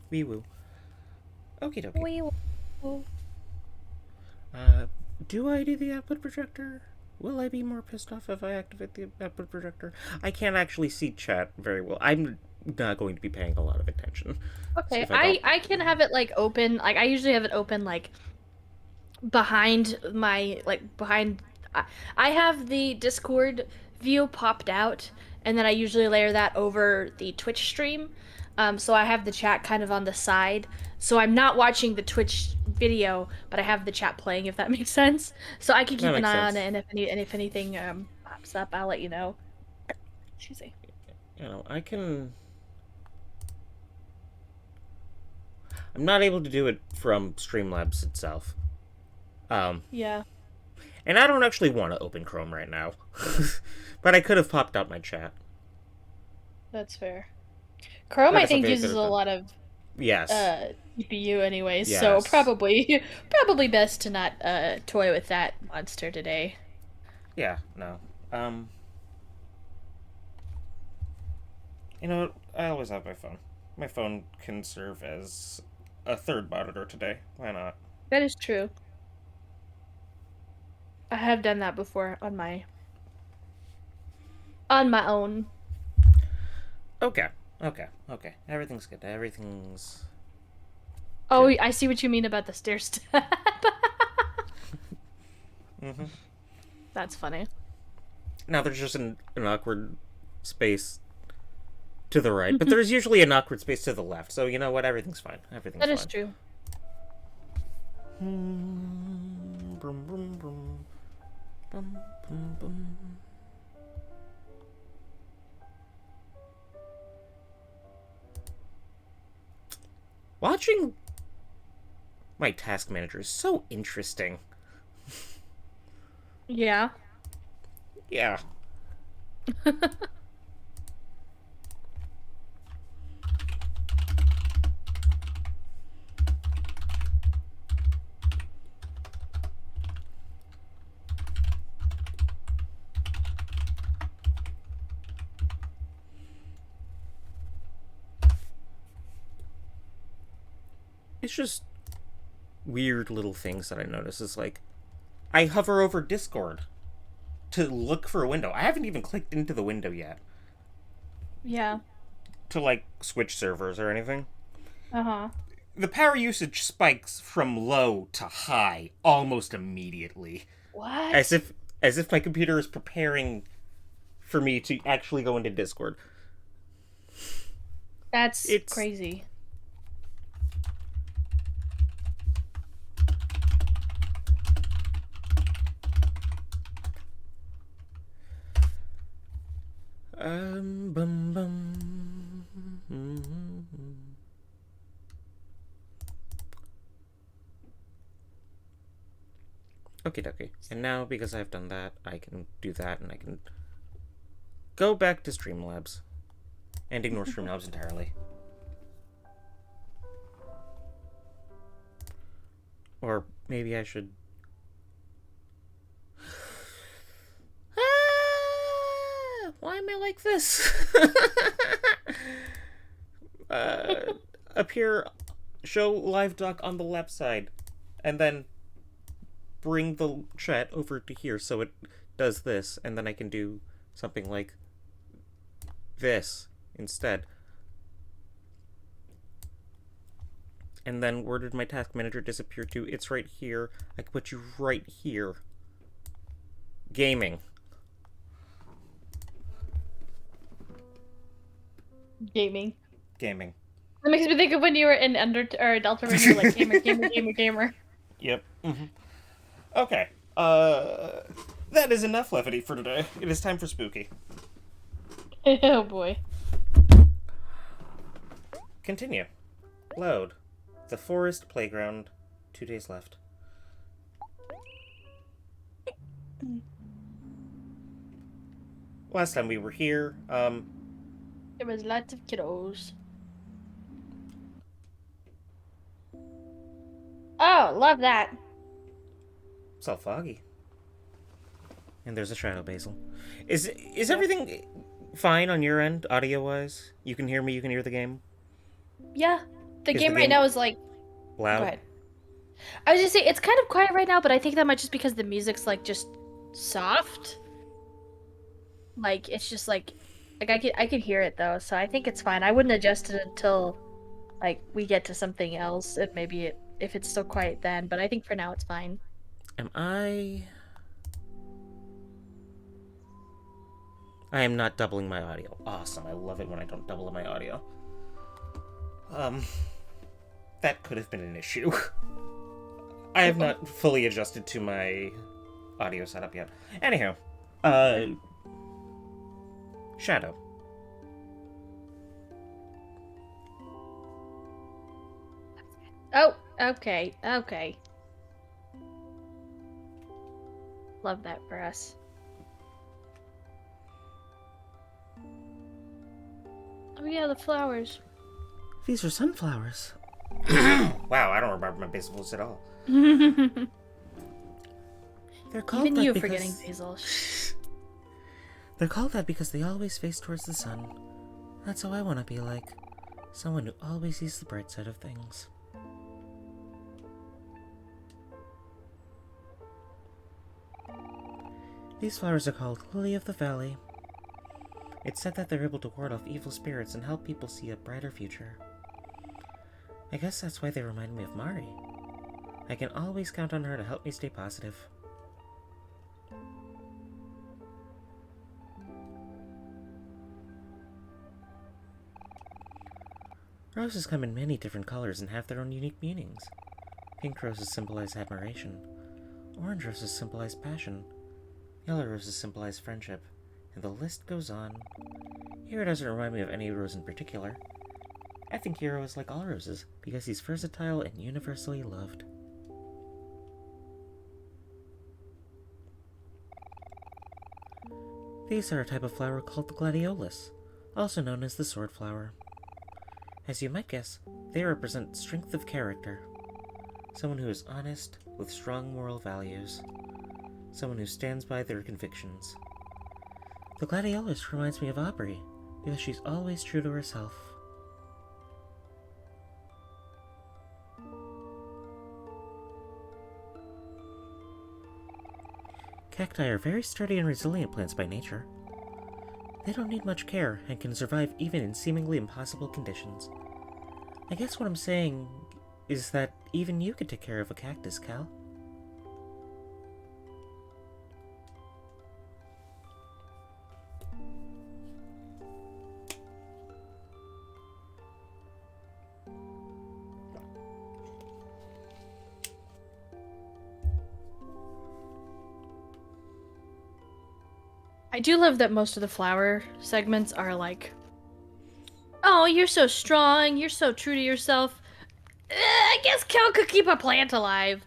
Wee woo. Okie dokie. We will. Uh, do I do the output projector? Will I be more pissed off if I activate the output projector? I can't actually see chat very well. I'm not going to be paying a lot of attention Okay, if I don't. I can have it like open. Like I usually have it open like behind my behind. I have the Discord view popped out, and then I usually layer that over the Twitch stream. So I have the chat kind of on the side. So I'm not watching the Twitch video, but I have the chat playing, if that makes sense. So I can That keep an makes eye on sense. it, and if anything pops up, I'll let you know. Excuse me. I can. I'm not able to do it from Streamlabs itself. Um, Yeah, and I don't actually want to open Chrome right now. But I could have popped out my chat. that's fair. Chrome, That I is think, something I could uses have a done. lot of Yes. CPU anyways, so Yes. probably best to not toy with that monster today. Yeah, no. Um, I always have my phone. My phone can serve as a third monitor today. Why not? That is true. I have done that before on my own. Okay. Okay. Okay. Everything's good. Everything's Oh, good. I see what you mean about the stair step. Mm-hmm. That's funny. Now there's just an awkward space to the right, but there's usually an awkward space to the left. So you know what? Everything's fine. Everything's That is fine. true. Brum, brum, brum. Bum, bum, bum. Watching my task manager is so interesting. Yeah. Yeah. It's just weird little things that I notice. Is like I hover over Discord to look for a window. I haven't even clicked into the window yet Yeah. to like switch servers or anything. Uh-huh. The power usage spikes from low to high almost immediately, as What? if as if my computer is preparing for me to actually go into Discord. That's It's crazy. bum bum. Mm-hmm. Okay, dokie. And now, because I've done that, I can do that, and I can go back to Streamlabs and ignore Streamlabs entirely. Or maybe I should. Why am I like this? uh, appear, show live doc on the left side, and then bring the chat over to here so it does this, and then I can do something like this instead. And then where did my task manager disappear to? It's right here. I can put you right here. Gaming. Gaming. Gaming. That makes me think of when you were in Under or Deltarune, you were like gamer, gamer, gamer, gamer. Yep. Mm-hmm. Okay. That is enough levity for today. It is time for spooky. Oh boy. Continue. Load. The forest playground. 2 days left. Last time we were here, There was lots of kiddos. Oh, love that. it's all foggy. And there's a shadow basil. Is Yep. everything fine on your end, audio wise? You can hear me, you can hear the game? Yeah. The Is the game right game now is like, go loud? ahead. I was just saying it's kind of quiet right now, but I think that might just because the music's like just soft. Like it's just like I could hear it though, so I think it's fine. I wouldn't adjust it until like we get to something else, and maybe if it's still quiet then. But I think for now it's fine. Am I? I am not doubling my audio. Awesome. I love it when I don't double my audio. Um, that could have been an issue. I have Uh-oh. not fully adjusted to my audio setup yet. Anyhow, uh, Shadow. Oh, okay, okay. Love that for us. Oh yeah, the flowers. These are sunflowers. Wow, I don't remember my basil at all. Even They're called that you because forgetting basil. they're called that because they always face towards the sun. That's how I want to be like. Someone who always sees the bright side of things. These flowers are called Lily of the Valley. It's said that they're able to ward off evil spirits and help people see a brighter future. I guess that's why they remind me of Mari. I can always count on her to help me stay positive. Roses come in many different colors and have their own unique meanings. Pink roses symbolize admiration. Orange roses symbolize passion. Yellow roses symbolize friendship. And the list goes on. Hero doesn't remind me of any rose in particular. I think Hero is like all roses, because he's versatile and universally loved. These are a type of flower called the gladiolus, also known as the sword flower. As you might guess, they represent strength of character. Someone who is honest, with strong moral values. Someone who stands by their convictions. The gladiolus reminds me of Aubrey, because she's always true to herself. Cacti are very sturdy and resilient plants by nature. They don't need much care and can survive even in seemingly impossible conditions. I guess what I'm saying is that even you could take care of a cactus, Cal. I do love that most of the flower segments are like, "Oh, you're so strong. You're so true to yourself." I guess Kel could keep a plant alive.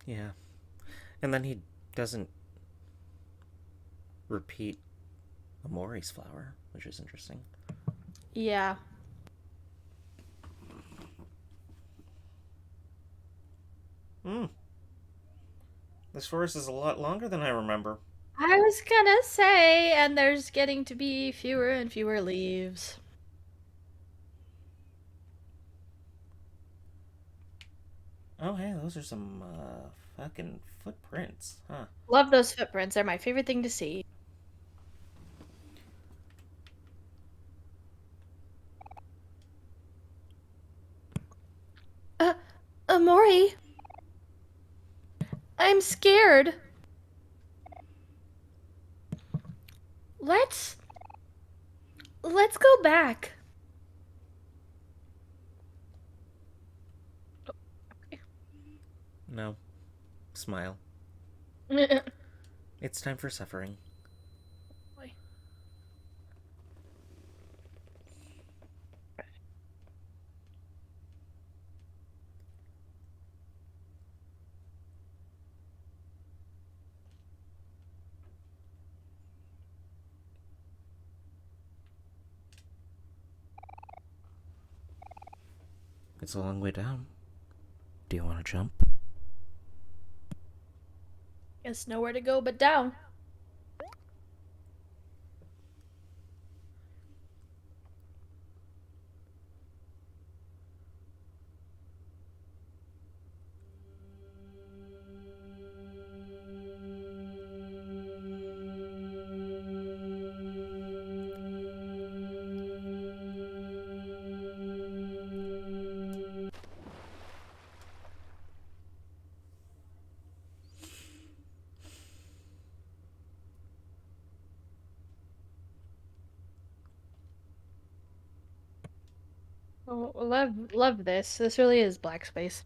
Yeah. And then he doesn't repeat Omori's flower, which is interesting. Yeah. Hmm. This forest is a lot longer than I remember. I was gonna say, and there's getting to be fewer and fewer leaves. Oh, hey, those are some, fucking footprints, huh? Love those footprints. They're my favorite thing to see. Uh, Omori, I'm scared. Let's let's go back. No. Smile. It's time for suffering. It's a long way down. Do you want to jump? Guess nowhere to go but down. Oh, love this. This really is black space.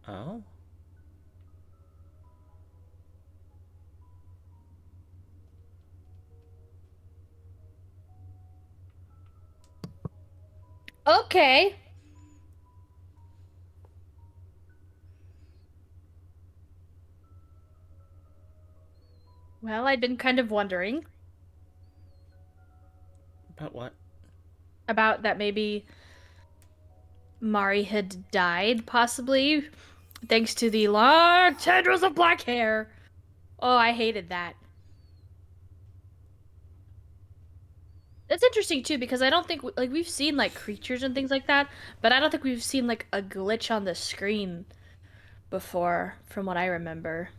Oh? Okay. Well, I'd been kind of wondering About what? about that maybe Mari had died, possibly, thanks to the long tendrils of black hair. Oh, I hated that. That's interesting too because I don't think like we've seen like creatures and things like that, but I don't think we've seen like a glitch on the screen before, from what I remember.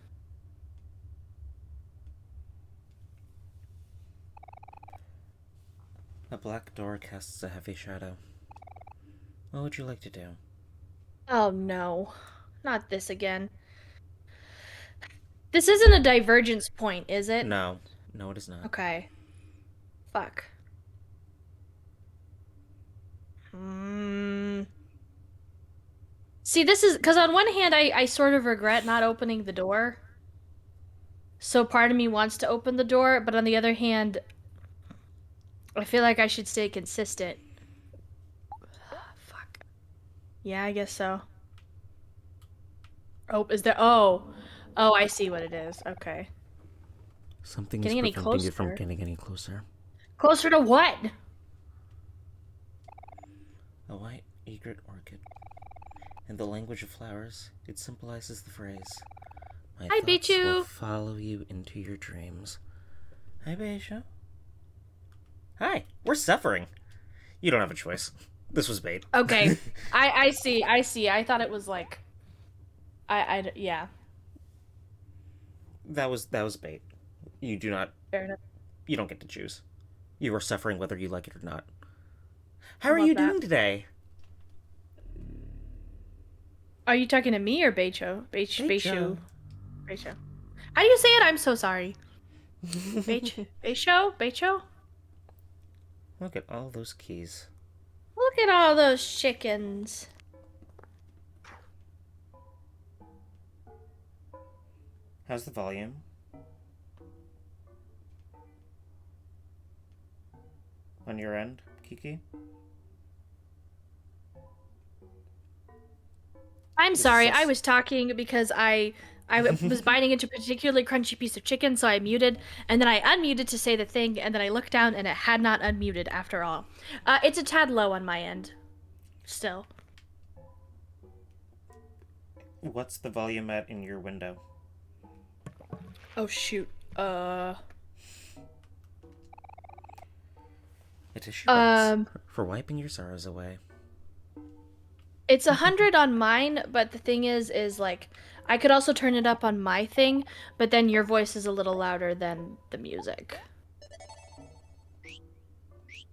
A black door casts a heavy shadow. What would you like to do? Oh no, not this again. This isn't a divergence point, is it? No. No, it is not. Okay. Fuck. Hmm. See, this is because on one hand, I sort of regret not opening the door. So part of me wants to open the door, but on the other hand, I feel like I should stay consistent. Fuck. Yeah, I guess so. Oh, is there? Oh. Oh, I see what it is. Okay. Something is Getting any preventing you from closer? getting any closer. Closer to what? A white egret orchid. In the language of flowers, it symbolizes the phrase, "My I beat thoughts will you. follow you into your dreams." Hi, Beisha. Hi, we're suffering. You don't have a choice. This was bait. Okay. I see. I see. I thought it was like yeah. that was bait. You do not. Fair enough. You don't get to choose. You are suffering whether you like it or not. How I are you love that. doing today? Are you talking to me or Beicho? Beisha. Beishu. Beisho. How do you say it? I'm so sorry. Beisho? Beisho? Look at all those keys. Look at all those chickens. How's the volume on your end, Kiki? I'm Is it sorry. still? I was talking because I was biting into a particularly crunchy piece of chicken, so I muted, and then I unmuted to say the thing, and then I looked down, and it had not unmuted after all. It's a tad low on my end, still. What's the volume at in your window? Oh shoot. A tissue box Um, for wiping your sorrows away. it's 100 on mine, but the thing is like I could also turn it up on my thing, but then your voice is a little louder than the music.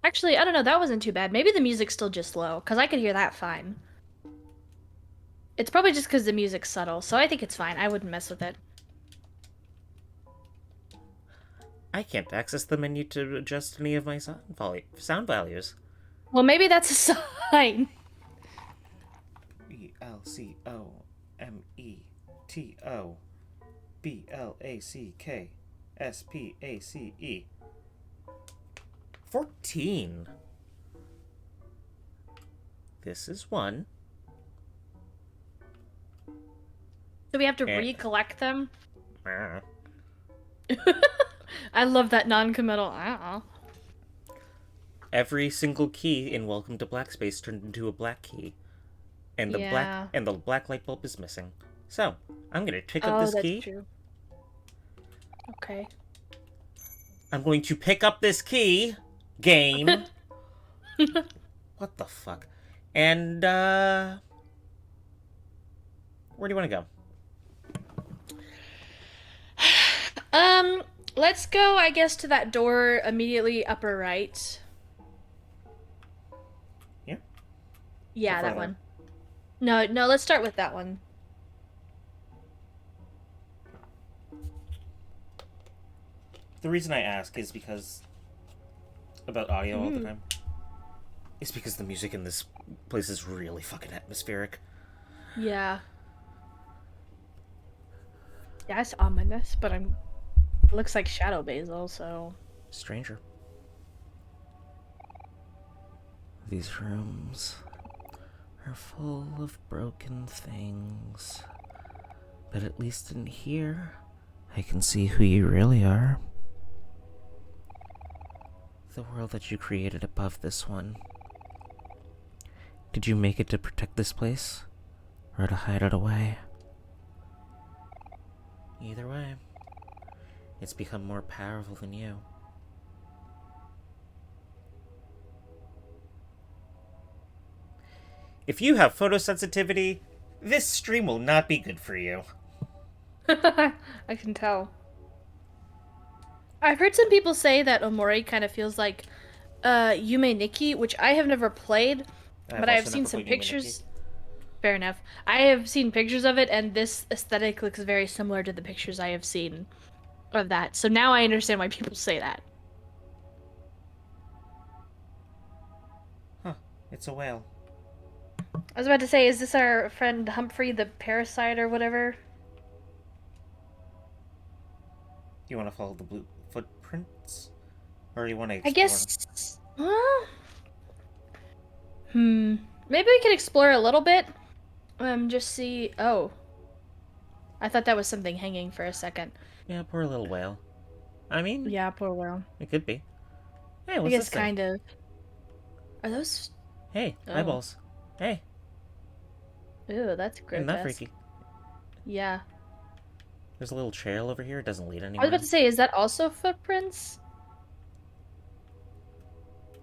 Actually, I don't know. That wasn't too bad. Maybe the music's still just low, because I could hear that fine. It's probably just because the music's subtle, so I think it's fine. I wouldn't mess with it. I can't access the menu to adjust any of my sound values. Well, maybe that's a sign. ELCOMETOBLACKSPACE. 14. This is one. Do we have to And recollect them? I love that non-committal. every single key in Welcome to Black Space turned into a black key, and Yeah. the black light bulb is missing. So I'm gonna pick up Oh, this that's key. true. Okay. I'm going to pick up this key. Game. What the fuck? And where do you want to go? Um, let's go, I guess, to that door immediately upper right. Yeah. Or Yeah, that farther. one. No, no, let's start with that one. The reason I ask is because about audio all the Mm, time. It's because the music in this place is really fucking atmospheric. yeah. Yeah, it's ominous, but I'm it looks like shadow basil, so Stranger. These rooms are full of broken things. But at least in here, I can see who you really are. The world that you created above this one. Did you make it to protect this place? Or to hide it away? Either way, it's become more powerful than you. If you have photosensitivity, this stream will not be good for you. I can tell. I've heard some people say that Omori kind of feels like Yume Nikki, which I have never played, I've but I have also seen never some played Yuminiki. pictures. Fair enough. I have seen pictures of it, and this aesthetic looks very similar to the pictures I have seen of that. So now I understand why people say that. Huh, it's a whale. I was about to say, is this our friend Humphrey the parasite or whatever? Do you want to follow the blue footprints? Or do you want to I explore? guess. Hmm. Maybe we could explore a little bit. Just see. Oh, I thought that was something hanging for a second. Yeah, poor little whale. I mean, Yeah, poor whale. it could be. Hey, I what's guess this thing? kind of. Are those? Hey, Oh, eyeballs. Hey, ew, that's isn't that grotesque. freaky? Yeah. There's a little trail over here. It doesn't lead I was about anywhere. to say, is that also footprints?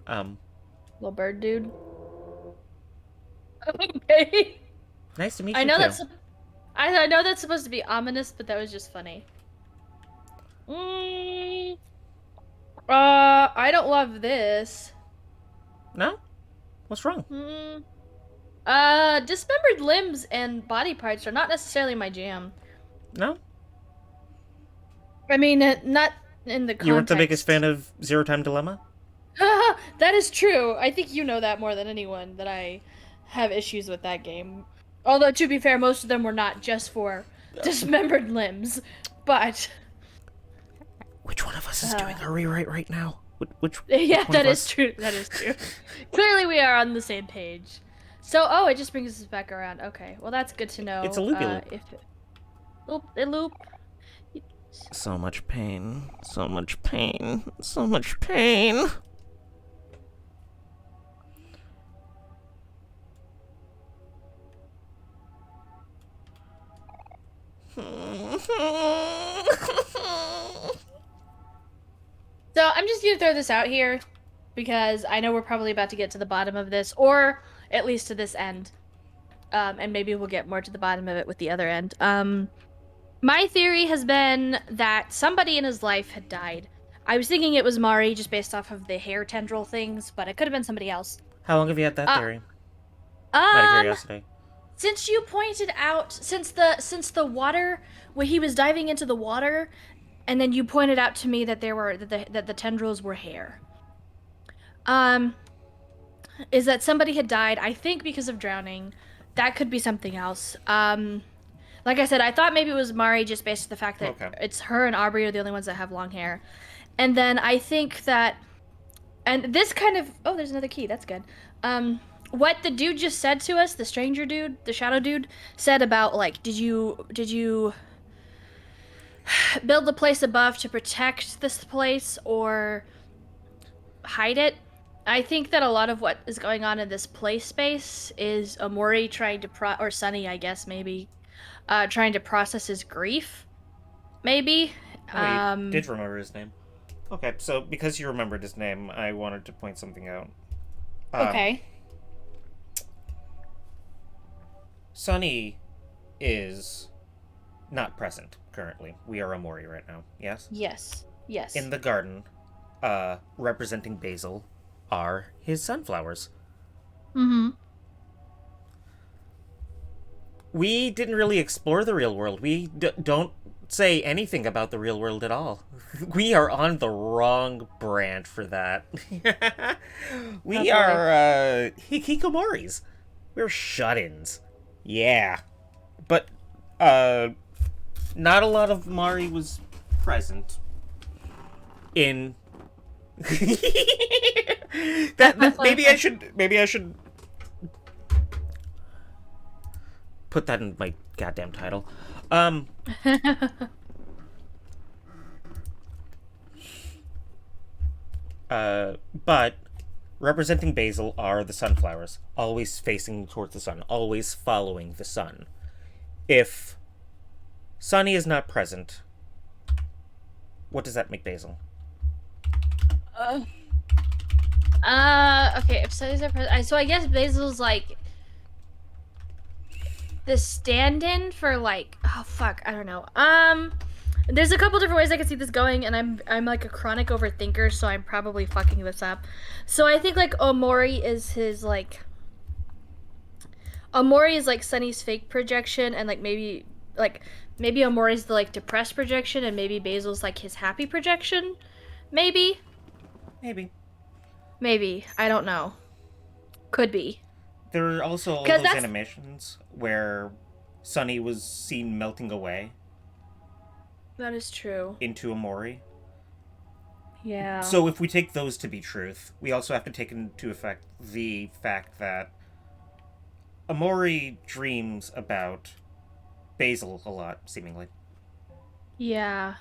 Um, Little bird dude. Okay. nice to meet I you know too. that's. I know that's supposed to be ominous, but that was just funny. Mm, I don't love this. No? What's wrong? Mm, dismembered limbs and body parts are not necessarily my jam. No? I mean, not in the You weren't the biggest fan context. of Zero Time Dilemma? That is true. I think you know that more than anyone, that I have issues with that game. Although, to be fair, most of them were not just for dismembered limbs. But, Which one of us is doing uh, a rewrite right now? Which yeah, one of that is us? true. That is true. Clearly, we are on the same page. So, oh, it just brings us back around. Okay, well, that's good to It's a know. loopy loop. If loop, it loop. So much pain. So much pain. So much pain. So I'm just gonna throw this out here because I know we're probably about to get to the bottom of this, or at least to this end. And maybe we'll get more to the bottom of it with the other end. My theory has been that somebody in his life had died. I was thinking it was Mari just based off of the hair tendril things, but it could have been somebody else. How long have you had that Uh, theory? Out of um, curiosity. since you pointed out, since the water, when he was diving into the water, and then you pointed out to me that that the tendrils were hair. Um, is that somebody had died, I think because of drowning. That could be something else. Like I said, I thought maybe it was Mari just based on the fact that Okay. it's her and Aubrey are the only ones that have long hair. And then I think that, and this kind of, oh, there's another key. That's good. What the dude just said to us, the stranger dude, the shadow dude, said about like, did you build the place above to protect this place or hide it? I think that a lot of what is going on in this play space is Omori trying to or Sunny, I guess maybe, trying to process his grief. Maybe. Oh, you Um. did remember his name. Okay, so because you remembered his name, I wanted to point something out. Um, Okay. Sunny is not present currently. We are Omori right now. Yes? Yes. Yes. In the garden, representing Basil, are his sunflowers. Mm-hmm. We didn't really explore the real world. We don't say anything about the real world at all. We are on the wrong branch for that. Oh We boy. are hikikomoris. We're shut-ins. Yeah. But not a lot of Mari was present in that maybe I should put that in my goddamn title. Um but representing Basil are the sunflowers, always facing towards the sun, always following the sun. If Sunny is not present, what does that make Basil? uh, okay, if studies are present, so I guess Basil's like the stand-in for like, oh fuck, I don't know. There's a couple different ways I can see this going, and I'm like a chronic overthinker, so I'm probably fucking this up. So I think like Omori is his like Omori is like Sunny's fake projection, and maybe Omori's the like depressed projection, and maybe Basil's like his happy projection. Maybe. Maybe. Maybe. I don't know. Could be. There are also all 'Cause those that's animations where Sunny was seen melting away that is true. into Omori. Yeah. So if we take those to be truth, we also have to take into effect the fact that Omori dreams about Basil a lot, seemingly. Yeah.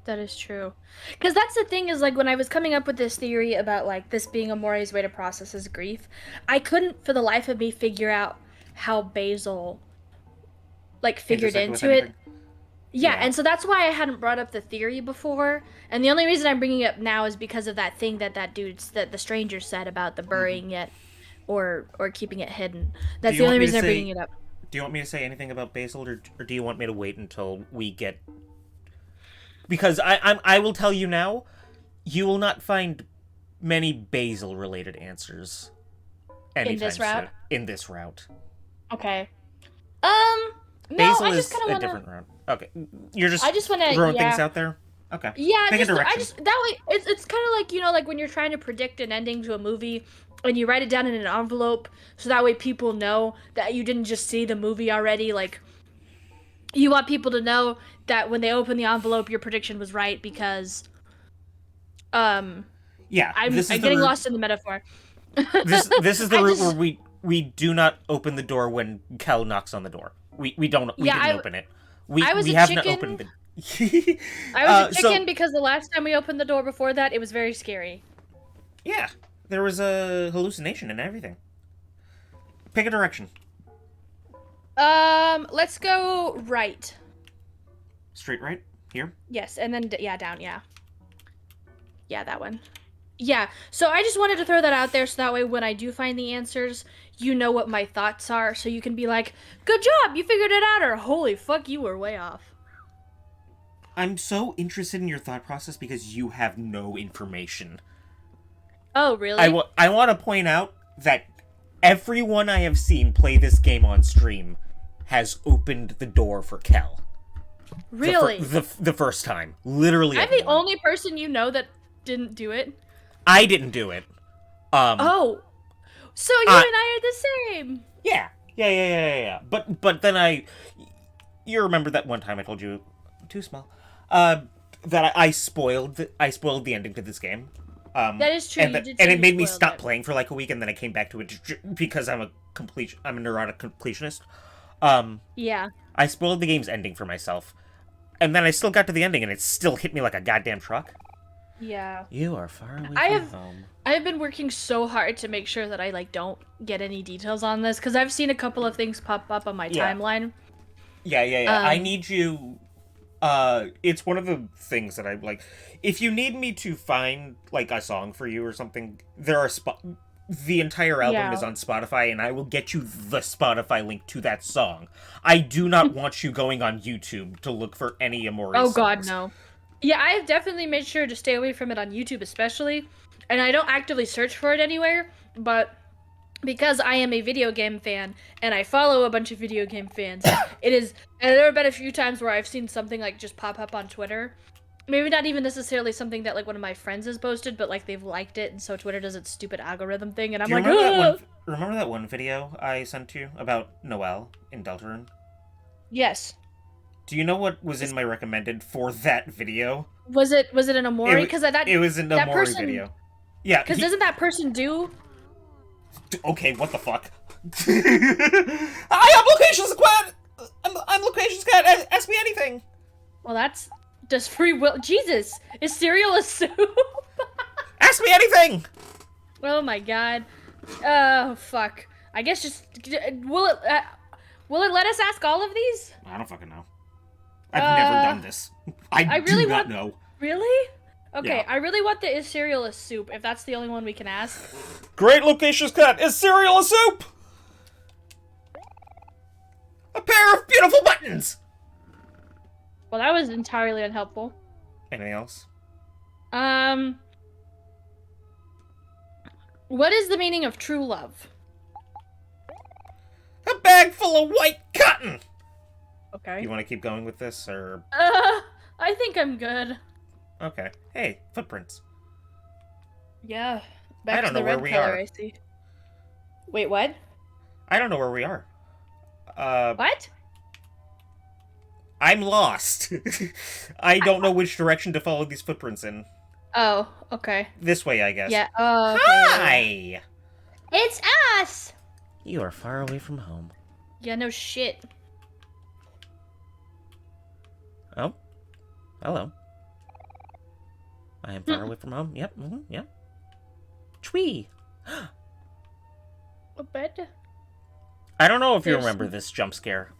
That is true. Because that's the thing is, like, when I was coming up with this theory about, like, this being Amori's way to process his grief, I couldn't, for the life of me, figure out how Basil, like, figured Intersect with into it. anything? Yeah, Yeah. and so that's why I hadn't brought up the theory before. And the only reason I'm bringing it up now is because of that thing that the stranger said about the burying it or keeping it hidden. That's you the only want me to reason I'm say- bringing it up. Do you want me to say anything about Basil, or do you want me to wait until we get? Because I will tell you now, you will not find many Basil related answers anytime this route? soon. In this route. Okay. No, Basil I is just kind of a want to. different route. Okay, you're just I just want to. throwing Yeah. things out there. Okay. Yeah, Pick a just I direction. just that way it's kind of like like when you're trying to predict an ending to a movie and you write it down in an envelope so that way people know that you didn't just see the movie already. Like you want people to know that when they open the envelope, your prediction was right because Yeah, I'm this is the getting route. lost in the metaphor. This is the I route just- where we do not open the door when Kel knocks on the door. We didn't open it. I was we a have chicken. not opened the. I was a so- chicken because the last time we opened the door before that, it was very scary. Yeah, there was a hallucination and everything. Pick a direction. Let's go right. Straight right here. Yes, and then down, yeah. Yeah, that one. Yeah, so I just wanted to throw that out there so that way when I do find the answers, you know what my thoughts are, so you can be like, good job, you figured it out, or holy fuck, you were way off. I'm so interested in your thought process because you have no information. Oh, really? I want to point out that everyone I have seen play this game on stream has opened the door for Kel. Really? The first time. Literally I'm the everyone. only person you know that didn't do it. I didn't do it. Oh. So you and I are the same. Yeah. But then you remember that one time I told you, too small, that I spoiled the ending to this game. That is true. And, You did and say it you made me spoiled stop it. playing for like a week, and then I came back to it because I'm a neurotic completionist. Yeah. I spoiled the game's ending for myself, and then I still got to the ending, and it still hit me like a goddamn truck. Yeah. You are far away I from have- home. I have been working so hard to make sure that I don't get any details on this because I've seen a couple of things pop up on my Yeah. timeline. Yeah. I Um, need you. It's one of the things that I like. If you need me to find like a song for you or something, there are the entire album Yeah. is on Spotify, and I will get you the Spotify link to that song. I do not want you going on YouTube to look for any Omori Oh God, songs. no. Yeah, I've definitely made sure to stay away from it on YouTube, especially, and I don't actively search for it anywhere. But because I am a video game fan and I follow a bunch of video game fans, it is. And there have been a few times where I've seen something like just pop up on Twitter. Maybe not even necessarily something that like one of my friends has posted, but like they've liked it, and so Twitter does its stupid algorithm thing, and I'm Do you like, remember that ugh! one? Remember that one video I sent you about Noelle in Deltarune? Yes. Do you know what was in my recommended for that video? Was it an Omori? Because It was an that Omori person. video. Yeah. Because doesn't that person do? Okay, what the fuck? I am Location Squad! I'm Location Squad! Ask me anything! Well, that's does free will. Jesus, is cereal a soup? Ask me anything! Oh my god. Oh fuck. I guess just will it let us ask all of these? I don't fucking know. I've never done this. I really do not want- know. Really? Okay, Yeah. I really want the is cereal a soup. If that's the only one we can ask. Great Location Squad! Is cereal a soup? A pair of beautiful buttons! Well, that was entirely unhelpful. Anything else? What is the meaning of true love? A bag full of white cotton! Okay. You want to keep going with this, or... I think I'm good. Okay. Hey, footprints. Yeah. I Back don't to the know where red we color, are. I see. Wait, what? I don't know where we are. What? I'm lost. I don't know which direction to follow these footprints in. Oh, okay. This way, I guess. Yeah. Oh, okay. Hi! It's us! You are far away from home. Yeah, no shit. Oh? Hello. I am far away from home. Yep, yep. Twee! A bed? I don't know if you There's- remember this jump scare.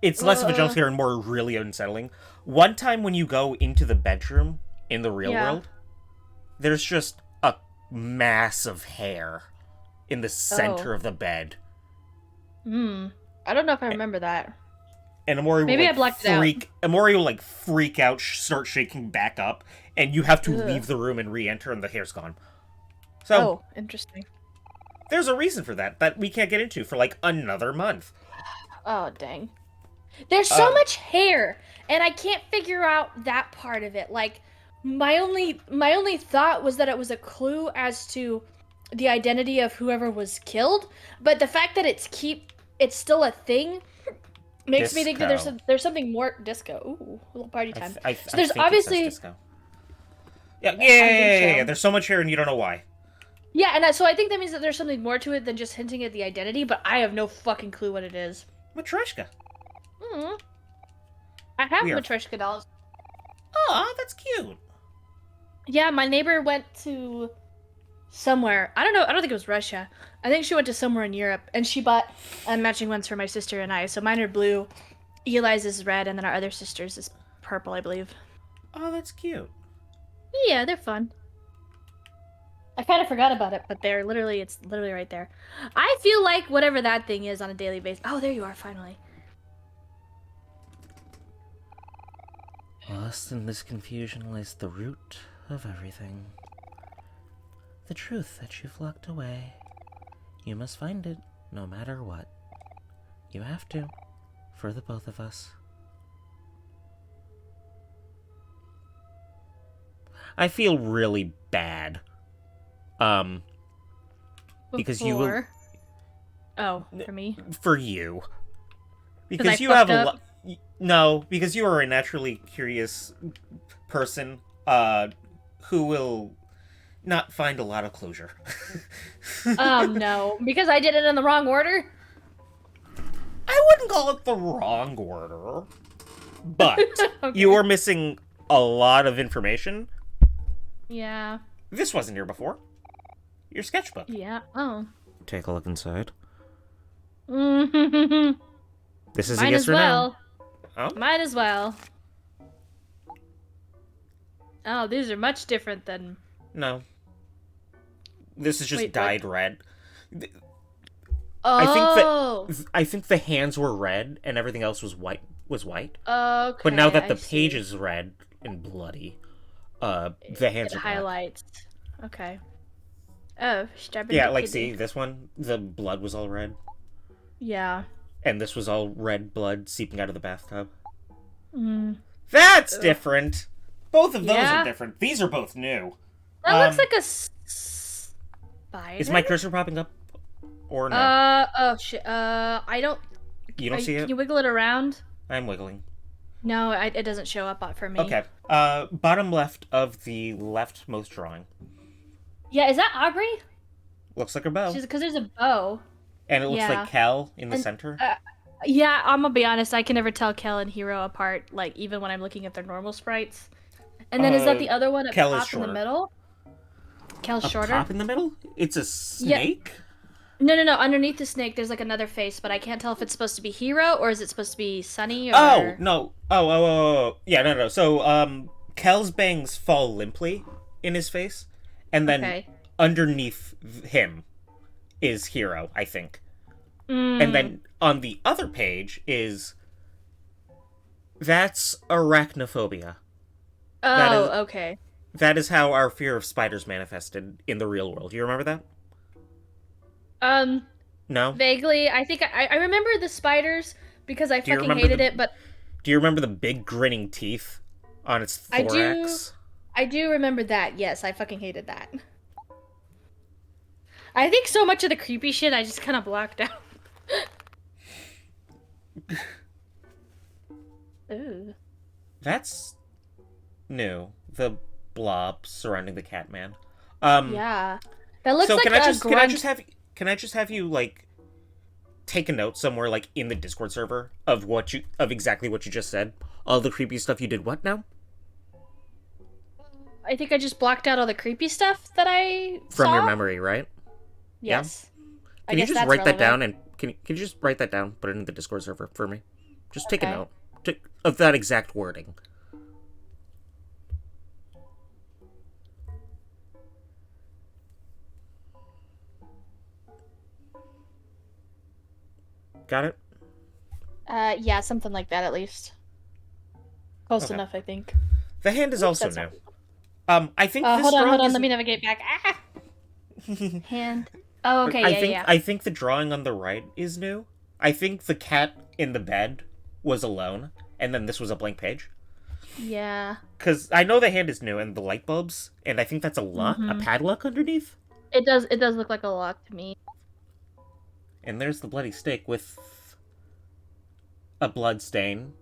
It's less of a jump scare and more really unsettling. One time when you go into the bedroom in the real world, there's just a mass of hair in the center of the bed. I don't know if I remember that. And Omori Maybe will, I blacked it out. Omori will, freak out, start shaking back up, and you have to leave the room and re-enter, and the hair's gone. So, Oh, interesting. there's a reason for that we can't get into for, another month. Oh, dang. There's so much hair, and I can't figure out that part of it. Like, my only thought was that it was a clue as to the identity of whoever was killed, but the fact that it's still a thing makes me think that Disco. there's something more disco. Ooh, a little party time. I So there's think it obviously- says disco. Yeah, so. There's so much hair and you don't know why. Yeah, and so I think that means that there's something more to it than just hinting at the identity, but I have no fucking clue what it is. Matryoshka. I have We are- Matryoshka dolls. Aw, that's cute. Yeah, my neighbor went to somewhere. I don't know. I don't think it was Russia. I think she went to somewhere in Europe, and she bought matching ones for my sister and I. So mine are blue, Eli's is red, and then our other sister's is purple, I believe. Oh, that's cute. Yeah, they're fun. I kind of forgot about it, but it's literally right there. I feel like whatever that thing is on a daily basis. Oh, there you are, finally. Lost in this confusion lies the root of everything. The truth that you've locked away. You must find it, no matter what. You have to, for the both of us. I feel really bad. Because you will... Before- Oh, for me? For you. 'Cause Because I you have fucked a up? lot... No, because you are a naturally curious person, who will not find a lot of closure. No. Because I did it in the wrong order? I wouldn't call it the wrong order. But Okay. you are missing a lot of information. Yeah. This wasn't here before. Your sketchbook. Yeah. Oh. Take a look inside. Might This is a yes as or well. no. Oh? Might as well. Oh, these are much different than... No. This is just Wait, what? dyed red. I think that Oh, I think the hands were red and everything else was white. But now okay, that I the page see. is red and bloody, the It hands are black. highlights. Okay. Oh, Yeah, strawberry like see kitty. this one, the blood was all red, Yeah. and this was all red blood seeping out of the bathtub. Mm. That's Ugh. different. Both of those are Yeah. different. These are both new. That looks Um, like a is spider. my cursor popping up or no? Oh shit. I don't. You don't see Can it? you wiggle it around? I'm wiggling. No, it doesn't show up for me. Okay. Bottom left of the leftmost drawing. Yeah, is that Aubrey? Looks like a bow. She's because there's a bow. And it looks like Yeah, Cal in the and center. yeah, I'm gonna be honest. I can never tell Kel and Hero apart. Like even when I'm looking at their normal sprites. And then is that Uh, the other one up Cal is top in the shorter. middle? Kel's Up shorter. top in the middle? It's a Yeah. snake? No, no, no. Underneath the snake, there's like another face, but I can't tell if it's supposed to be Hero or is it supposed to be Sunny Oh, or. no. Oh. Yeah, no. So, Cal's bangs fall limply in his face, and then Okay. underneath him is Hero, I think. And Mm. then on the other page is that's arachnophobia. That is Oh, okay. that is how our fear of spiders manifested in the real world. Do you remember that? Um, No? Vaguely. I think I remember the spiders because I Do you fucking remember hated the it, but Do you remember the big grinning teeth on its I do. thorax? I do remember that. Yes, I fucking hated that. I think so much of the creepy shit I just kind of blocked out. Ooh. That's new. The blob surrounding the Catman. Yeah. That looks So like can I a just can I grunt. just have can I just have you like take a note somewhere like in the Discord server of exactly what you just said? All the creepy stuff you did what now? I think I just blocked out all the creepy stuff that I From your saw. memory, right? Yeah. Yes. I Can you guess just that's write that relevant. down and can you just write that down, put it in the Discord server for me? Just take a Okay. note of that exact wording. Got it? Yeah, something like that at least. Close Okay. enough, I think. The hand is Oops, also that's new. not. I think this Hold drawing on. is Let me navigate back. Ah, hand. Oh, okay. Yeah. I think the drawing on the right is new. I think the cat in the bed was alone, and then this was a blank page. Yeah. Because I know the hand is new and the light bulbs, and I think that's a lock, a Mm-hmm. padlock underneath. It does. It does look like a lock to me. And there's the bloody stick with a blood stain.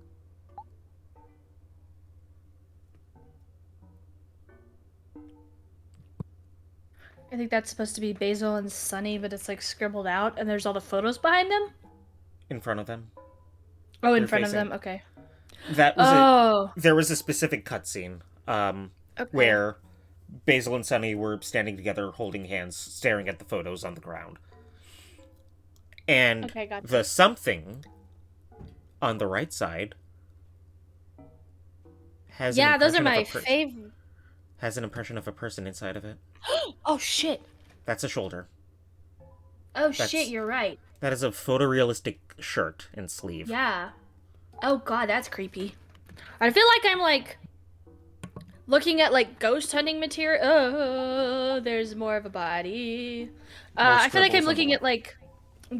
I think that's supposed to be Basil and Sunny, but it's like scribbled out, and there's all the photos behind them. In front of them. Oh, in They're front of facing. them. Okay. That was it. Oh. There was a specific cutscene, Okay. where Basil and Sunny were standing together, holding hands, staring at the photos on the ground. And Okay. Gotcha. the something on the right side has an Yeah, those are impression of my a favorite. has an impression of a person inside of it. Oh shit. That's a shoulder. Oh That's shit. You're right. that is a photorealistic shirt and sleeve. Yeah. Oh god, that's creepy. I feel like I'm like looking at like ghost hunting material. Oh, there's more of a body. More I feel like scribbles I'm on the looking wall. at like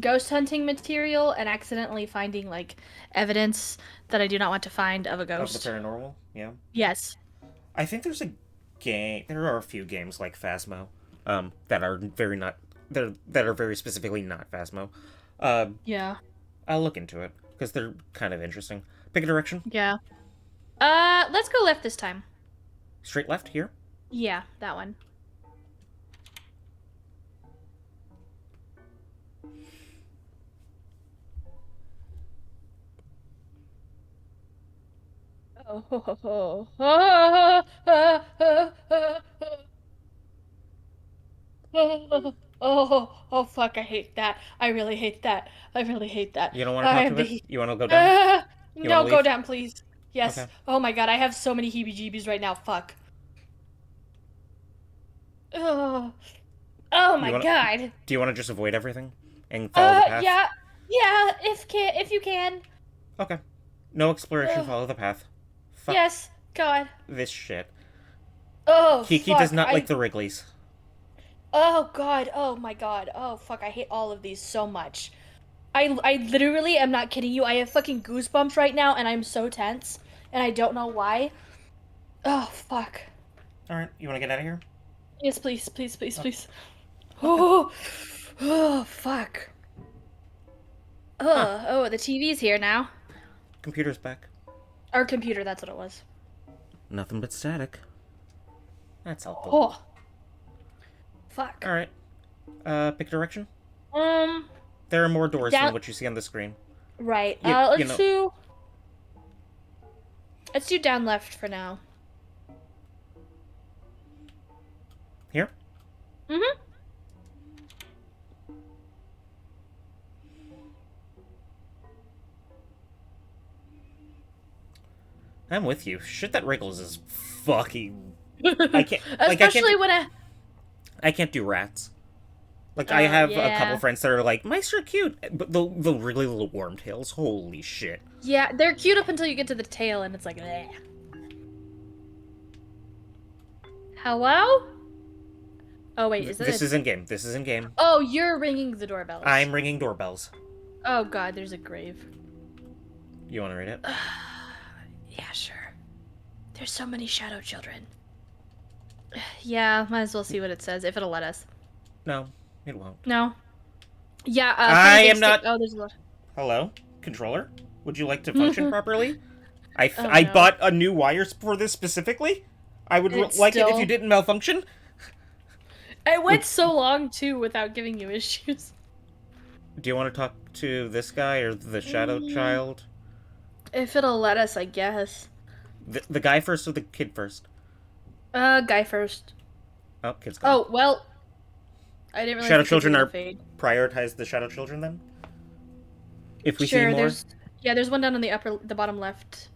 ghost hunting material and accidentally finding like evidence that I do not want to find of a Of the ghost. paranormal, yeah. Yes. I think there's a game. There are a few games like Phasmo, that are that are very specifically not Phasmo. Yeah. I'll look into it because they're kind of interesting. Pick a direction. Yeah. Let's go left this time. Straight left here. Yeah, that one. Oh, fuck, I hate that. I really hate that. I really hate that. You don't want to I talk am to it. the. You want to go down. You want No, to go leave. down, please. Yes. Okay. Oh my god, I have so many heebie-jeebies right now. Fuck. Ugh. Oh You my want? god. Do you want to just avoid everything and follow the path? Yeah. Yeah, if you can. Okay. No exploration. Ugh. Follow the path. Fuck Yes. God. this shit. Oh Kiki does fuck. not like the Wrigleys. Oh god. Oh my god. Oh fuck. I hate all of these so much. I literally am not kidding you. I have fucking goosebumps right now and I'm so tense and I don't know why. Oh fuck. All right. You want to get out of here? Yes, please, please, please, Okay. please. Okay. Oh. Oh fuck. Huh. Oh, the TV's here now. Computer's back. Our computer, that's what it was. Nothing but static. That's helpful. Oh. Fuck. All right. Pick a direction. Um, There are more doors than down. what you see on the screen. Right. You Let's know. do. Let's do down left for now. Here. Mhm. I'm with you. Shit that Wriggles is fucking. I can't. Like Especially when I. I can't do rats. Like I have a couple Yeah. friends that are like, mice are cute, but the really little wormtails, holy shit. Yeah, they're cute up until you get to the tail, and it's like, eh. Hello? Oh wait, is This it? is in game. This is in game. Oh, you're ringing the doorbells. I'm ringing doorbells. Oh god, there's a grave. You want to read it? Yeah, sure. There's so many shadow children. Yeah, might as well see what it says, if it'll let us. No, it won't. No? Yeah, I funny am big not- stick- Oh, there's a lot. Hello, controller. Would you like to function properly? Oh, I no. bought a new wires for this specifically. I would It's like it if still- you didn't malfunction. It went so long, too, without giving you issues. Do you want to talk to this guy or the shadow child? If it'll let us, I guess. The guy first or the kid first? Guy first. Oh, kid's gone. Oh, well... I didn't really Shadow think it was children gonna are fade. prioritize the shadow children then. If we see Sure, more, there's... Yeah, there's one down on the bottom left.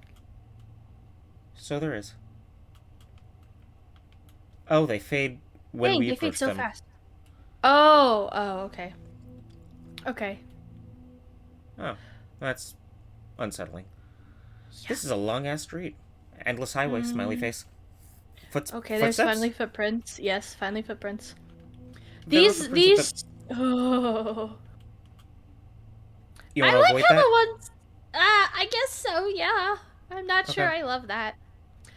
so there is. Oh, they fade when Dang, we they fade approach so them. fast. Oh, okay. Okay. Oh, that's unsettling. Yeah. This is a long ass street. Endless highway, smiley face. Okay, there's footsteps? finally footprints. Yes, finally footprints. There were footprints at Oh. You I want to like avoid how that? the ones. I guess so. Yeah. I'm not sure. Okay. I love that.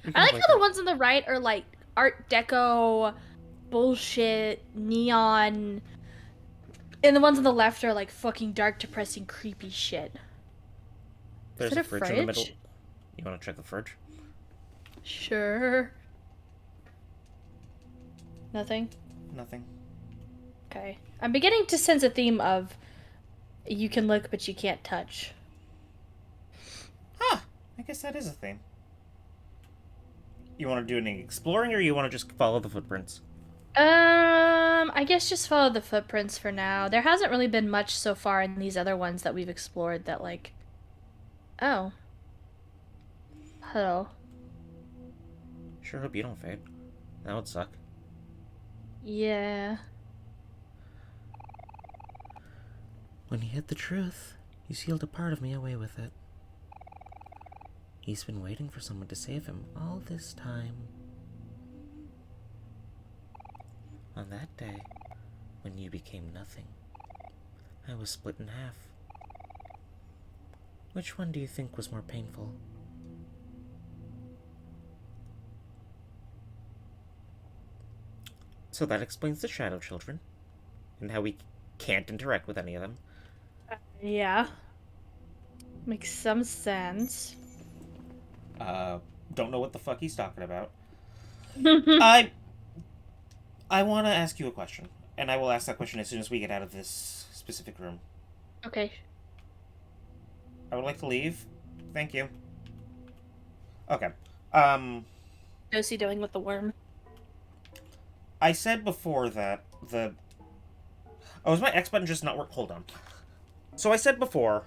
You can I like avoid how the that. ones on the right are like Art Deco, bullshit, neon, and the ones on the left are like fucking dark, depressing, creepy shit. There's it a a fridge in the middle. fridge? You want to check the fridge? Sure. Nothing. Nothing. Okay. I'm beginning to sense a theme of you can look but you can't touch. Huh. I guess that is a thing. You want to do any exploring, or you want to just follow the footprints? I guess just follow the footprints for now. There hasn't really been much so far in these other ones that we've explored that like... Oh. Hello. Sure hope you don't fade. That would suck. Yeah. When he hid the truth, he sealed a part of me away with it. He's been waiting for someone to save him all this time. On that day, when you became nothing, I was split in half. Which one do you think was more painful? So that explains the Shadow Children, and how we can't interact with any of them. Yeah. Makes some sense. Don't know what the fuck he's talking about. I want to ask you a question, and I will ask that question as soon as we get out of this specific room. Okay. I would like to leave. Thank you. Okay. What's he doing with the worm? I said before that the... Oh, is my X button just not work? Hold on. So I said before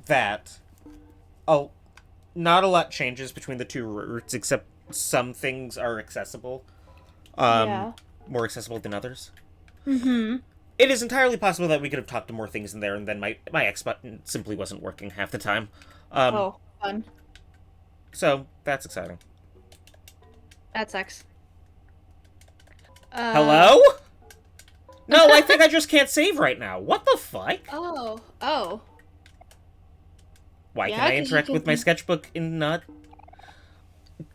that... Oh, not a lot changes between the two routes, except some things are accessible, um, Yeah. more accessible than others. Mm-hmm. It is entirely possible that we could have talked to more things in there, and then my X button simply wasn't working half the time. Um, Oh, fun. so that's exciting. That sucks. Uh. Hello? No, I think I just can't save right now. What the fuck? Oh. Oh. Why can Yeah, I because you interact with my can. sketchbook in not?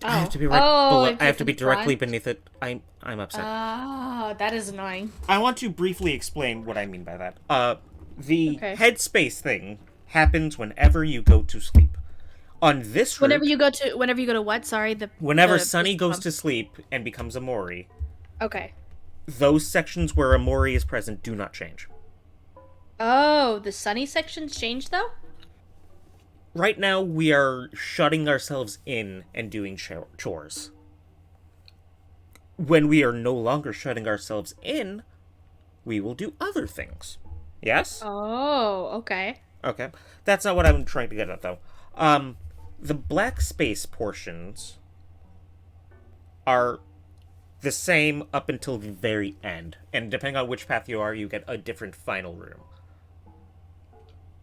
I have Oh. to be right Oh, below. if I have it's to in be directly front. beneath it. I'm upset. Ah, that is annoying. I want to briefly explain what I mean by that. The Okay. headspace thing happens whenever you go to sleep. On this route, Whenever you go to what? Sorry, whenever the Sunny goes bump. to sleep and becomes a Mori, Okay. those sections where a Mori is present do not change. Oh, the sunny sections changed though? Right now, we are shutting ourselves in and doing chores. When we are no longer shutting ourselves in, we will do other things. Yes? Oh, okay. Okay. That's not what I'm trying to get at, though. Um, the black space portions are the same up until the very end. And depending on which path you are, you get a different final room.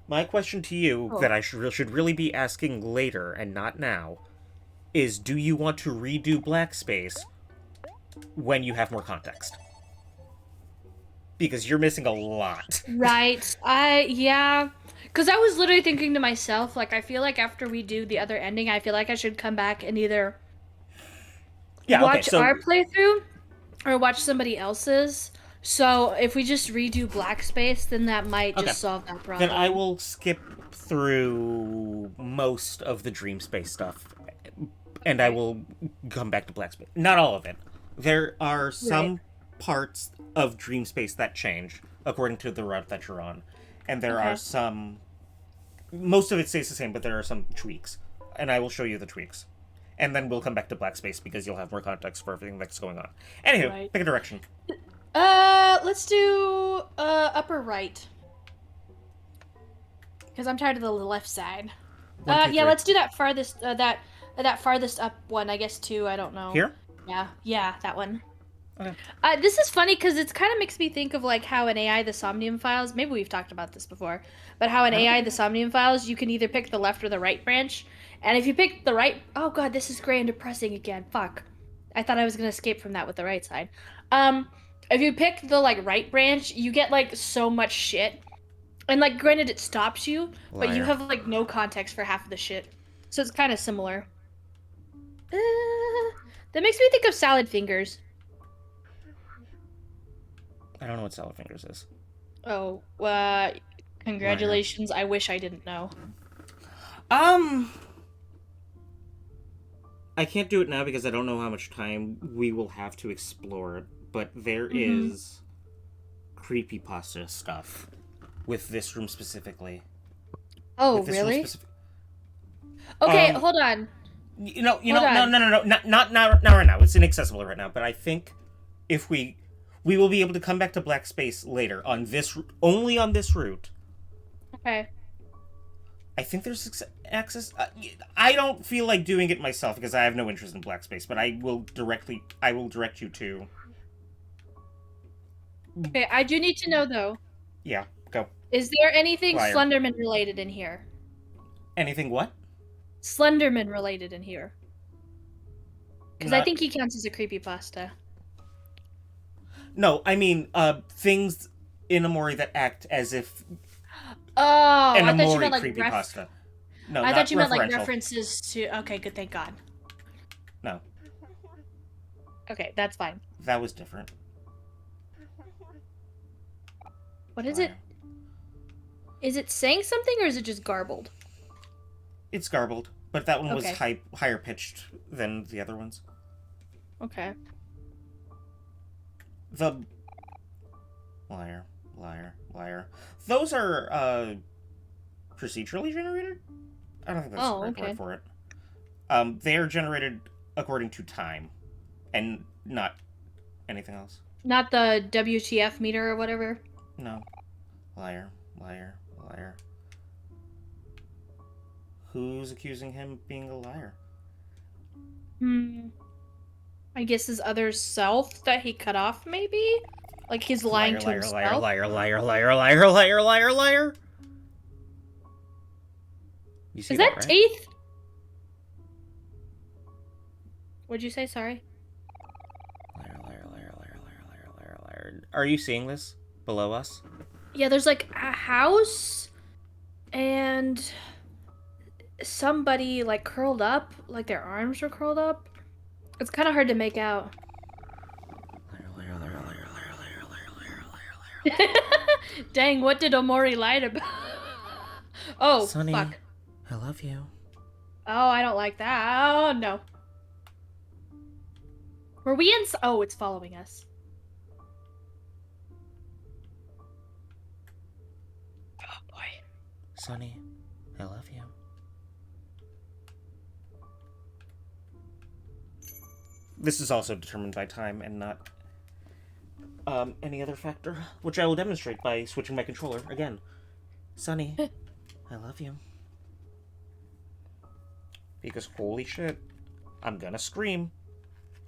My question to you, Oh. that I should really be asking later and not now, is do you want to redo black space when you have more context? Because you're missing a lot. Right. Yeah. Because I was literally thinking to myself, like, I feel like after we do the other ending, I feel like I should come back and either Yeah, okay, watch so our playthrough or watch somebody else's. So if we just redo Black Space, then that might okay. just solve that Then I problem. will skip through most of the dream space stuff and I Okay. will come back to black space. Not all of it. There are Right. some parts of dream space that change according to the route that you're on. And there are Okay. some most of it stays the same, but there are some tweaks. And I will show you the tweaks. And then we'll come back to black space because you'll have more context for everything that's going on. Anywho, Right. pick a direction. Let's do upper right. Because I'm tired of the left side. One, two, Yeah, three. let's do that farthest that farthest up one, I guess two, I don't know. Here? Yeah, yeah, that one. Okay. This is funny because it kind of makes me think of like how an AI the Somnium Files. Maybe we've talked about this before, but how an I don't AI think the we Somnium Files, you can either pick the left or the right branch, and if you pick the right, oh god, this is gray and depressing again. Fuck, I thought I was gonna escape from that with the right side. Um, if you pick the like right branch, you get like so much shit, and like granted it stops you, but you liar. have like no context for half of the shit, so it's kind of similar. That makes me think of Salad Fingers. I don't know what salad fingers is. Oh, Liar. congratulations. I wish I didn't know. Um, I can't do it now because I don't know how much time we will have to explore it. But there Mm-hmm. is creepypasta stuff with this room specifically. Oh, With this room really? specific. Okay, Um, hold on. Hold no, on. no, no, no, not right now. It's inaccessible right now. But I think if we will be able to come back to black space later on this only on this route. Okay. I think there's access. I don't feel like doing it myself because I have no interest in black space. But I will direct you to. Okay, I do need to know though. Yeah, go. Is there anything Liar. Slenderman related in here? Anything what? Slenderman related in here. Because I Not. think he counts as a creepypasta. No, I mean, things in Omori that act as if Oh, an I thought you Omori meant like creepypasta. No, I thought not you meant like referential. references to okay, good, thank God. No, Okay, that's fine. that was different. What is it? Liar. Is it saying something or is it just garbled? It's garbled, but that one was Okay. higher pitched than the other ones. Okay. The liar, liar, liar. Those are procedurally generated. I don't think that's the Oh, correct word okay. for it. They are generated according to time, and not anything else. Not the WTF meter or whatever. No, liar, liar, liar. Who's accusing him of being a liar? Hmm. I guess his other self that he cut off, maybe? Like he's lying Liar, to liar, liar, himself? liar, liar, liar, liar, liar, liar, liar. You see Is that, that right? teeth? What'd you say? Sorry. Liar, liar, liar, liar, liar, liar, liar, liar. Are you seeing this below us? Yeah, there's like a house and somebody like curled up, like their arms were curled up. It's kind of hard to make out. Liar, liar, liar, liar, liar, liar, liar, liar, liar, liar. Dang, what did Omori lie about? Oh, Sonny, fuck. I love you. Oh, I don't like that. Oh, no. Were we in? Oh, it's following us. Oh, boy. Sonny, I love you. This is also determined by time and not any other factor, which I will demonstrate by switching my controller again. Sonny, I love you. Because holy shit, I'm gonna scream.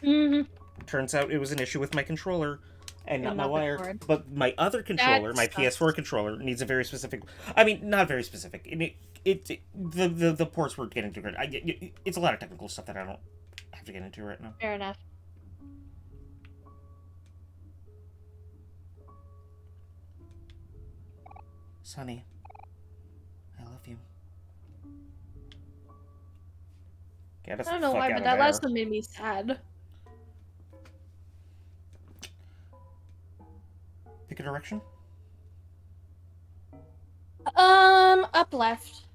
Mm-hmm. Turns out it was an issue with my controller and not And my not the wire. cord. But my other That controller, my sucks. PS4 controller, needs a very specific. I mean, not very specific. The ports were getting too good. It's a lot of technical stuff that I don't have to get into right now. Fair enough. Sonny, I love you. Get us I the don't know fuck why, out but of that last there. one made me sad. Pick a direction. Up left.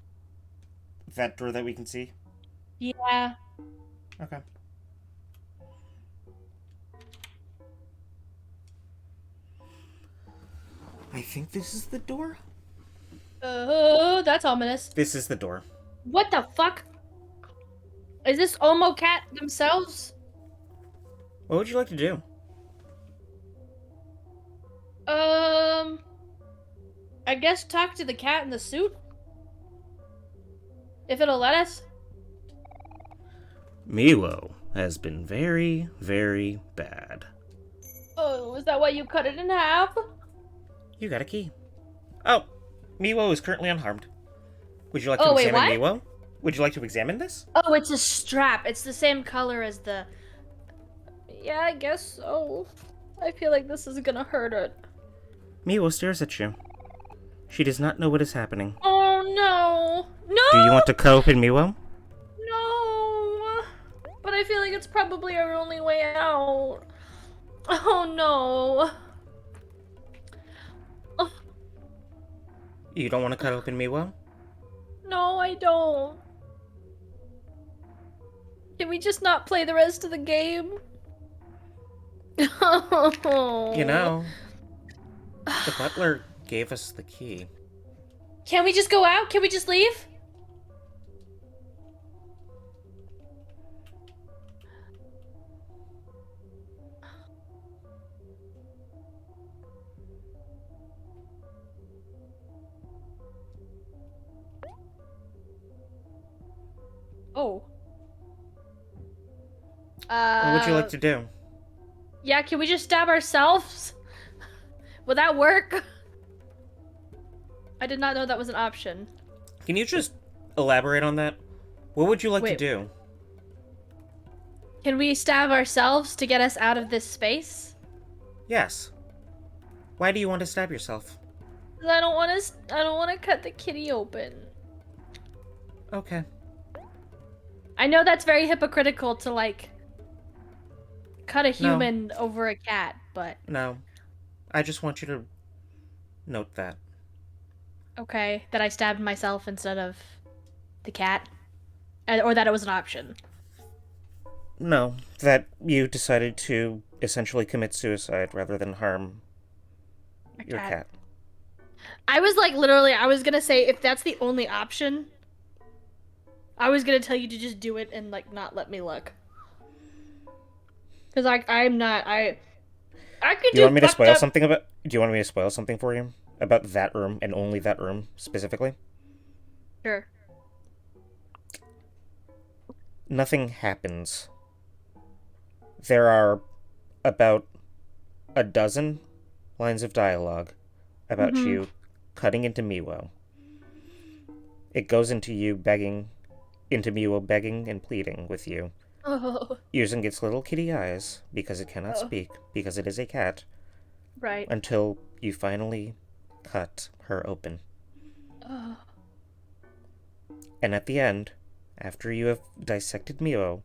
That door that we can see. Yeah. Okay. I think this is the door. Oh, that's ominous. This is the door. What the fuck? Is this Omo Cat themselves? What would you like to do? Um, I guess talk to the cat in the suit? If it'll let us? Miwo has been very, very bad. Oh, is that why you cut it in half? You got a key. Oh, Miwo is currently unharmed. Would you like to Oh, wait, examine what? Miwo? Would you like to examine this? Oh, it's a strap. It's the same color as the... Yeah, I guess so. I feel like this is gonna hurt it. Miwo stares at you. She does not know what is happening. Oh, no. Do you want to No! cope in Miwo? No! But I feel like it's probably our only way out. Oh, no. Oh, You don't want to cut open Miwo? no, I don't. Can we just not play the rest of the game? You know, the butler gave us the key. Can we just go out? Can we just leave? Oh. What would you like to do? Yeah, can we just stab ourselves? Would that work? I did not know that was an option. Can you just elaborate on that? What would you like to Wait. do? Can we stab ourselves to get us out of this space? Yes. Why do you want to stab yourself? 'Cause I don't want to. I don't want to cut the kitty open. Okay. I know that's very hypocritical to like cut a human over a cat, but No. I just want you to note that. okay, that I stabbed myself instead of the cat, or that it was an option. No, that you decided to essentially commit suicide rather than harm A your cat. I was like literally, I was gonna say if that's the only option, I was gonna tell you to just do it and like not let me look. Cause like I'm not I could Do you want me to fucked spoil up. something about? Do you want me to spoil something for you about that room and only that room specifically? Sure. Nothing happens there are about a dozen lines of dialogue about Mm-hmm. you cutting into Miwo. It goes into Miwo begging and pleading with you, Oh, using its little kitty eyes, because it cannot oh, speak, because it is a cat, right. until you finally cut her open. Oh, And at the end, after you have dissected Miwo,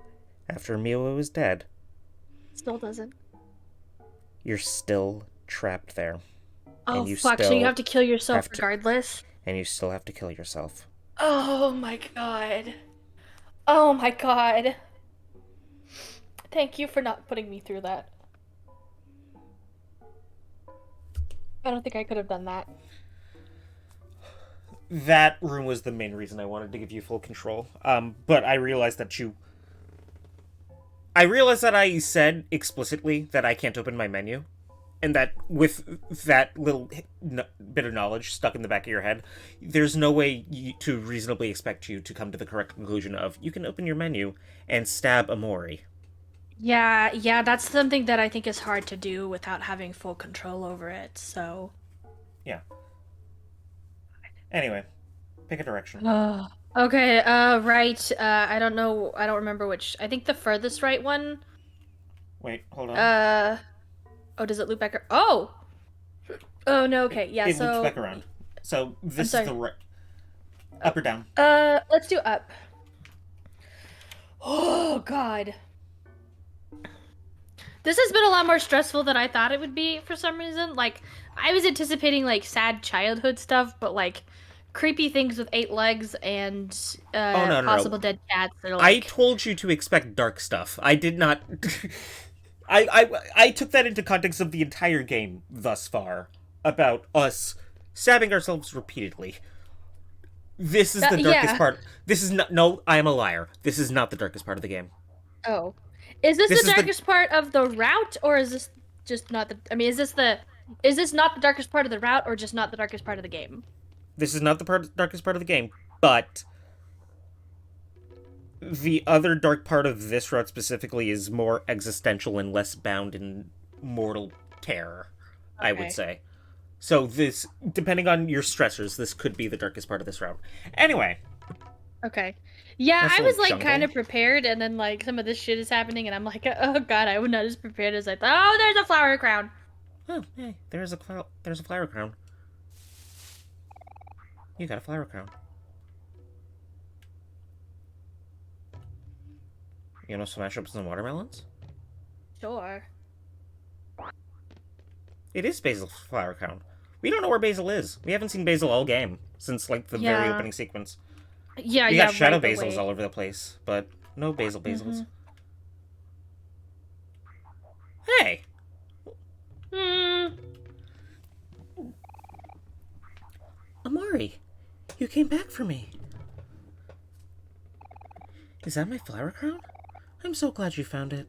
after Miwo is dead, still doesn't. you're still trapped there. Oh, And you fuck. So you still have to kill yourself have to regardless? kill yourself. Oh my god. Oh my god. Thank you for not putting me through that. I don't think I could have done that. That room was the main reason I wanted to give you full control. But I realized that I said explicitly that I can't open my menu, and that with that little bit of knowledge stuck in the back of your head, there's no way to reasonably expect you to come to the correct conclusion of you can open your menu and stab Omori. Yeah, yeah, that's something that I think is hard to do without having full control over it, so. Yeah. Anyway, pick a direction. Okay, right. I don't know. I don't remember which. I think the furthest right one. Wait, hold on. Uh, oh, does it loop back? Oh! Oh, no, It, okay. Yeah, it loops back so. around. So I'm this is the sorry. right. Oh. Up or down? Let's do up. Oh, God. This has been a lot more stressful than I thought it would be for some reason. Like, I was anticipating, like, sad childhood stuff, but, like, creepy things with 8 legs and, Oh no, no, no. possible dead cats that are, I like. told you to expect dark stuff. I did not. I took that into context of the entire game thus far about us stabbing ourselves repeatedly. This is the darkest Yeah. part. This is not. No, I am a liar. This is not the darkest part of the game. Oh. Is this This the is the. darkest part of the route, or is this just not the. I mean, Is this not the darkest part of the route, or just not the darkest part of the game? This is not the darkest part of the game, but the other dark part of this route specifically is more existential and less bound in mortal terror. I would Okay. say. So this, depending on your stressors, this could be the darkest part of this route. Anyway, Okay. Yeah, nice I little was like kind jungle. of prepared, and then like some of this shit is happening, and I'm like, oh god, I was not as prepared as I thought. Oh, there's a flower crown. Oh, hey, there's a flower crown. You got a flower crown. You know, smash up some watermelons. Sure. It is Basil's flower crown. We don't know where Basil is. We haven't seen Basil all game since like the very Yeah. opening sequence. Yeah, We got yeah, shadow right the basils way. all over the place, but no Mm-hmm. basils. Hey, Hmm. Omori, you came back for me. Is that my flower crown? I'm so glad you found it.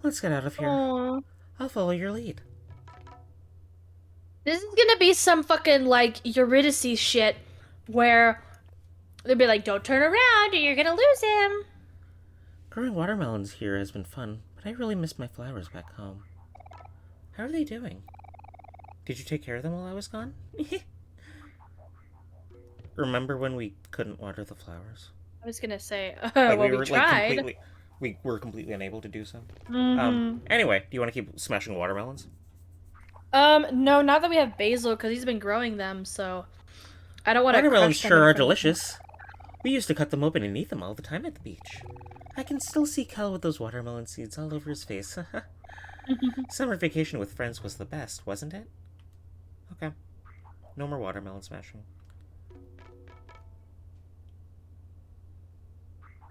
Let's get out of here. Aw. I'll follow your lead. This is gonna be some fucking like Eurydice shit where they'll be like, don't turn around or you're gonna lose him. Growing watermelons here has been fun, but I really miss my flowers back home. How are they doing? Did you take care of them while I was gone? Remember when we couldn't water the flowers? I was gonna say, Like well, we we were like tried. completely unable to do so. Mm-hmm. Anyway, do you want to keep smashing watermelons? No, not that we have basil, because he's been growing them, so I don't want to Watermelons crush them sure in are front of him. delicious. We used to cut them open and eat them all the time at the beach. I can still see Cal with those watermelon seeds all over his face. Summer vacation with friends was the best, wasn't it? Okay. No more watermelon smashing.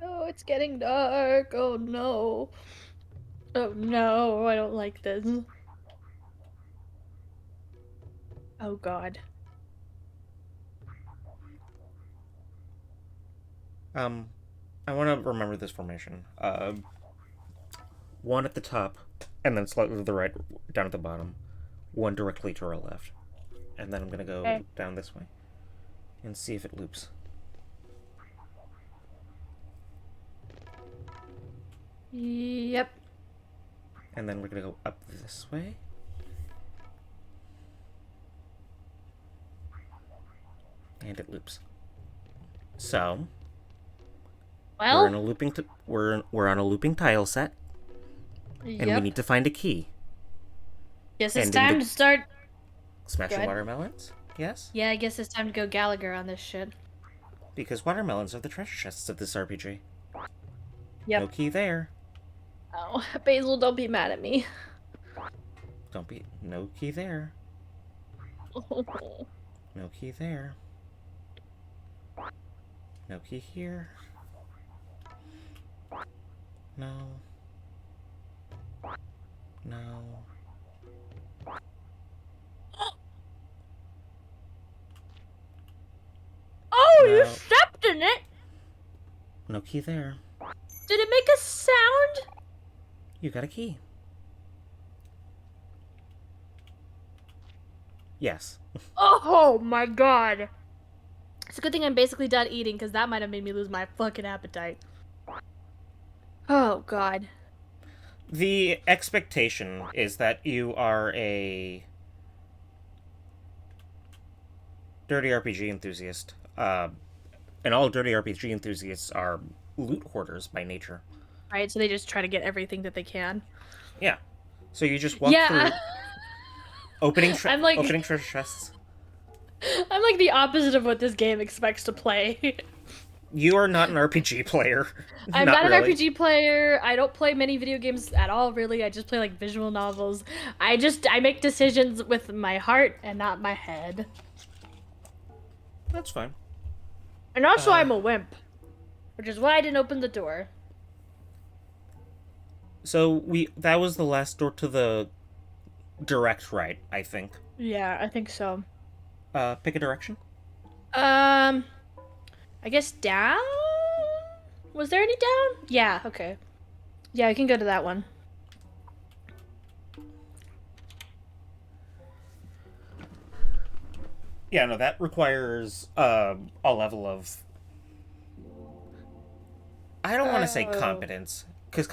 Oh, it's getting dark. Oh no. Oh no, I don't like this. Oh god. Um, I want to remember this formation. One at the top, and then slightly to the right, down at the bottom. One directly to our left. And then I'm gonna go Okay. down this way and see if it loops. Yep. And then we're gonna go up this way. And it loops. So we're in Well, a looping. We're on a looping tile set, and we yep. need to find a key. Guess it's Ending time the to start. Go smashing ahead. watermelons. Yes, Yeah, I guess it's time to go Gallagher on this shit. because watermelons are the treasure chests of this RPG. No Yep. key there. Oh, Basil, don't be mad at me. Don't be. No key there. No key there. No key here. No. No. Oh, you No. stepped in it! No key there. Did it make a sound? You got a key. Yes. Oh my god. It's a good thing I'm basically done eating, because that might have made me lose my fucking appetite. Oh god. The expectation is that you are a dirty RPG enthusiast. And all dirty RPG enthusiasts are loot hoarders by nature. Right, so they just try to get everything that they can. Yeah. So you just walk Yeah, through opening I'm like opening treasure chests. I'm like the opposite of what this game expects to play. You are not an RPG player. I'm Not not an really. RPG player. I don't play many video games at all, really. I just play like visual novels. I make decisions with my heart and not my head. That's fine. And also Uh, I'm a wimp, which is why I didn't open the door. so we that was the last door to the direct right, I think. Yeah, I think so. Pick a direction. Um, I guess down? Was there any down? Yeah, okay. Yeah, I can go to that one. Yeah, no, that requires a level of I don't want to say Oh. competence because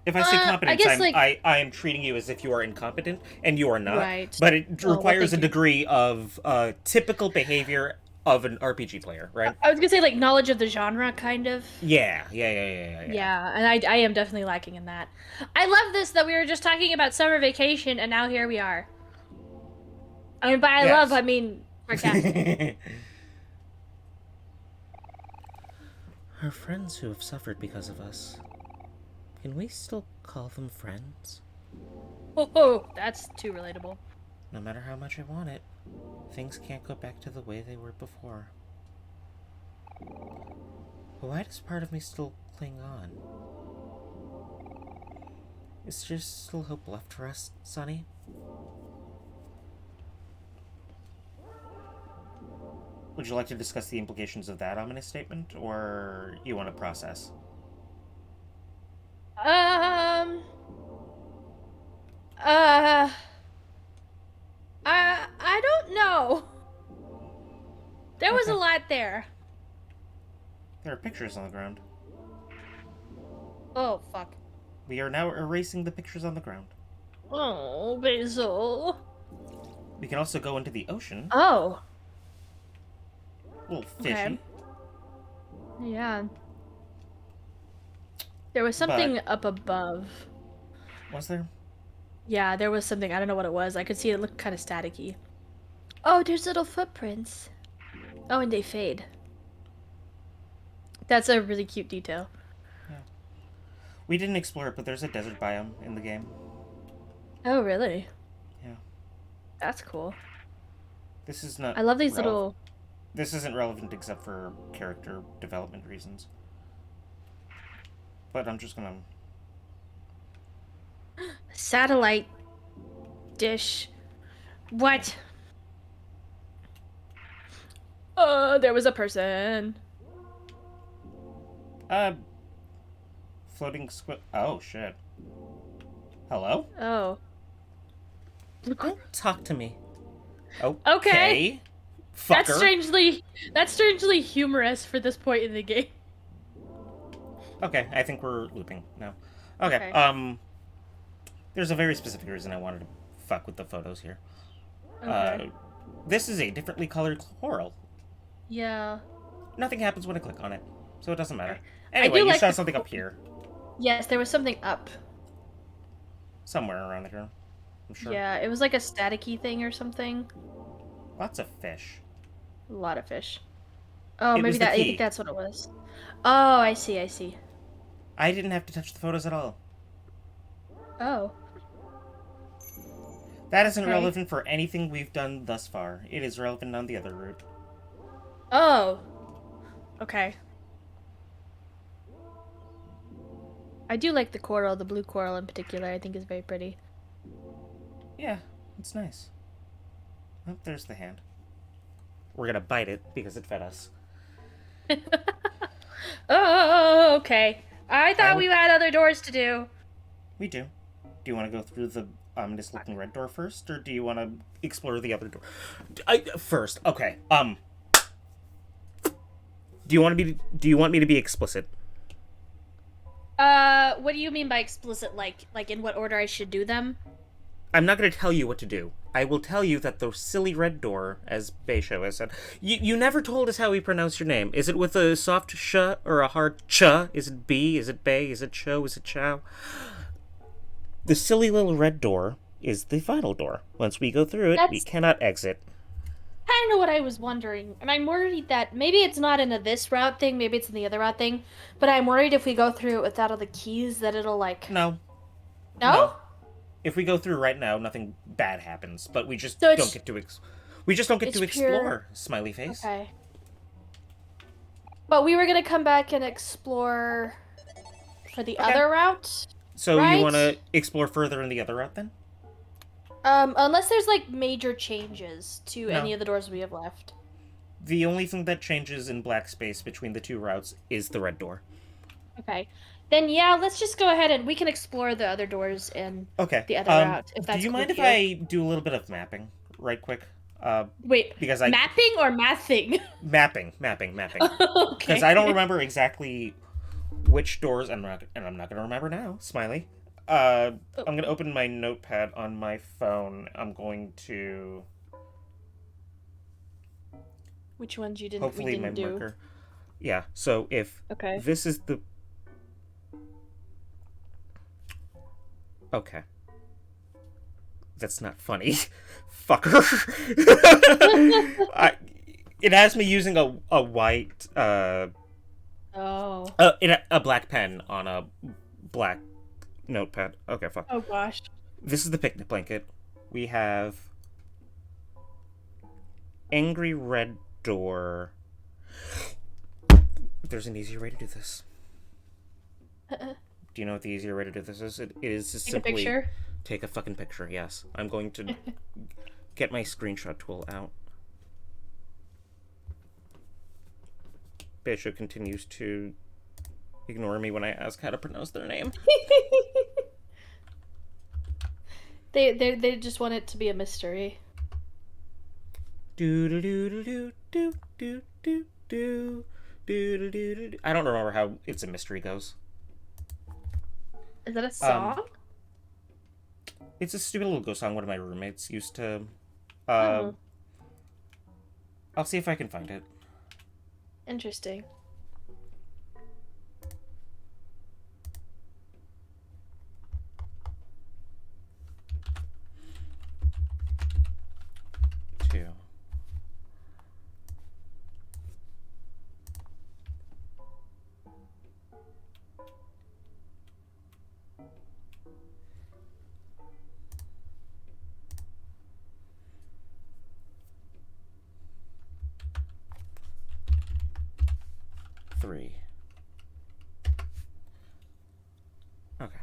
if I say I competence, guess like I am treating you as if you are incompetent, and you are not. right. But it Oh, well, requires a thank you. degree of typical behavior of an RPG player, right? I was gonna say like knowledge of the genre, kind of. Yeah. Yeah, and I am definitely lacking in that. I love this that we were just talking about summer vacation, and now here we are. I mean, by I love, Yes. I mean sarcastic. Our friends who have suffered because of us. Can we still call them friends? Oh, that's too relatable. No matter how much I want it, things can't go back to the way they were before. But why does part of me still cling on? Is there still hope left for us, Sonny? Would you like to discuss the implications of that ominous statement, or you want to process? Um. Uh. I don't know. There was a Okay. lot there. There are pictures on the ground. Oh fuck. We are now erasing the pictures on the ground. Oh, Basil. We can also go into the ocean. Oh. A little fishy. Okay. Yeah. There was But something up above. was there? Yeah, there was something. I don't know what it was. I could see it looked kind of staticky. Oh, there's little footprints. Oh, and they fade. That's a really cute detail. Yeah. We didn't explore it, but there's a desert biome in the game. Oh, really? Yeah. That's cool. This is not I love these relevant. little... This isn't relevant except for character development reasons. But I'm just gonna. Satellite dish. What? There was a person. Uh. Floating squid. Oh, shit. Hello? Oh. Don't talk to me. Okay. Okay. Fucker. That's strangely humorous for this point in the game. Okay, I think we're looping now. Okay, Okay. there's a very specific reason I wanted to fuck with the photos here. Uh, Okay. this is a differently colored coral. Yeah. Nothing happens when I click on it, so it doesn't matter. Okay. I Anyway, do you like saw the. something up here, Yes, there was something up. somewhere around here, I'm sure. Yeah, it was like a staticky thing or something. Lots of fish. A lot of fish. Oh, It maybe was the that. I think key. that's what it was. Oh, I see. I see. I didn't have to touch the photos at all. Oh. That isn't Okay. relevant for anything we've done thus far. It is relevant on the other route. Oh. Okay. I do like the coral. The blue coral in particular, I think is very pretty. Yeah, it's nice. Oh, there's the hand. We're gonna bite it because it fed us. Oh, okay. I I thought would. we had other doors to do. We do. Do you want to go through the ominous looking red door first, or do you want to explore the other door? First, okay. Do you want me to be explicit? What do you mean by explicit? Like in what order I should do them? I'm not going to tell you what to do. I will tell you that the silly red door, as Beisho has said, you never told us how we pronounce your name. Is it with a soft sh or a hard ch? Is it b? Is it bay? Is it cho? Is it chow? The silly little red door is the final door. Once we go through it, we That's cannot exit. kind of what I was wondering. And I'm worried that maybe it's not in a this route thing, maybe it's in the other route thing. But I'm worried if we go through it without all the keys that it'll like. No, no. No? If we go through right now, nothing bad happens. But we just So don't get to we just don't get it's to pure. explore. Smiley face. Okay. But we were gonna come back and explore for the Okay. other route, So you want right? to explore further in the other route then? Unless there's like major changes to any No. of the doors we have left. The only thing that changes in black space between the two routes is the red door. Okay. Then yeah, let's just go ahead and we can explore the other doors in Okay. the other route if Do that's you cool mind with if you. I do a little bit of mapping, right quick? Wait, Because I mapping or mathing? mapping. Because Okay. I don't remember exactly which doors, and I'm not gonna remember now. Smiley. Oh, I'm gonna open my notepad on my phone. I'm going to which ones we hopefully my didn't do? marker. Yeah. So if Okay. this is the okay. That's not funny. Fucker. I, it has me using a white Oh. a black pen on a black notepad. Okay, fuck. Oh gosh. This is the picnic blanket. We have angry red door. There's an easier way to do this. Do you know what the easier way to do this is? It is to Take a simply picture. take a fucking picture. Yes, I'm going to get my screenshot tool out. Bishop continues to ignore me when I ask how to pronounce their name. They just want it to be a mystery. Do do do do do do do do do do do do. I don't remember how It's a Mystery goes. Is that a Um, song? it's a stupid little ghost song one of my roommates used to. Oh, I'll see if I can find it. interesting. Two. Three. Okay.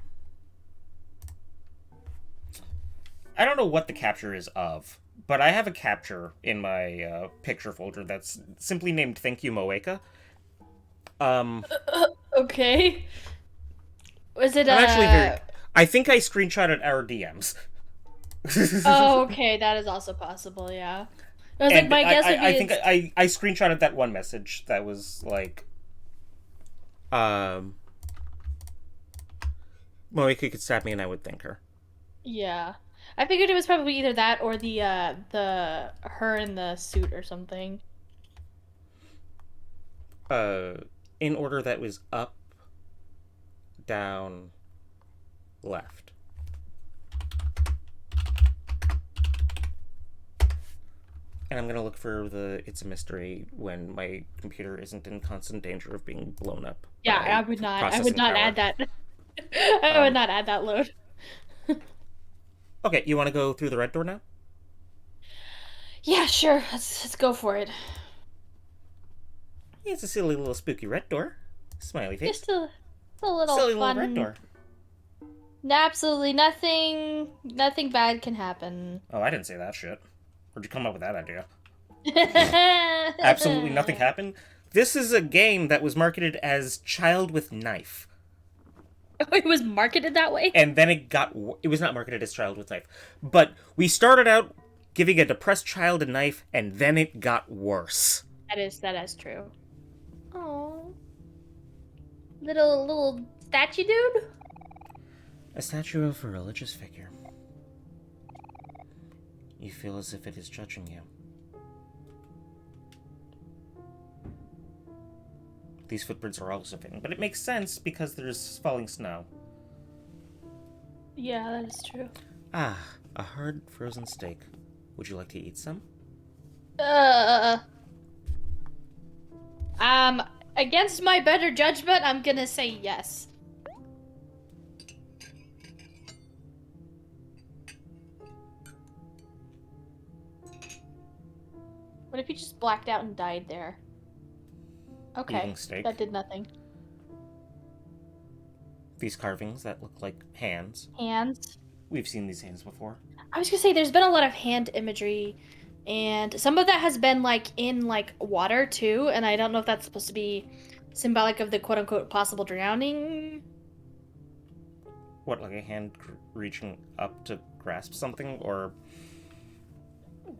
I don't know what the capture is of, but I have a capture in my picture folder that's simply named "Thank You, Moeka." Um, Okay. Was it I'm actually very. I think I screenshotted our DMs. Oh, okay, that is also possible, yeah. I was like, And my guess would be I think it's... I screenshotted that one message that was like, um, Moika could stab me and I would thank her. Yeah. I figured it was probably either that or the her in the suit or something. Uh, in order that was up, down, left. And I'm gonna look for the It's a Mystery when my computer isn't in constant danger of being blown up Yeah, by I would processing not power. add that. I would Um, not add that load. okay, you want to go through the red door now? Yeah, sure. Let's go for it. Yeah, it's a silly little spooky red door. Smiley face. Just a little Silly little red fun. door. Absolutely nothing bad can happen. Oh, I didn't say that shit. Where'd you come up with that idea? Absolutely nothing happened. This is a game that was marketed as Child with Knife. It was marketed that way? And then it was not marketed as Child with Knife. But we started out giving a depressed child a knife, and then it got worse. That is true. Oh. Little statue dude? A statue of a religious figure. You feel as if it is judging you. These footprints are also fitting, but it makes sense because there's falling snow. Yeah, that is true. Ah, a hard frozen steak. Would you like to eat some? Uh, against my better judgment, I'm gonna say yes. What if you just blacked out and died there? Okay, Eating steak. that did nothing. These carvings that look like hands. Hands. We've seen these hands before. I was gonna say there's been a lot of hand imagery, and some of that has been like in like water too, and I don't know if that's supposed to be symbolic of the quote unquote possible drowning. What, like a hand reaching up to grasp something, or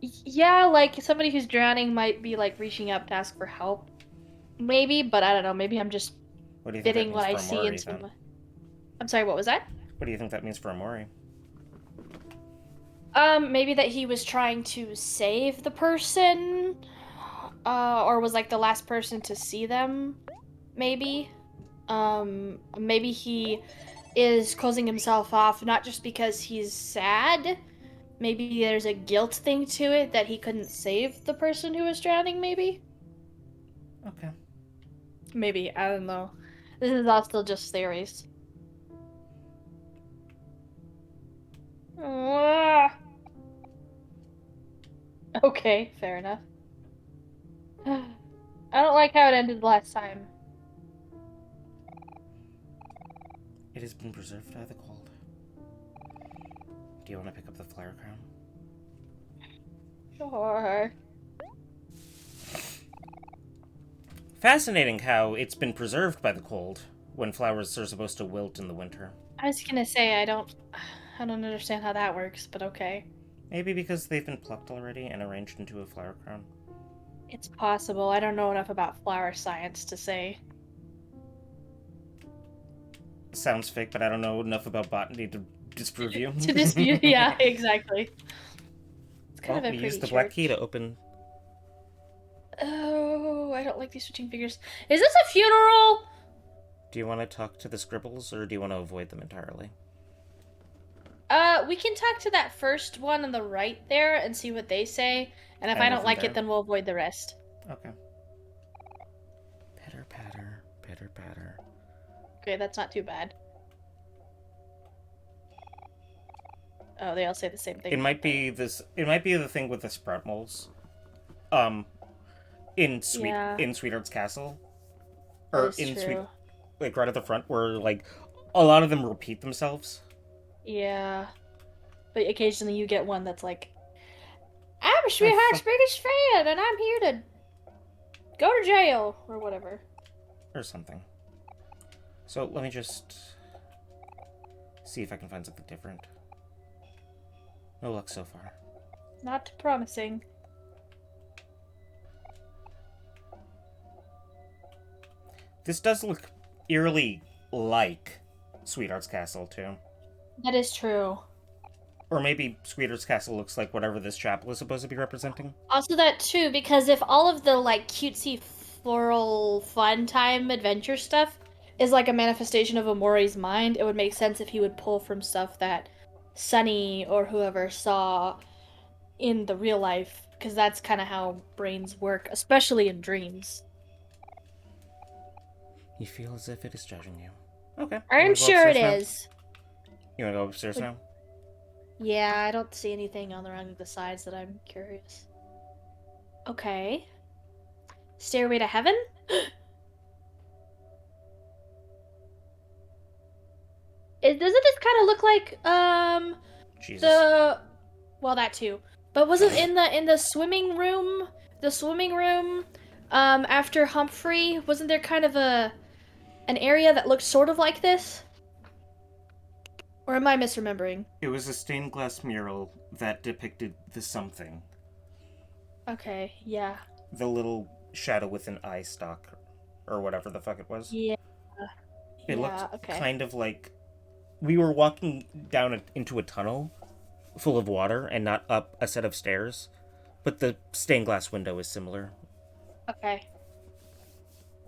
Yeah, like somebody who's drowning might be like reaching up to ask for help, maybe, but I don't know. Maybe I'm just what do you think that fitting means what I for see Omori into then? my... I'm sorry, what was that? What do you think that means for Omori? Maybe that he was trying to save the person, or was like the last person to see them, maybe. Maybe he is closing himself off not just because he's sad. Maybe there's a guilt thing to it that he couldn't save the person who was drowning, maybe? Okay. Maybe, I don't know. This is all still just theories. Ah. Okay, fair enough. I don't like how it ended last time. It has been preserved by the cold. Do you want to pick up the flower crown? Sure. Fascinating how it's been preserved by the cold when flowers are supposed to wilt in the winter. I was gonna say I don't understand how that works, but okay. Maybe because they've been plucked already and arranged into a flower crown. It's possible. I don't know enough about flower science to say. Sounds fake, but I don't know enough about botany to disprove you. To dispute, yeah, exactly. It's kind of a we pretty used the church. black key to open. Oh, I don't like these switching figures. Is this a funeral? Do you want to talk to the scribbles, or do you want to avoid them entirely? We can talk to that first one on the right there and see what they say. And if And I go don't from like there. it, then we'll avoid the rest. Okay. Pitter patter, pitter patter. Okay, that's not too bad. Oh, they all say the same thing. It might be this. It might be the thing with the sprout moles. In Sweetheart's Castle, or That is in true. like right at the front, where like a lot of them repeat themselves. Yeah. But occasionally you get one that's like, I'm Sweetheart's biggest fan, and I'm here to go to jail, or whatever. Or something. So let me just see if I can find something different. No luck so far. Not promising. This does look eerily like Sweetheart's Castle, too. That is true. Or maybe Sweetheart's Castle looks like whatever this chapel is supposed to be representing. Also that too, because if all of the like cutesy floral fun time adventure stuff is like a manifestation of Omori's mind, it would make sense if he would pull from stuff that Sunny or whoever saw in the real life, because that's kind of how brains work, especially in dreams. You feel as if it is judging you. Okay. You I'm want to go sure it upstairs now? is. You want to go upstairs Like, now? yeah, I don't see anything on the sides that I'm curious. Okay. Stairway to Heaven? Doesn't this kind of look like Jesus. the well, that too. But was it in the swimming room? The swimming room after Humphrey, wasn't there kind of an area that looked sort of like this? Or am I misremembering? It was a stained glass mural that depicted the something. Okay, yeah. The little shadow with an eye stalk, or whatever the fuck it was. Yeah. It Yeah, looked okay. kind of like we were walking down into a tunnel full of water and not up a set of stairs, but the stained glass window is similar. Okay.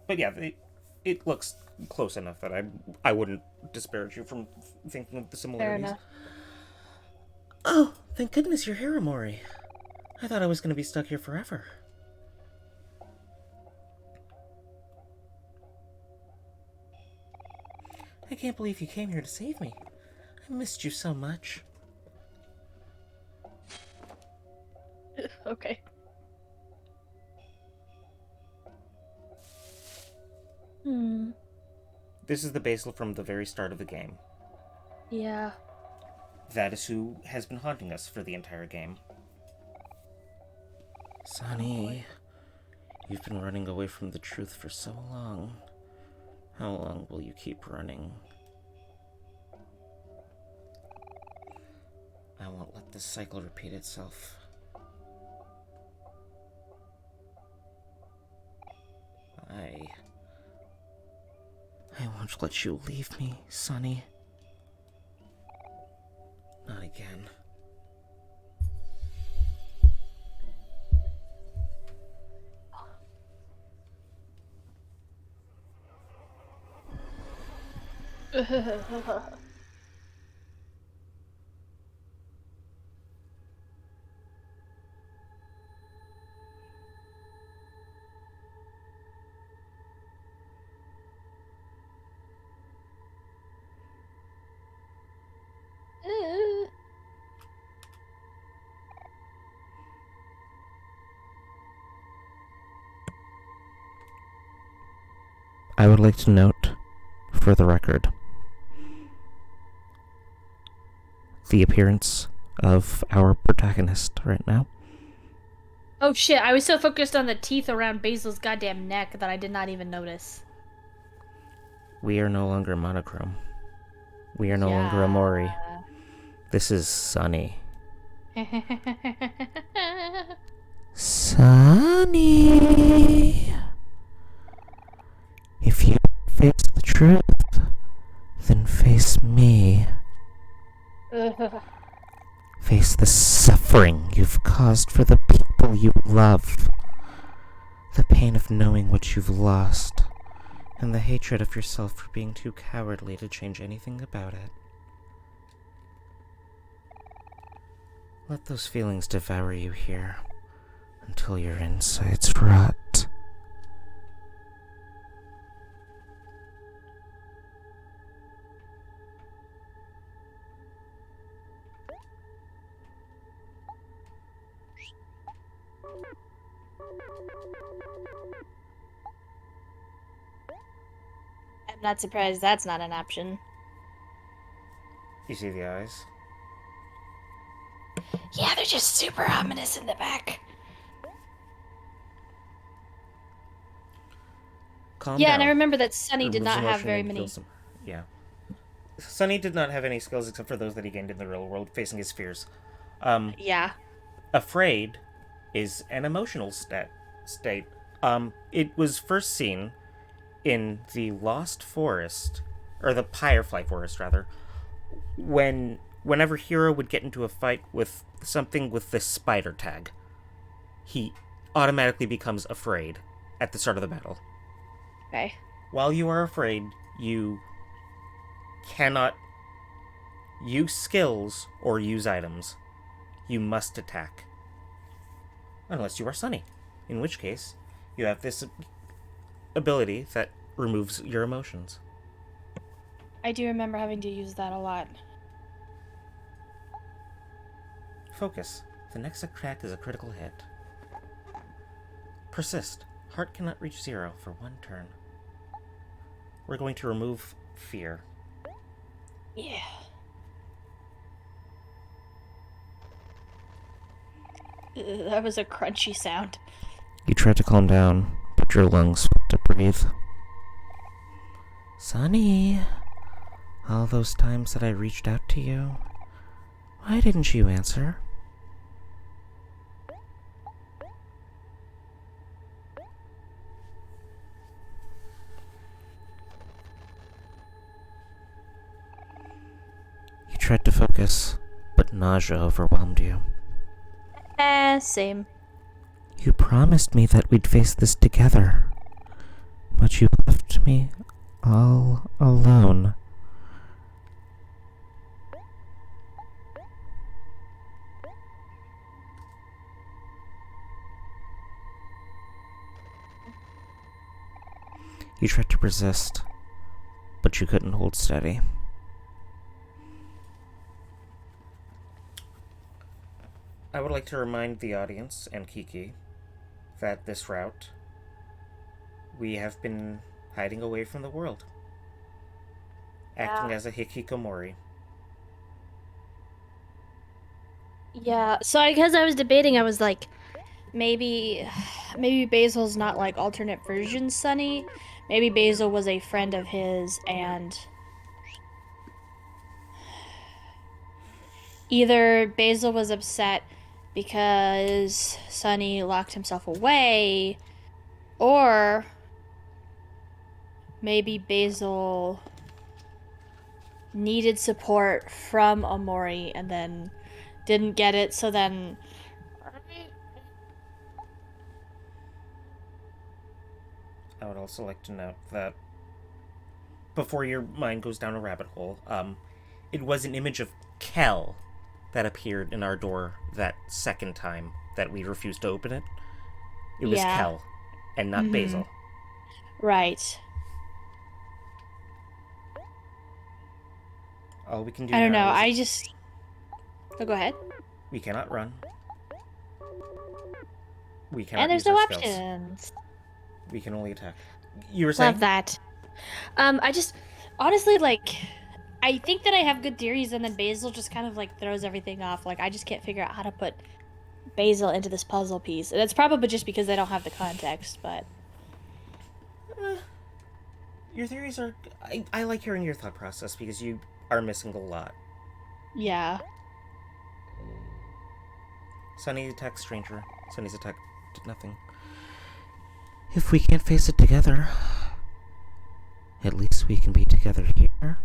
But yeah, it looks close enough that I wouldn't disparage you from thinking of the Fair similarities. enough. Oh, thank goodness you're here, Omori. I thought I was going to be stuck here forever. I can't believe you came here to save me. I missed you so much. Okay. Hmm. This is the Basil from the very start of the game. Yeah. That is who has been haunting us for the entire game. Sonny, you've been running away from the truth for so long. How long will you keep running? I won't let this cycle repeat itself. I won't let you leave me, Sonny. Not again. I would like to note, for the record, the appearance of our protagonist right now. Oh shit, I was so focused on the teeth around Basil's goddamn neck that I did not even notice. We are no longer monochrome. We are no longer Yeah. Omori. This is Sunny. Sunny! If you face the truth, then face me. Face the suffering you've caused for the people you love. The pain of knowing what you've lost. And the hatred of yourself for being too cowardly to change anything about it. Let those feelings devour you here until your insides rot. I'm not surprised that's not an option. You see the eyes? Yeah, they're just super ominous in the back. Calm Yeah, down. and I remember that Sunny did Removes not have emotion very and many. feels some. Yeah. Sunny did not have any skills except for those that he gained in the real world, facing his fears. Yeah. Afraid is an emotional state. It was first seen in the Lost Forest or the Firefly Forest rather, whenever Hero would get into a fight with something with this spider tag, he automatically becomes afraid at the start of the battle. Okay. While you are afraid, you cannot use skills or use items. You must attack. Unless you are Sunny, in which case you have this ability that removes your emotions. I do remember having to use that a lot. Focus. The next attack is a critical hit. Persist. Heart cannot reach 0 for 1 turn. We're going to remove fear. Yeah. That was a crunchy sound. You try to calm down, but your lungs fail to breathe. Sunny, all those times that I reached out to you, why didn't you answer? You tried to focus, but nausea overwhelmed you. Same. You promised me that we'd face this together, but you left me all alone. You tried to resist, but you couldn't hold steady. I would like to remind the audience and Kiki that this route we have been hiding away from the world, acting as a Hikikomori. Yeah, so I guess I was debating, I was like, maybe Basil's not like alternate version Sunny. Maybe Basil was a friend of his and either Basil was upset because Sunny locked himself away, or maybe Basil needed support from Omori and then didn't get it, so then I would also like to note that before your mind goes down a rabbit hole, it was an image of Kel that appeared in our door that second time that we refused to open it. It was Kel and not Basil. Right. All we can do I don't know. now is I just. Oh, go ahead. we cannot run. We cannot And there's use no our skills. options. We can only attack. You were saying? Love that. I just honestly like. I think that I have good theories, and then Basil just kind of like throws everything off. Like I just can't figure out how to put Basil into this puzzle piece, and it's probably just because they don't have the context. But Your theories are. I like hearing your thought process because you are missing a lot. yeah. Sunny attacked Stranger. Sunny's attack did nothing. If we can't face it together, at least we can be together here.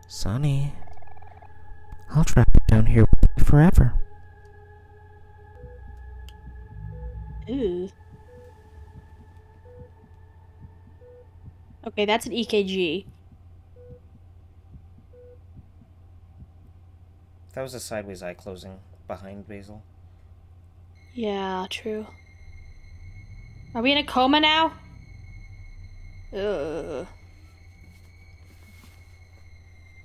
Sunny, I'll trap you down here with me forever. Ooh. Okay, that's an EKG. That was a sideways eye closing behind Basil. Yeah, true. Are we in a coma now? Ugh.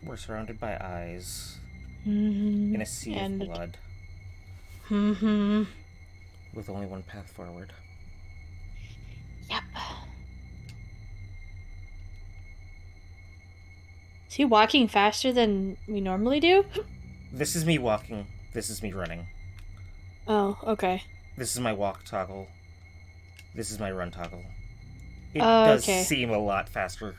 We're surrounded by eyes Mm-hmm. in a sea of blood Mm-hmm. with only one path forward. Yep. Is he walking faster than we normally do? This is me walking. This is me running. Oh, okay. This is my walk toggle. This is my run toggle. It Oh, does okay. seem a lot faster.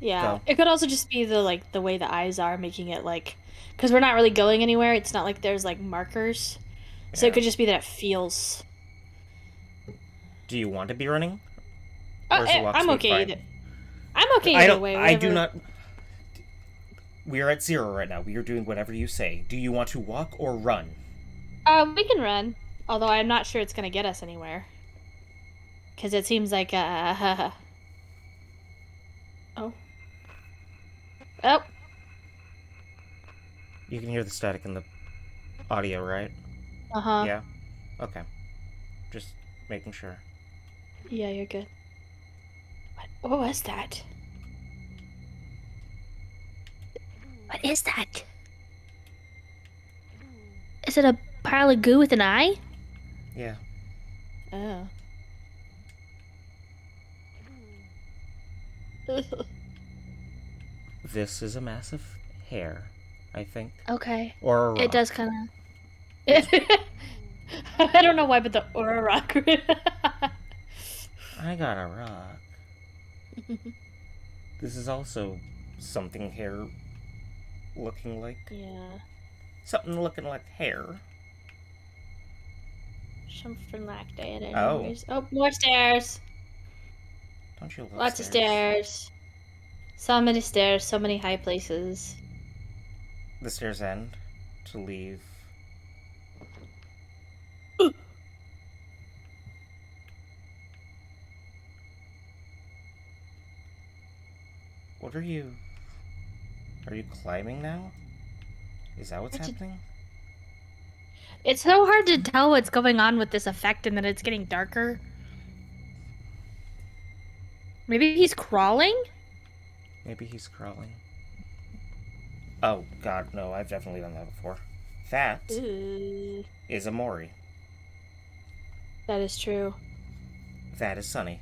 Yeah. Go. It could also just be the way the eyes are making it like, because we're not really going anywhere. It's not like there's like markers. So it Yeah. could just be that it feels. Do you want to be running, or is the walk I'm speed okay fine? either. I'm okay either way. I do Whatever. not. We are at 0 right now. We are doing whatever you say. Do you want to walk or run? We can run. Although I'm not sure it's gonna get us anywhere. Because it seems like oh. Oh. You can hear the static in the audio, right? Uh-huh. Yeah? Okay. Just making sure. Yeah, you're good. What was that? What is that? Is it a pile of goo with an eye? Yeah. Oh. This is a massive hair, I think. Okay. Or a It rock. does kind of. It's. I don't know why, but the aura rock. I got a rock. This is also something hair looking like. Yeah. Something looking like hair. Something like that, Oh. anyways. Oh, more stairs. Don't you love Lots of stairs? stairs. So many stairs, so many high places. The stairs end to leave. What are you. Are you climbing now? Is that what's happening? It's so hard to tell what's going on with this effect and that it's getting darker. Maybe he's crawling? Maybe he's crawling. Oh, God, no, I've definitely done that before. That Ooh. is Omori. That is true. That is Sunny.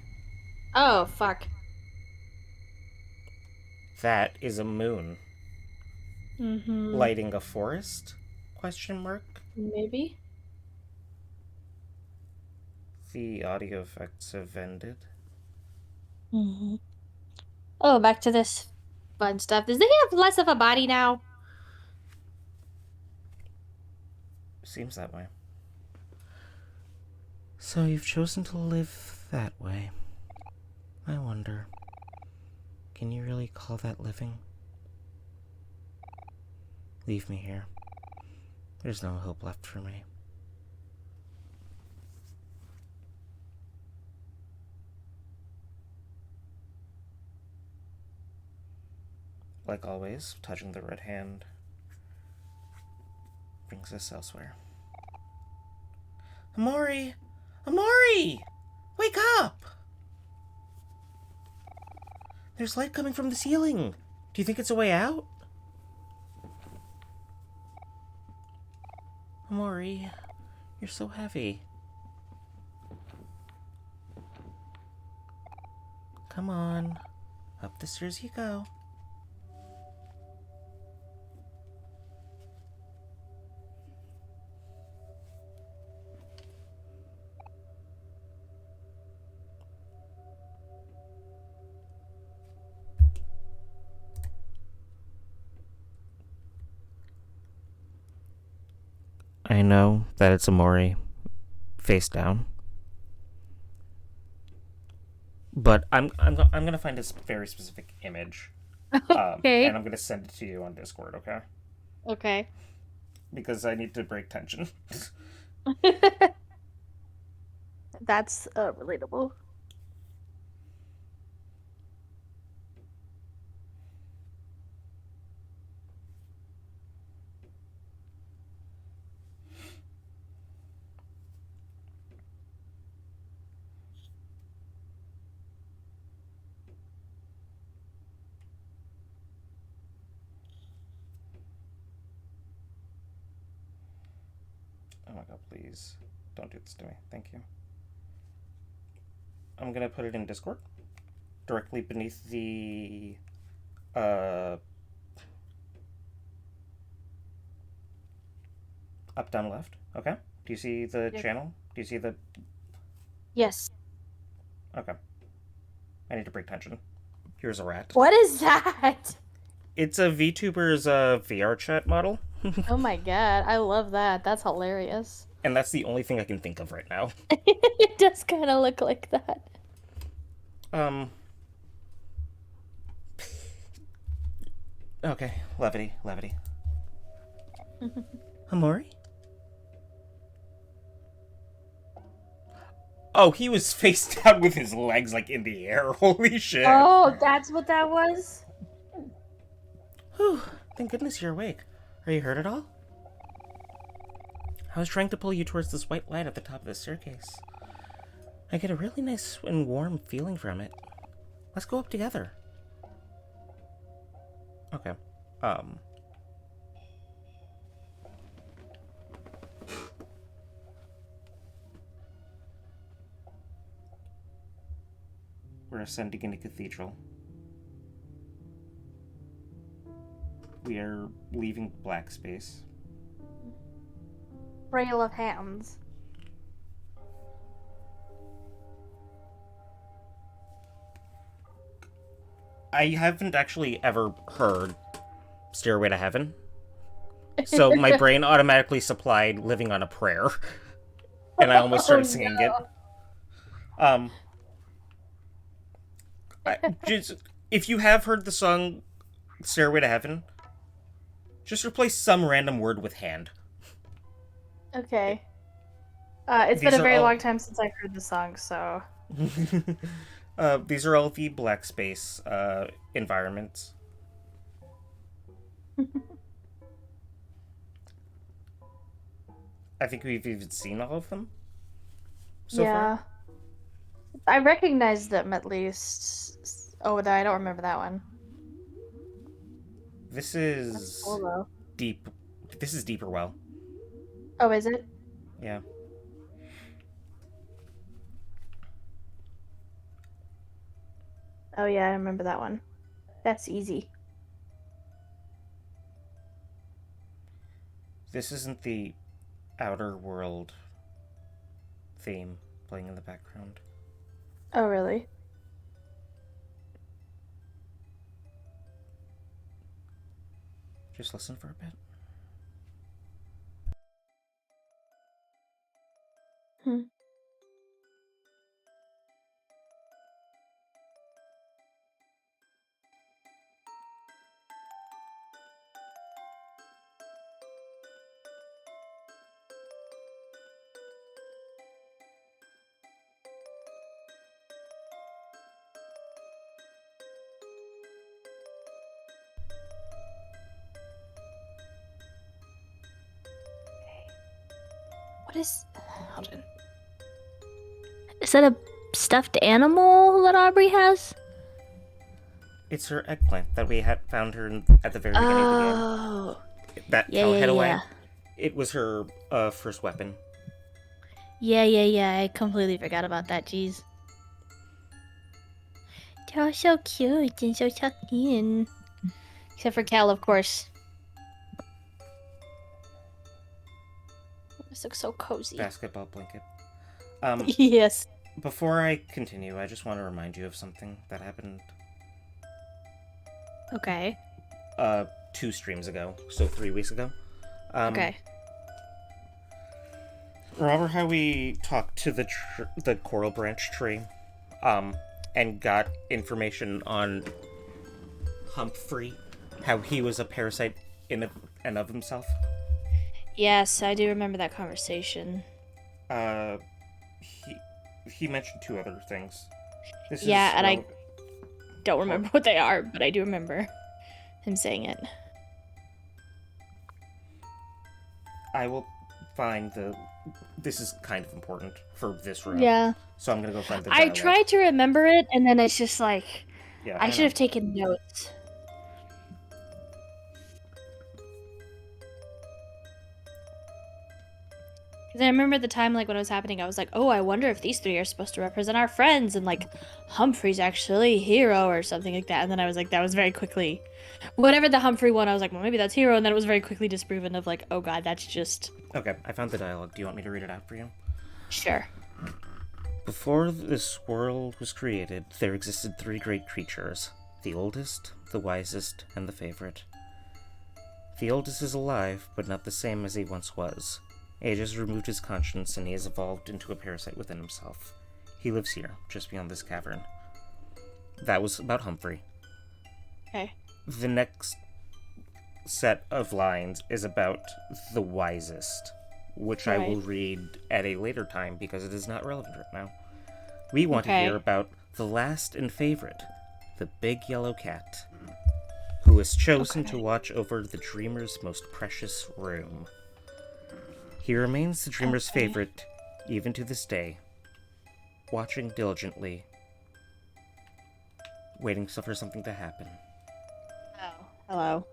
Oh, fuck. That is a moon. Mm-hmm. Lighting a forest? Question mark. Maybe? The audio effects have ended. Mm-hmm. Oh, back to this fun stuff. Does he have less of a body now? Seems that way. So you've chosen to live that way. I wonder, can you really call that living? Leave me here. There's no hope left for me. Like always, touching the red hand brings us elsewhere. Omori! Omori! Wake up! There's light coming from the ceiling. Do you think it's a way out? Omori, you're so heavy. Come on. Up the stairs you go. I know that it's Omori face down. But I'm gonna find a very specific image, Okay. and I'm gonna send it to you on Discord, okay? Okay. Because I need to break tension. That's relatable. Oh my god, please don't do this to me. Thank you. I'm gonna put it in Discord, directly beneath the uh, up, down, left. Okay. Do you see the Yep. channel? Do you see the? Yes. Okay. I need to break tension. Here's a rat. What is that? It's a VTuber's VR chat model. Oh my god, I love that. That's hilarious. And that's the only thing I can think of right now. It does kind of look like that. Um, okay, levity, levity. Omori? Oh, he was face down with his legs like in the air. Holy shit. Oh, that's what that was? Whew, thank goodness you're awake. Are you hurt at all? I was trying to pull you towards this white light at the top of the staircase. I get a really nice and warm feeling from it. Let's go up together. Okay. We're ascending in a cathedral. We are leaving black space. Trail of hands. I haven't actually ever heard Stairway to Heaven, so my brain automatically supplied Living on a Prayer, and I almost started singing it. Just, if you have heard the song Stairway to Heaven, just replace some random word with hand. Okay. It's been a very long time since I've heard the song, so... These are all the black space environments. I think we've even seen all of them so far. I recognize them at least. Oh, I don't remember that one. This is cool, deep. This is Deeper Well. Oh, is it? Yeah. Oh yeah, I remember that one. That's easy. This isn't the Outer World theme playing in the background. Oh, really? Just listen for a bit. What is... Hold on. Is that a stuffed animal that Aubrey has? It's her eggplant that we had found her at the very beginning of the game. That fell head away. It was her first weapon. Yeah. I completely forgot about that. Jeez. They're so cute and so tucked in. Except for Cal, of course. This looks so cozy. Basketball blanket. Yes. Before I continue, I just want to remind you of something that happened. Okay. 2 streams ago, so 3 weeks ago. Okay. Remember how we talked to the coral branch tree, and got information on Humphrey, how he was a parasite in and of himself? Yes, I do remember that conversation. He mentioned 2 other things. I don't remember what they are, but I do remember him saying it. I will find this is kind of important for this room. Yeah. So I'm gonna go find the dialogue. I tried to remember it, and then it's just like... Yeah, I should have taken notes. Because I remember at the time, like, when it was happening, I was like, oh, I wonder if these 3 are supposed to represent our friends, and, like, Humphrey's actually Hero or something like that. And then I was like, that was very quickly... Whatever the Humphrey one, I was like, well, maybe that's Hero, and then it was very quickly disproven of, like, oh god, that's just... Okay, I found the dialogue. Do you want me to read it out for you? Sure. Before this world was created, there existed 3 great creatures. The oldest, the wisest, and the favorite. The oldest is alive, but not the same as he once was. Age has removed his conscience, and he has evolved into a parasite within himself. He lives here, just beyond this cavern. That was about Humphrey. Okay. The next set of lines is about the wisest, which I will read at a later time because it is not relevant right now. We want to hear about the last and favorite, the big yellow cat, who is chosen to watch over the dreamer's most precious room. He remains the dreamer's favorite even to this day, watching diligently, waiting for something to happen. Oh, hello.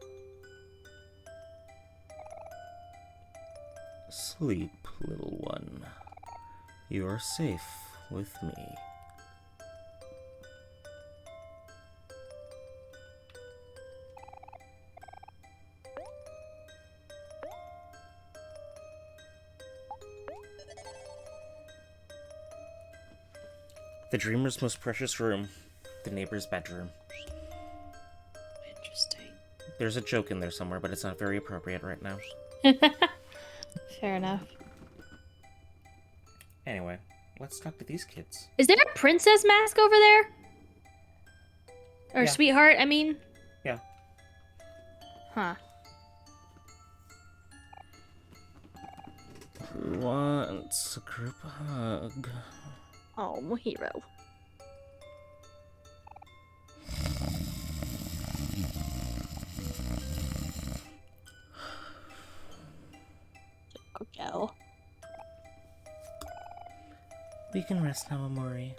Sleep, little one. You are safe with me. The dreamer's most precious room, the neighbor's bedroom. Interesting. There's a joke in there somewhere, but it's not very appropriate right now. Fair enough. Anyway, let's talk to these kids. Is there a princess mask over there? Or sweetheart, I mean? Yeah. Huh. Who wants a group hug? Oh, hero. Go. We can rest now, Omori.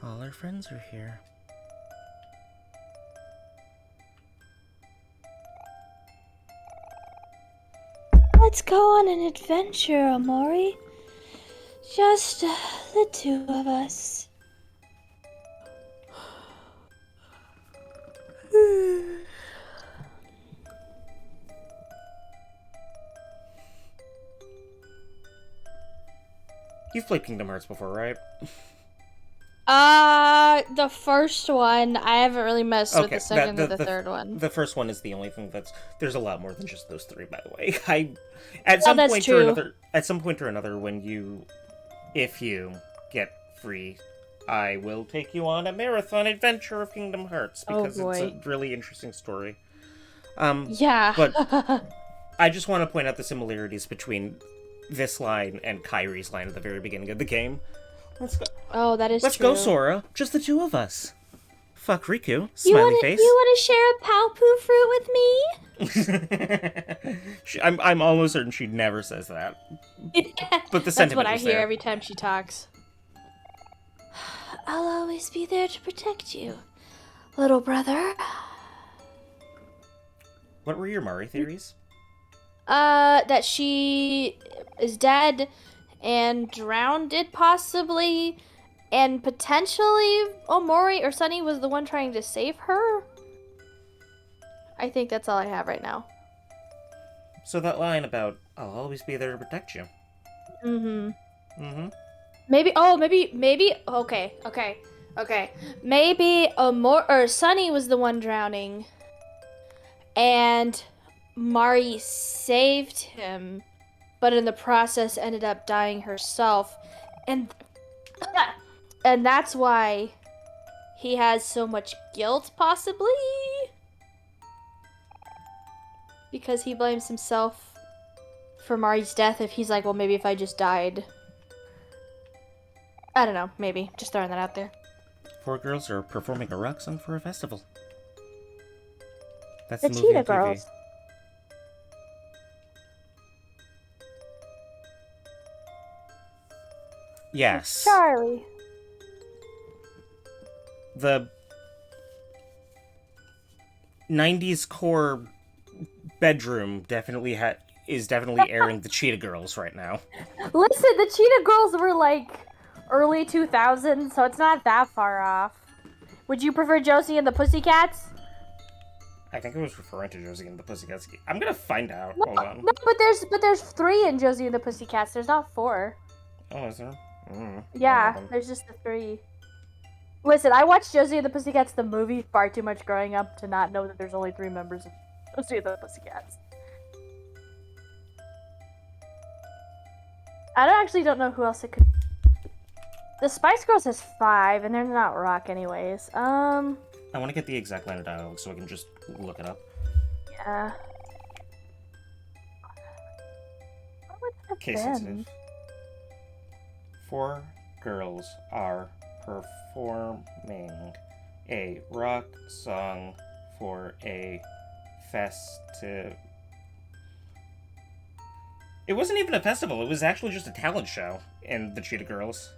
All our friends are here. Let's go on an adventure, Omori. Just the two of us. You've played Kingdom Hearts before, right? The first one, I haven't really messed with the second or the third one. The first one is the only thing that's... There's a lot more than just those three, by the way. At some point or another, when you... If you get free, I will take you on a marathon adventure of Kingdom Hearts, because it's a really interesting story. Yeah. But I just want to point out the similarities between this line and Kairi's line at the very beginning of the game. Let's go. Oh, that is Let's true. go, Sora. Just the two of us. Fuck Riku. Smiley face. You want to share a Palpoo fruit with me? I'm almost certain she never says that. But the sentiment That's what I was hear there. every time she talks. I'll always be there to protect you, little brother. What were your Mari theories? That she is dead and drowned, possibly, and potentially Omori or Sunny was the one trying to save her. I think that's all I have right now. So that line about, I'll always be there to protect you. Maybe, okay. Maybe Sunny was the one drowning, and Mari saved him, but in the process ended up dying herself, and that's why he has so much guilt, possibly, because he blames himself for Mari's death. If he's like, well, maybe if I just died. I don't know, maybe. Just throwing that out there. 4 girls are performing a rock song for a festival. That's The the movie Cheetah on TV. Girls. Yes. Charlie. The 90s core bedroom definitely is definitely airing the Cheetah Girls right now. Listen, the Cheetah Girls were like early 2000s, so it's not that far off. Would you prefer Josie and the Pussycats? I think I was referring to Josie and the Pussycats. I'm gonna find out. Hold on. No, but there's 3 in Josie and the Pussycats. There's not 4. Oh, is there? Yeah, there's just the 3. Listen, I watched Josie and the Pussycats the movie far too much growing up to not know that there's only 3 members of Josie and the Pussycats. I don't know who else it could. The Spice Girls has 5, and they're not rock anyways. I want to get the exact line of dialogue so I can just look it up. Yeah. What would it have Case been? sensitive. 4 girls are performing a rock song for a festive. It wasn't even a festival. It was actually just a talent show in the Cheetah Girls.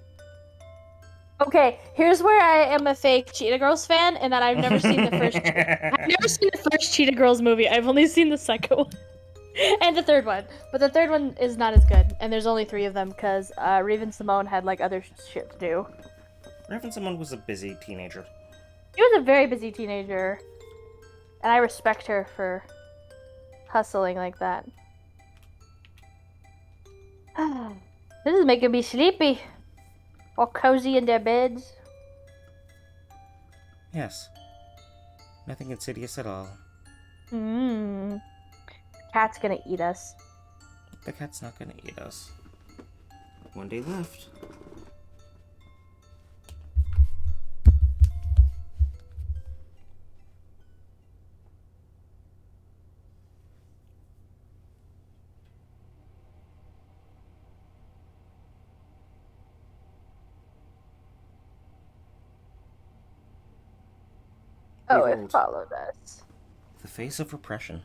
Okay, here's where I am a fake Cheetah Girls fan, and that I've never seen the first. I've never seen the first Cheetah Girls movie. I've only seen the second one and the third one, but the third one is not as good. And there's only 3 of them because Raven Simone had like other shit to do. Raven Simone was a busy teenager. She was a very busy teenager, and I respect her for hustling like that. This is making me sleepy. All cozy in their beds. Yes. Nothing insidious at all. Cat's gonna eat us. The cat's not gonna eat us. 1 day left. Oh, Behold. it followed us. The face of repression.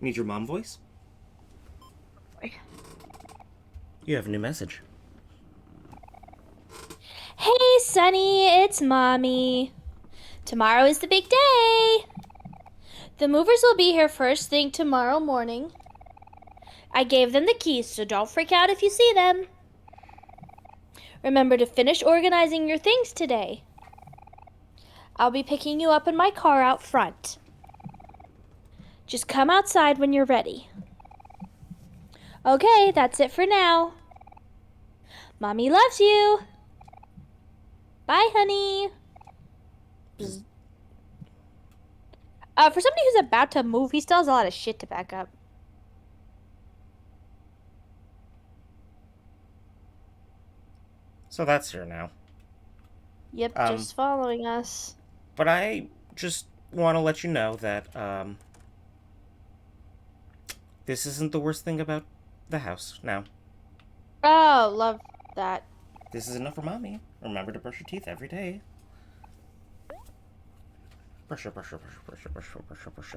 Need your mom voice? You have a new message. Hey, Sunny, it's Mommy. Tomorrow is the big day. The movers will be here first thing tomorrow morning. I gave them the keys, so don't freak out if you see them. Remember to finish organizing your things today. I'll be picking you up in my car out front. Just come outside when you're ready. Okay, that's it for now. Mommy loves you. Bye, honey. For somebody who's about to move, he still has a lot of shit to back up. So that's here now. Yep, just following us. But I just want to let you know that, this isn't the worst thing about the house now. Oh, love that. This is enough for Mommy. Remember to brush your teeth every day. Brush, brush, brush, brush, brush, brush, brush, brush.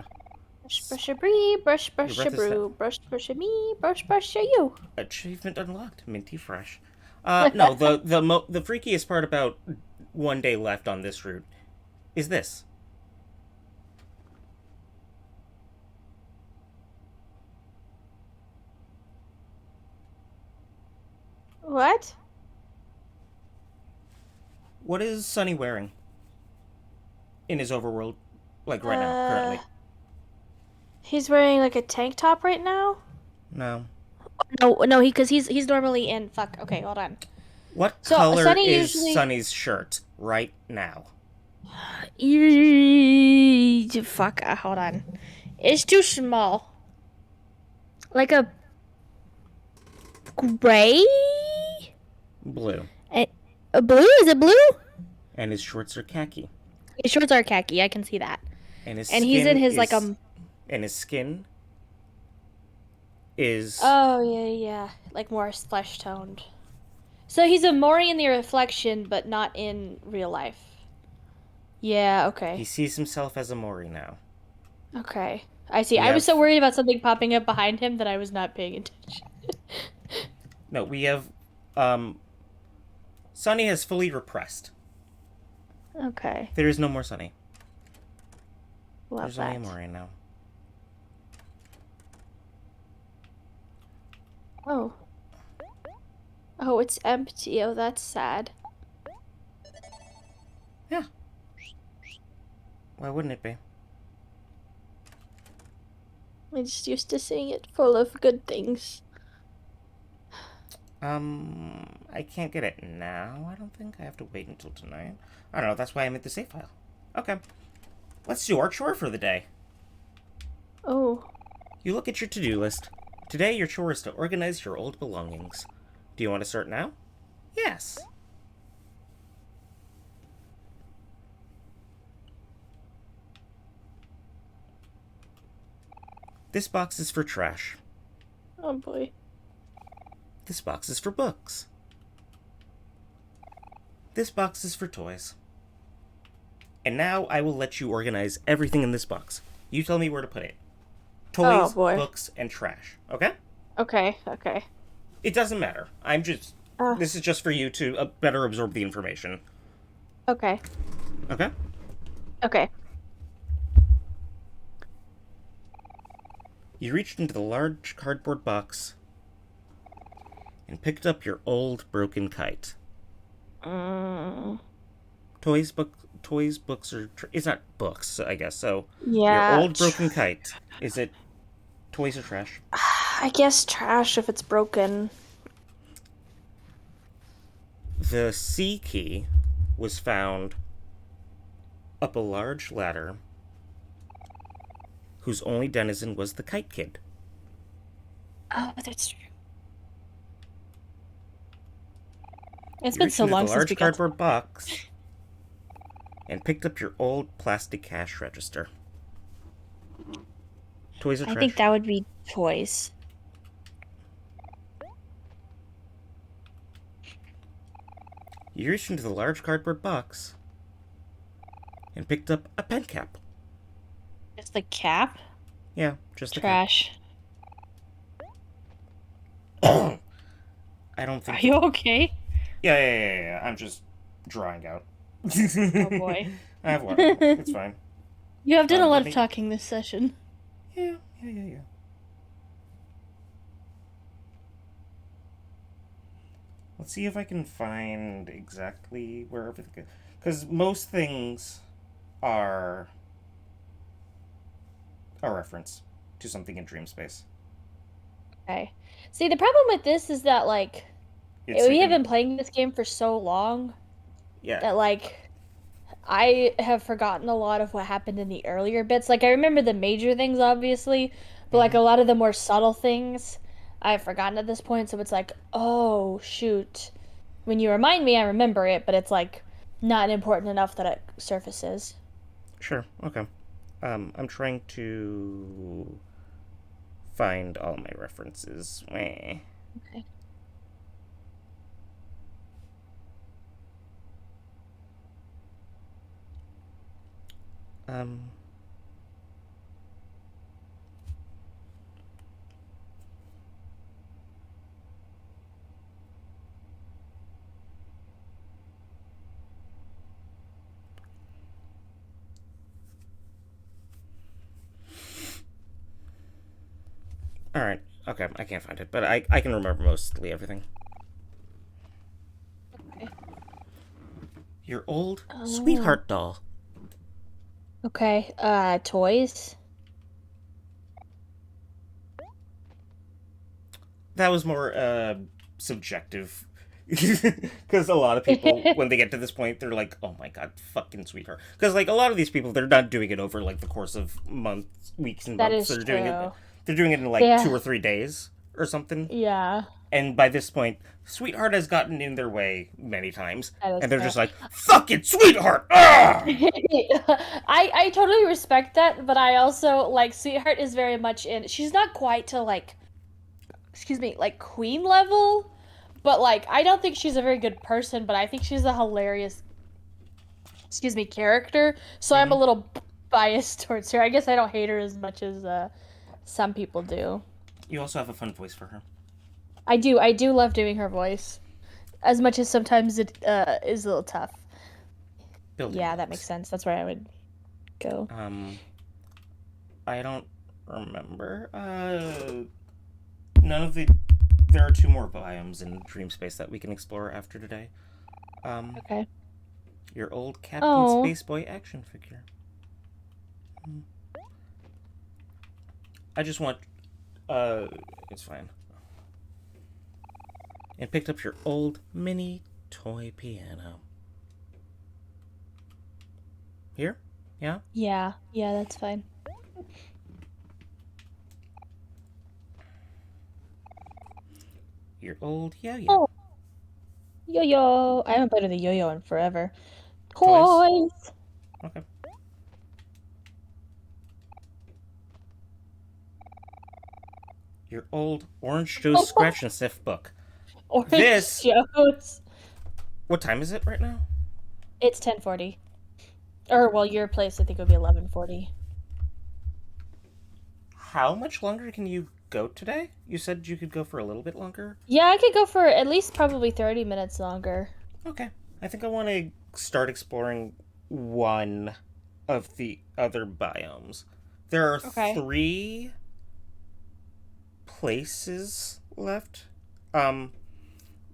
Brush a bree, brush a brew, brush a me, brush a you. Achievement unlocked, minty fresh. No, the freakiest part about 1 day left on this route is this. What? What is Sunny wearing in his overworld, like right now, currently? He's wearing like a tank top right now. No. No, because he's normally in. Fuck. Okay, hold on. What So, color Sunny is usually- Sunny's shirt right now? Fuck. Hold on. It's too small. Like a gray. Blue. A blue? Is it blue? And his shorts are khaki. His shorts are khaki. I can see that. And his And he's skin in his is, like And his skin is. Oh yeah, like more flesh toned. So he's Omori in the reflection, but not in real life. Yeah. Okay. He sees himself as Omori now. Okay. I see. I was so worried about something popping up behind him that I was not paying attention. No, we have. Sunny has fully repressed. Okay. There is no more Sunny. Love There's that. only Omori now. Oh. Oh, it's empty. Oh, that's sad. Yeah. Why wouldn't it be? I just used to seeing it full of good things. I can't get it now, I don't think. I have to wait until tonight. I don't know, that's why I made the save file. Okay. Let's do our chore for the day. Oh. You look at your to-do list. Today, your chore is to organize your old belongings. Do you want to start now? Yes. This box is for trash. Oh boy. This box is for books. This box is for toys. And now I will let you organize everything in this box. You tell me where to put it. Oh Toys, boy. books, and trash. Okay? Okay, okay. It doesn't matter. Uh, This is just for you to better absorb the information. okay. Okay? Okay. You reached into the large cardboard box and picked up your old broken kite. Mm, Toys, books, or it's not books, I guess. So, your yeah. old broken kite. Is it toys or trash? I guess trash if it's broken. The C key was found up a large ladder whose only denizen was the kite kid. Oh, that's true. It's You been reached so into the long since large we got. cardboard box and picked up your old plastic cash register. Toys or I think trash? that would be toys. You reached into the large cardboard box and picked up a pen cap. Just the cap? Yeah, just the cap. Trash. I don't Are think. you okay? Yeah. I'm just drawing out. Oh boy. I have water. It's fine. You have done a lot Let of me. talking this session. Yeah. Let's see if I can find exactly where everything. Because most things are a reference to something in dream space. Okay. See, the problem with this is that, like, It's we have taken. been playing this game for so long Yeah. that, like, I have forgotten a lot of what happened in the earlier bits. Like, I remember the major things, obviously, but, like, Mm-hmm. a lot of the more subtle things I've forgotten at this point. So it's like, oh, shoot. When you remind me, I remember it, but it's, like, not important enough that it surfaces. Sure. Okay. I'm trying to find all my references. Meh. Okay. Um. All right. Okay. I can't find it, but I can remember mostly everything. Okay. Your old Oh. sweetheart doll. Okay. Toys. That was more subjective. Because a lot of people, when they get to this point, they're like, "Oh my god, fucking sweetheart." Because like a lot of these people, they're not doing it over like the course of months, weeks, and That months. is They're doing it. true. They're doing it in like Yeah. 2 or 3 days or something. Yeah. And by this point, sweetheart has gotten in their way many times, That is and they're true. just like, "Fucking sweetheart!" Ah! I totally respect that, but I also like Sweetheart is very much in. She's not quite to like, excuse me, like queen level, but like I don't think she's a very good person, but I think she's a hilarious, excuse me, character. So I'm a Mm-hmm. little biased towards her. I guess I don't hate her as much as some people do. You also have a fun voice for her. I do love doing her voice, as much as sometimes it is a little tough. Building Yeah, that makes blocks. sense. That's where I would go. Um, I don't remember. None of the. There are two more biomes in Dream Space that we can explore after today. Um, Okay. your old Captain Oh. Spaceboy action figure. Hmm. I just want. It's fine. And picked up your old mini toy piano. Here? Yeah? Yeah, that's fine. Your old yo-yo. Oh, yo-yo. I haven't played with a yo-yo in forever. Toys? Toys. Okay. Your old Orange Joe's Scratch and Sniff book. Orange This. Joe's. What time is it right now? It's 10:40. Or, well, your place, I think, would be 11:40. How much longer can you go today? You said you could go for a little bit longer? Yeah, I could go for at least probably 30 minutes longer. Okay. I think I want to start exploring one of the other biomes. There are Okay. three places left. Um,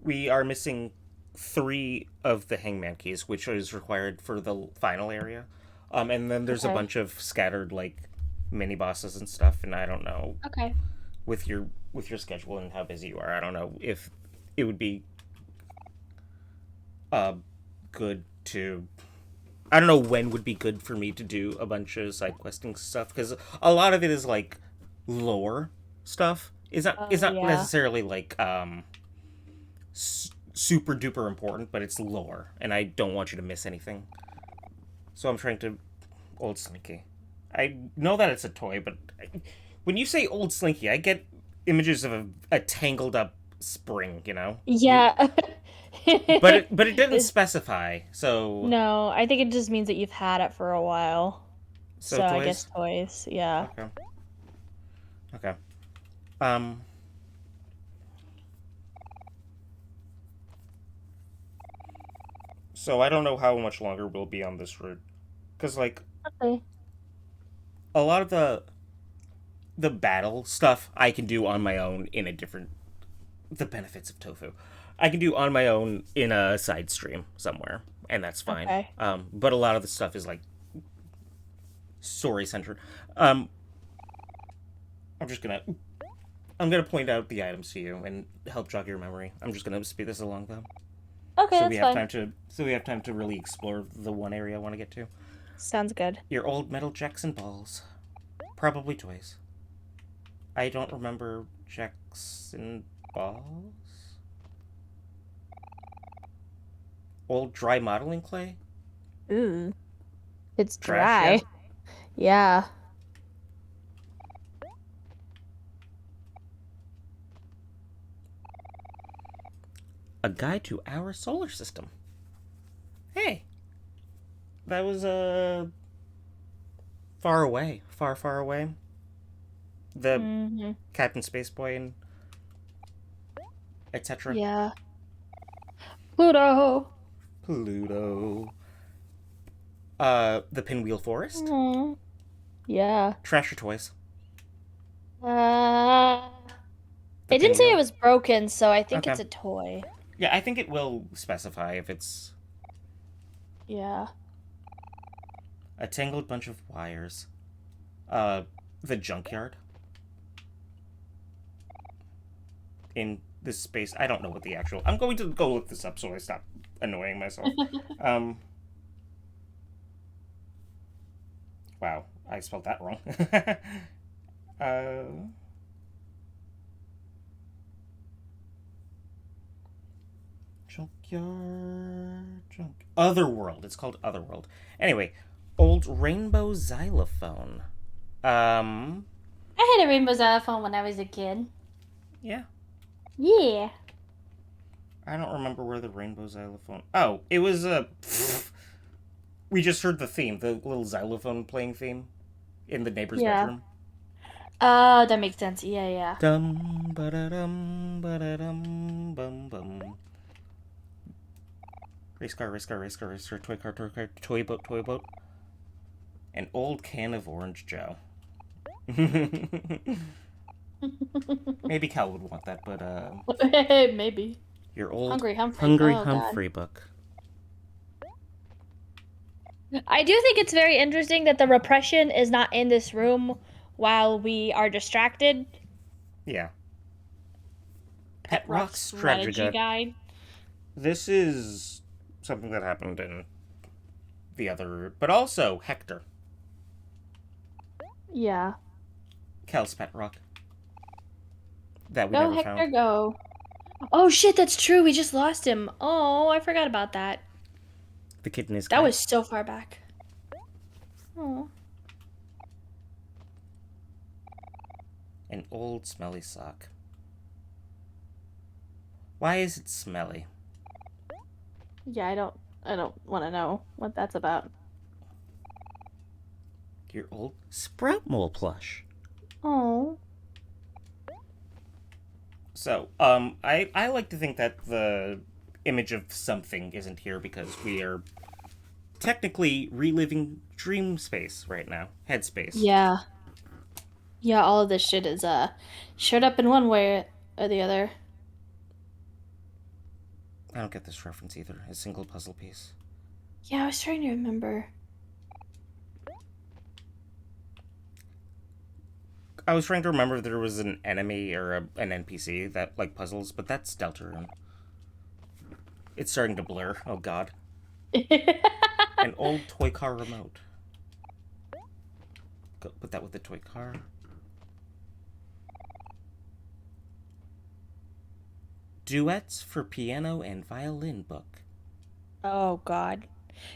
we are missing three of the hangman keys, which is required for the final area. And then there's a Okay. bunch of scattered like mini bosses and stuff, and I don't know Okay. with your schedule and how busy you are. I don't know if it would be uh good to. I don't know when would be good for me to do a bunch of side questing stuff because a lot of it is like lore stuff. Is Oh, not yeah. necessarily like super duper important, but it's lore, and I don't want you to miss anything. So I'm trying to old Slinky. I know that it's a toy, but when you say old Slinky, I get images of a tangled up spring. You know, Yeah. but it didn't specify. So No, I think it just means that you've had it for a while. so So I guess toys. toys, yeah. Okay. Okay. Um. So I don't know how much longer we'll be on this route, because like Okay. a lot of the battle stuff I can do on my own in a different the benefits of tofu. I can do on my own in a side stream somewhere, and that's fine. Okay. But a lot of the stuff is like story centered. Um, I'm just gonna I'm gonna point out the items to you and help jog your memory. I'm just gonna speed this along though, Okay, that's fine. so we have time to really explore the one area I want to get to. Sounds good. Your old metal jacks and balls, probably toys. I don't remember jacks and balls. Old dry modeling clay, Ooh. It's trash. Yeah. dry. Yeah. A guide to our solar system. Hey, that was far away, far away. The Mm-hmm. Captain Spaceboy and etc. Yeah. Pluto. Pluto. The Pinwheel Forest. Mm. Yeah. Trash or toys. Uh, The it didn't say it Pinwheel. was broken, so I think Okay. it's a toy. Yeah, I think it will specify if it's Yeah. a tangled bunch of wires. The junkyard. In this space, I don't know what the actual. I'm going to go look this up so I stop annoying myself. Um. Wow, I spelled that wrong. uh. Junkyard. Otherworld. It's called Otherworld. Anyway, old rainbow xylophone. Um. I had a rainbow xylophone when I was a kid. Yeah. Yeah. I don't remember where the rainbow xylophone. Oh, it was a. We just heard the theme, the little xylophone playing theme, in the neighbor's Yeah. bedroom. Oh, that makes sense. Yeah, yeah. Dum ba da dum ba da dum bum bum. Race car, toy car, toy boat. An old can of orange Joe. Maybe Cal would want that, but Maybe. your old Hungry Humphrey. Hungry Oh, God. Humphrey book. I do think it's very interesting that the repression is not in this room while we are distracted. Yeah. Pet Pet Rock Rock Strategy Strategy Guide. Guide. This is something that happened in the other, but also Hector, Yeah. Cal's pet rock that we Go, never Hector, found. go. Oh shit, that's true. We just lost him. Oh, I forgot about that. The kid and his That cat. was so far back. Oh. An old smelly sock. Why is it smelly? Yeah, I don't want to know what that's about. Your old sprout mole plush. Oh. So, I like to think that the image of something isn't here because we are technically reliving dream space right now. Headspace. Yeah. Yeah, all of this shit is showed up in one way or the other. I don't get this reference either. A single puzzle piece. Yeah, I was trying to remember. I was trying to remember if there was an enemy or an NPC that like puzzles, but that's Deltarune. It's starting to blur. Oh god. An old toy car remote. Go put that with the toy car. Duets for piano and violin book. Oh God.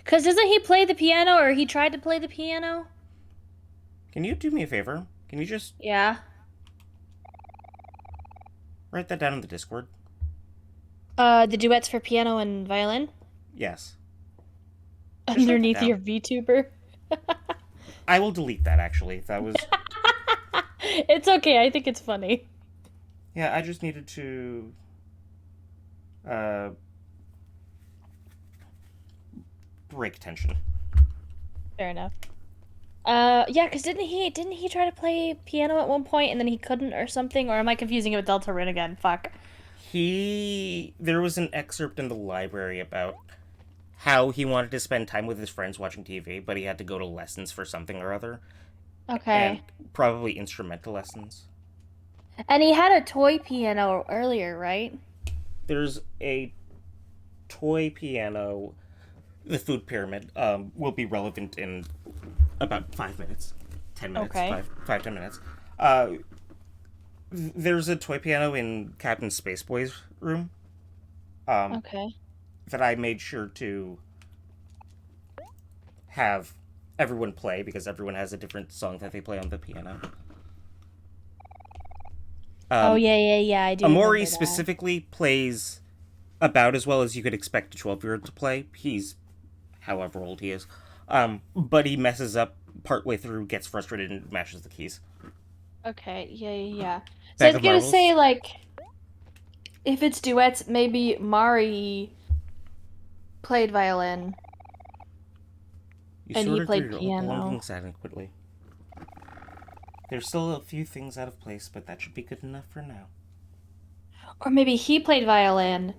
'Cause doesn't he play the piano or he tried to play the piano? Can you do me a favor? Can you just Yeah. write that down in the Discord? The duets for piano and violin Yes. Just write that underneath down. your VTuber. I will delete that actually. That was It's okay. I think it's funny. yeah, I just needed to uh break tension. Fair enough. Yeah, 'cause didn't he try to play piano at one point and then he couldn't or something? Or am I confusing it with Deltarune again? Fuck. He there was an excerpt in the library about how he wanted to spend time with his friends watching TV, but he had to go to lessons for something or other, and Okay. probably instrumental lessons. And he had a toy piano earlier, right? There's a toy piano. The food pyramid will be relevant in about 5 minutes, 10 minutes, Okay. 10 minutes. Uh, there's a toy piano in Captain Spaceboy's room um, Okay. that I made sure to have everyone play because everyone has a different song that they play on the piano. Oh Um, yeah, I do Omori remember that. specifically plays about as well as you could expect a 12-year-old to play. He's however old he is. But he messes up partway through, gets frustrated, and mashes the keys. Okay, yeah. So I Bag was of gonna say, marbles. like, if it's duets, maybe Mari played violin You and he sorted through played your old piano. belongings adequately. There's still a few things out of place, but that should be good enough for now. Or maybe he played violin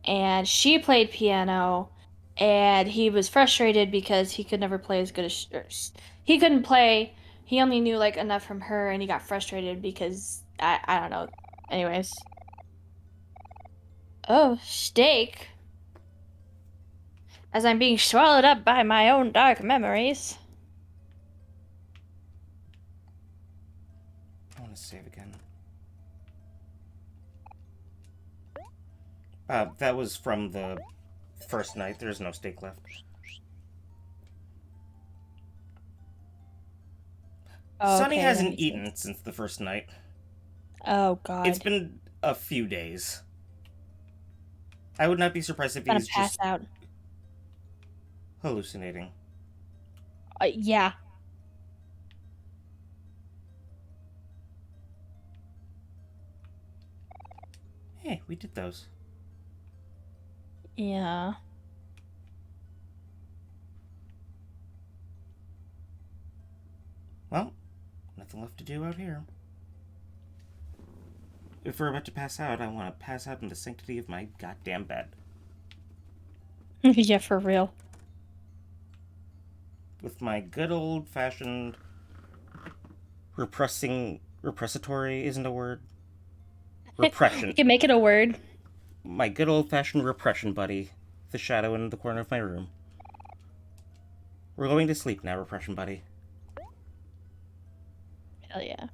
and she played piano and he was frustrated because he could never play as good as he couldn't play. He only knew like enough from her and he got frustrated because I don't know. Anyways. Oh, steak. As I'm being swallowed up by my own dark memories. I want to save again. That was from the first night. There's no steak left. Oh, Sunny okay, that hasn't makes sense. eaten since the first night. Oh It's God. been a few days. I would not be surprised if Gonna he's pass just out. hallucinating. Yeah. Hey, we did those. Yeah. Well, nothing left to do out here. If we're about to pass out, I want to pass out in the sanctity of my goddamn bed. Yeah, for real. With my good old fashioned repressatory isn't a word. You Repression. can make it a word. My good old fashioned repression buddy. The shadow in the corner of my room. We're going to sleep now, repression buddy. Hell yeah.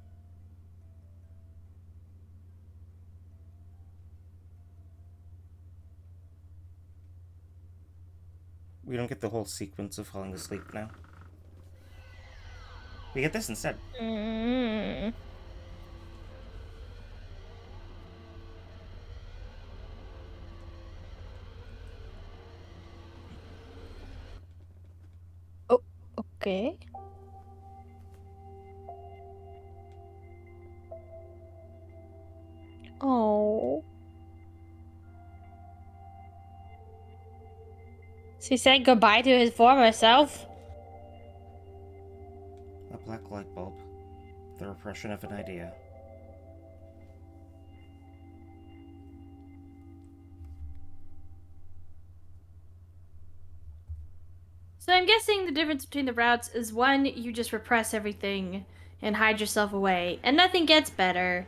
don't get the whole sequence of falling asleep now. We get this instead. Mm. Oh, okay. Oh. So he said goodbye to his former self? A black light bulb. The repression of an idea. So I'm guessing the difference between the routes is one, you just repress everything and hide yourself away, and nothing gets better.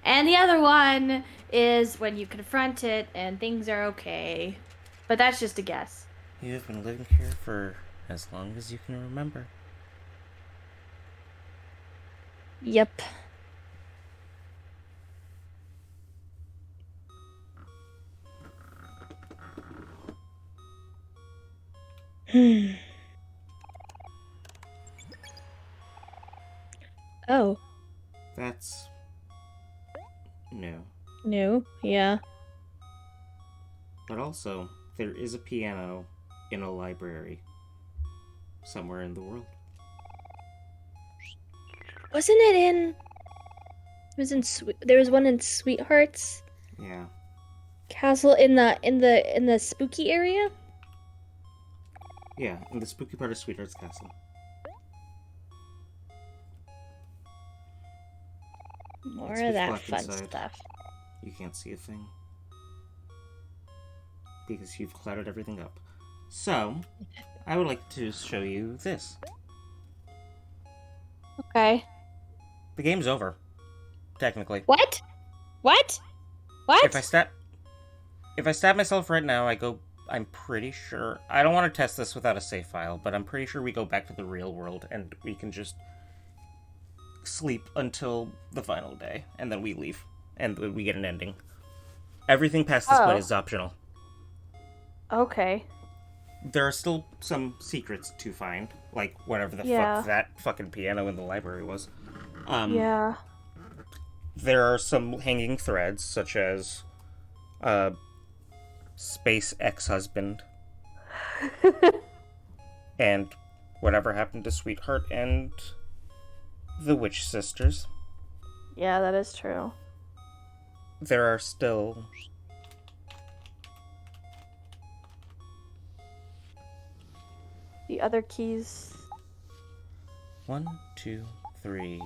And the other one is when you confront it and things are okay. But that's just a guess. You have been living here for as long as you can remember. Yep. Oh, That's new. new. Yeah. But also, there is a piano in a library somewhere in the world. Wasn't it in? It was in. There was one in Sweethearts Yeah. Castle in the spooky area. Yeah, in the spooky part of Sweetheart's Castle. More It's of pitch that black fun inside. stuff. You can't see a thing. Because you've clouded everything up. So, I would like to show you this. Okay. The game's over. Technically. What? What? What? If I stab myself right now, I'm pretty sure I don't want to test this without a save file, but I'm pretty sure we go back to the real world and we can just sleep until the final day, and then we leave. And we get an ending. Everything past this point is optional. Okay. There are still some secrets to find, like whatever the fuck that fucking piano in the library was. Yeah. There are some hanging threads, such as Space Ex-Husband and whatever happened to Sweetheart and the Witch Sisters. Yeah, that is true. There are still The other keys. 1, 2, 3,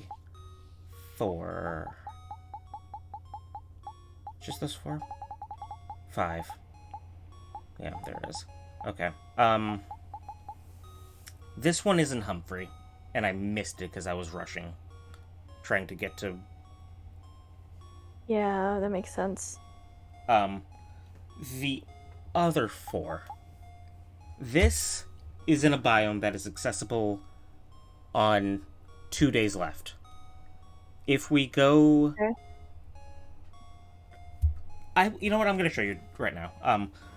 4. Just those 4? 5. Yeah, there it is. Okay. This one isn't Humphrey, and I missed it because I was rushing, trying to get to. Yeah, that makes sense. The other 4. This is in a biome that is accessible on 2 days left. If we go, you know what? I'm gonna show you right now.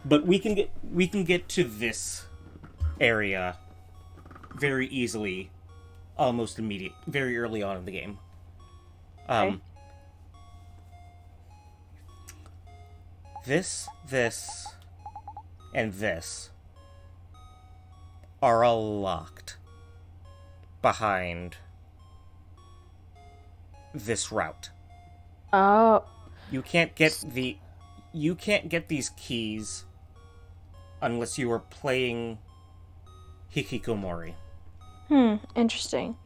But we can get to this area very easily, almost immediate, very early on in the game. This, and this are all locked behind this route. Oh. You can't get these keys unless you are playing Hikikomori. Interesting.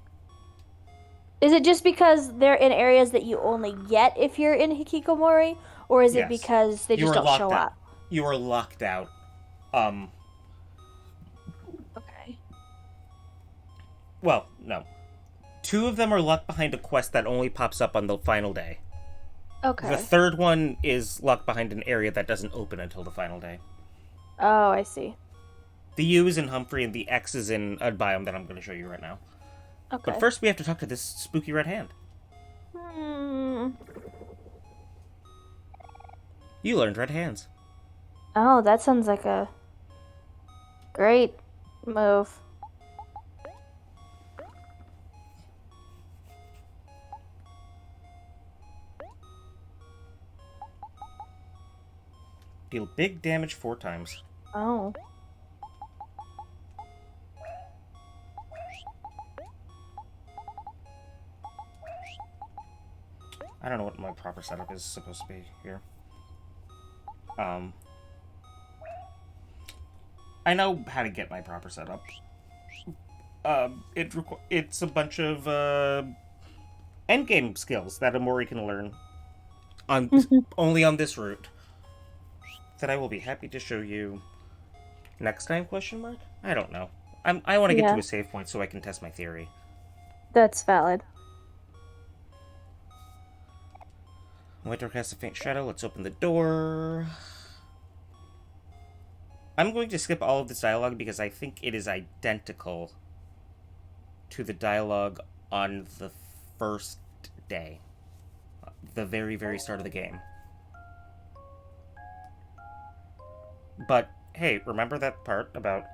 Is it just because they're in areas that you only get if you're in Hikikomori, or is it because they just don't show up? You are locked out. Okay. Well, no. 2 of them are locked behind a quest that only pops up on the final day. Okay. The third one is locked behind an area that doesn't open until the final day. Oh, I see. The U is in Humphrey, and the X is in a biome that I'm going to show you right now. Okay. But first, we have to talk to this spooky red hand. You learned red hands. Oh, that sounds like a great Move. Deal big damage 4 times. Oh. I don't know what my proper setup is supposed to be here. I know how to get my proper setup. It's a bunch of endgame skills that Omori can learn on only on this route. That I will be happy to show you next time? Question mark? I don't know. I want to get to a save point so I can test my theory. That's valid. Winter casts a faint shadow. Let's open the door. I'm going to skip all of this dialogue because I think it is identical to the dialogue on the first day. The very, very start of the game. But, hey, remember that part about,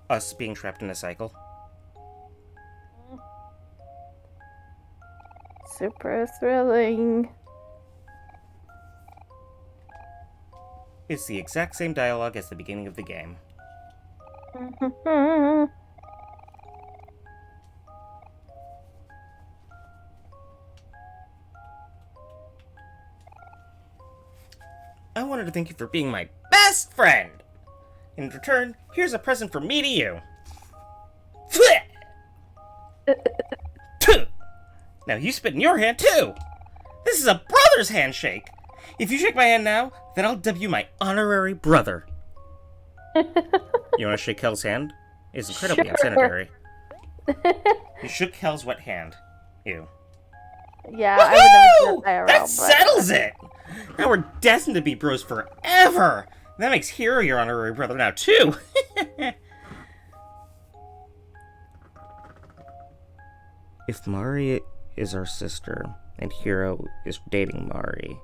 us being trapped in a cycle? Super thrilling. It's the exact same dialogue as the beginning of the game. I wanted to thank you for being my best friend! In return, here's a present from me to you. Now you spit in your hand, too! This is a brother's handshake! If you shake my hand now, then I'll dub you my honorary brother. You want to shake Kel's hand? It's incredibly unsanitary. You shook Kel's wet hand. Ew. Yeah, I would never do that IRL, That settles it! Now we're destined to be bros forever! That makes Hiro your honorary brother now, too! If Mari is our sister, and Hiro is dating Mari,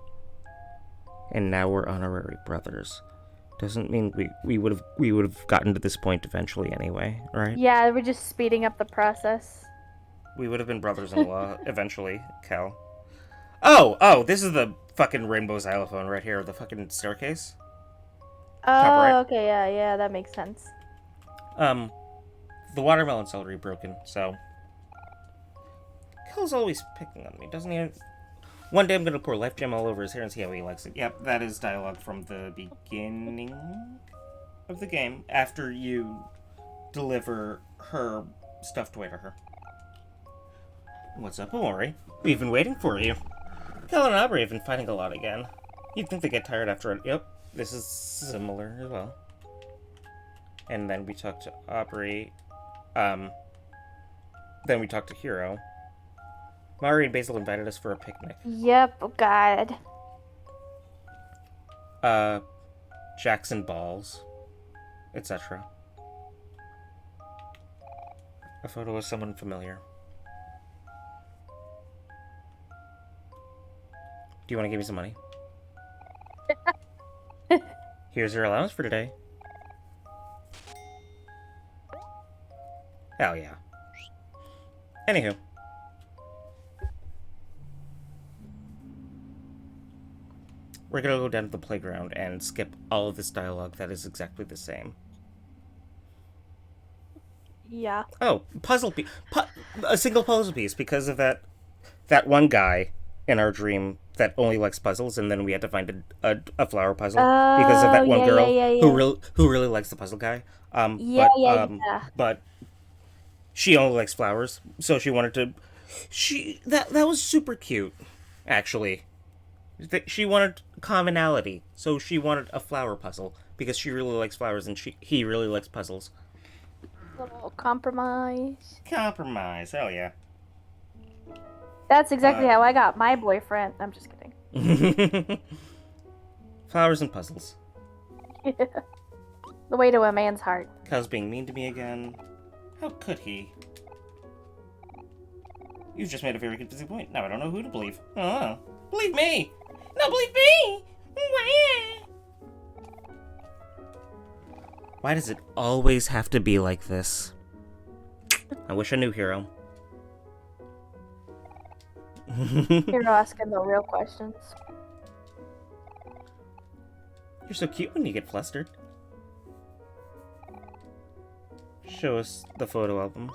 and now we're honorary brothers, doesn't mean we would have gotten to this point eventually anyway, right? Yeah, we're just speeding up the process. We would have been brothers-in-law eventually, Kel. Oh, this is the fucking rainbow xylophone right here, the fucking staircase. Oh, right. okay, yeah, that makes sense. The watermelon celery broken, so... Kel's always picking on me, doesn't he? One day I'm gonna pour Life Gem all over his hair and see how he likes it. Yep, that is dialogue from the beginning of the game, after you deliver her stuffed toy to her. What's up, Omori? We've been waiting for you. Kel and Aubrey have been fighting a lot again. You'd think they get tired after it. Yep, this is similar as well. And then we talked to Aubrey. Then we talked to Hiro. Mari and Basil invited us for a picnic. Yep, oh god. Jackson balls, etc. A photo of someone familiar. Do you want to give me some money? Here's your allowance for today. Hell yeah. Anywho. We're gonna go down to the playground and skip all of this dialogue that is exactly the same. Yeah. Oh, puzzle piece. A single puzzle piece because of that one guy in our dream that only likes puzzles, and then we had to find a flower puzzle because of that one girl who really likes the puzzle guy. But she only likes flowers, so she wanted to. That was super cute, actually. She wanted commonality, so she wanted a flower puzzle because she really likes flowers and he really likes puzzles. Little compromise. Compromise, hell yeah. That's exactly how I got my boyfriend. I'm just kidding. Flowers and puzzles. Yeah. The way to a man's heart. Kyle's being mean to me again. How could he? You've just made a very convincing point. Now I don't know who to believe. Believe me! No, believe me! Why does it always have to be like this? I wish I knew, Hero. You're asking the real questions. You're so cute when you get flustered. Show us the photo album.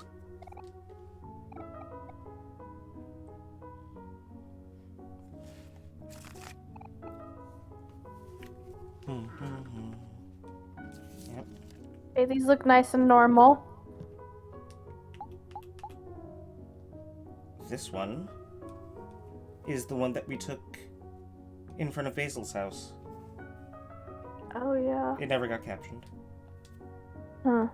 Yep. Hey, these look nice and normal. This one is the one that we took in front of Basil's house. Oh, yeah. It never got captioned. Huh.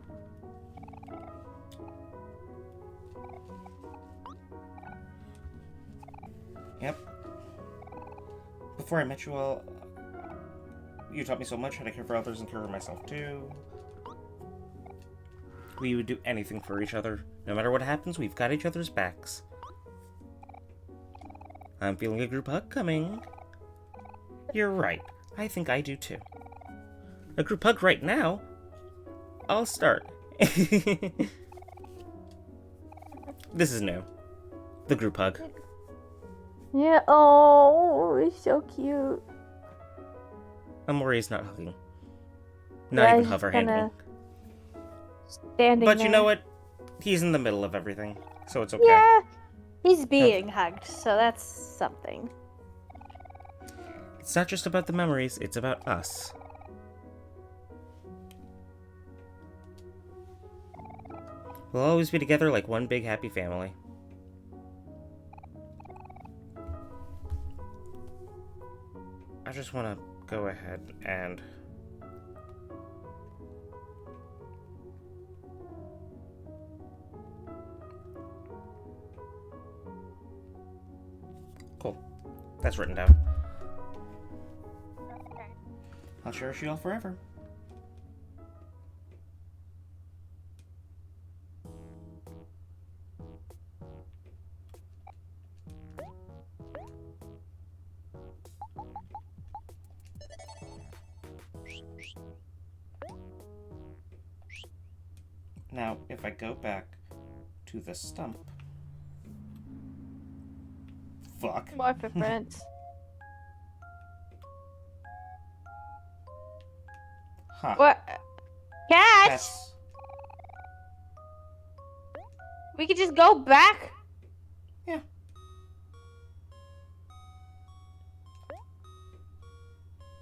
Yep. Before I met you all, you taught me so much how to care for others and care for myself too. We would do anything for each other. No matter what happens, we've got each other's backs. I'm feeling a group hug coming. You're right. I think I do too. A group hug right now? I'll start. This is new. The group hug. Yeah, oh, it's so cute. Omori's not hugging. Not Yeah, even he's hover kinda handing. Standing But there. you know what? He's in the middle of everything, so it's okay. Yeah, he's being hugged, so that's something. It's not just about the memories, it's about us. We'll always be together like one big happy family. I just want to go ahead and... Cool. That's written down. I'll cherish you all forever. Now, if I go back to the stump... Fuck. More footprints. Huh. What? Catch? That's... We could just go back. Yeah.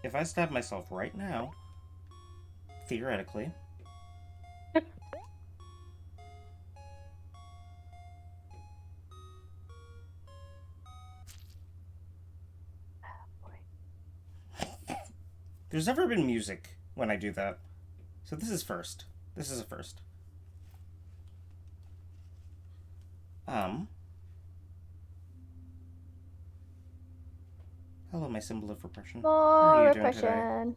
If I stab myself right now, theoretically... There's never been music when I do that. So this is first. This is a first. Hello, my symbol of repression. How More are you doing today? repression.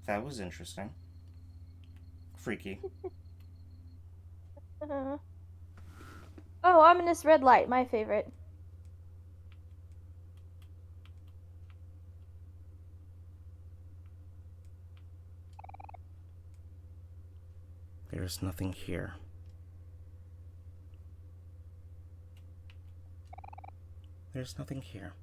That was interesting. Freaky. Oh, ominous red light, my favorite. There's nothing here. There's nothing here.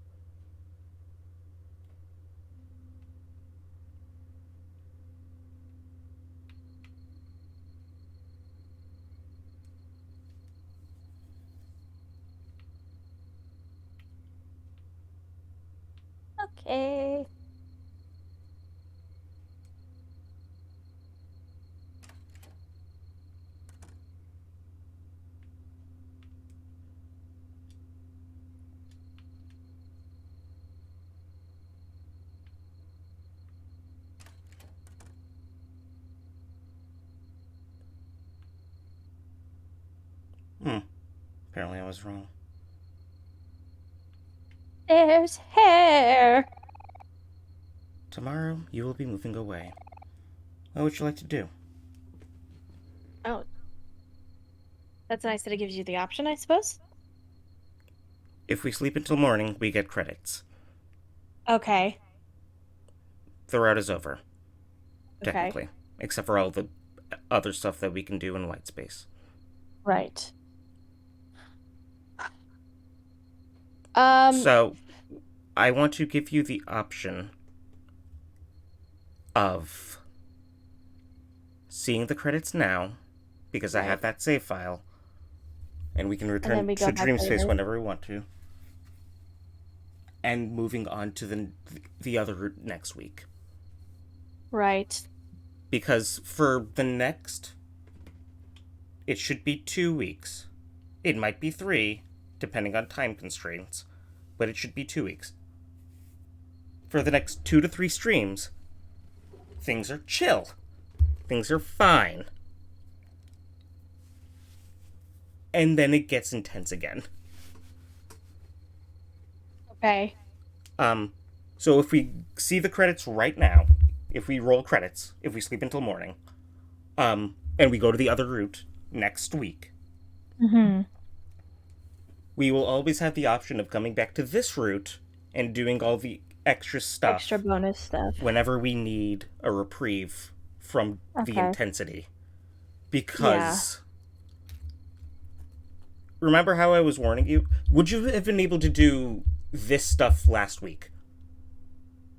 Okay. Apparently I was wrong. There's hair. Tomorrow, you will be moving away. What would you like to do? Oh, that's nice that it gives you the option, I suppose. If we sleep until morning, we get credits. Okay. The route is over, Okay. technically, except for all the other stuff that we can do in white space. Right. Um, So, I want to give you the option of seeing the credits now, because I right. have that save file, and we can And then return we go to back Dream Space later. whenever we want to, and moving on to the other route next week. Right. Because for the next, it should be 2 weeks. It might be 3, depending on time constraints, but it should be 2 weeks. For the next 2 to 3 streams, things are chill. Things are fine. And then it gets intense again. Okay. Um, so if we see the credits right now, if we roll credits, if we sleep until morning, and we go to the other route next week, Mm-hmm. we will always have the option of coming back to this route and doing all the extra Extra stuff bonus stuff. whenever we need a reprieve from the Okay. intensity. Yeah. Because remember how I was warning you? Would you have been able to do this stuff last week?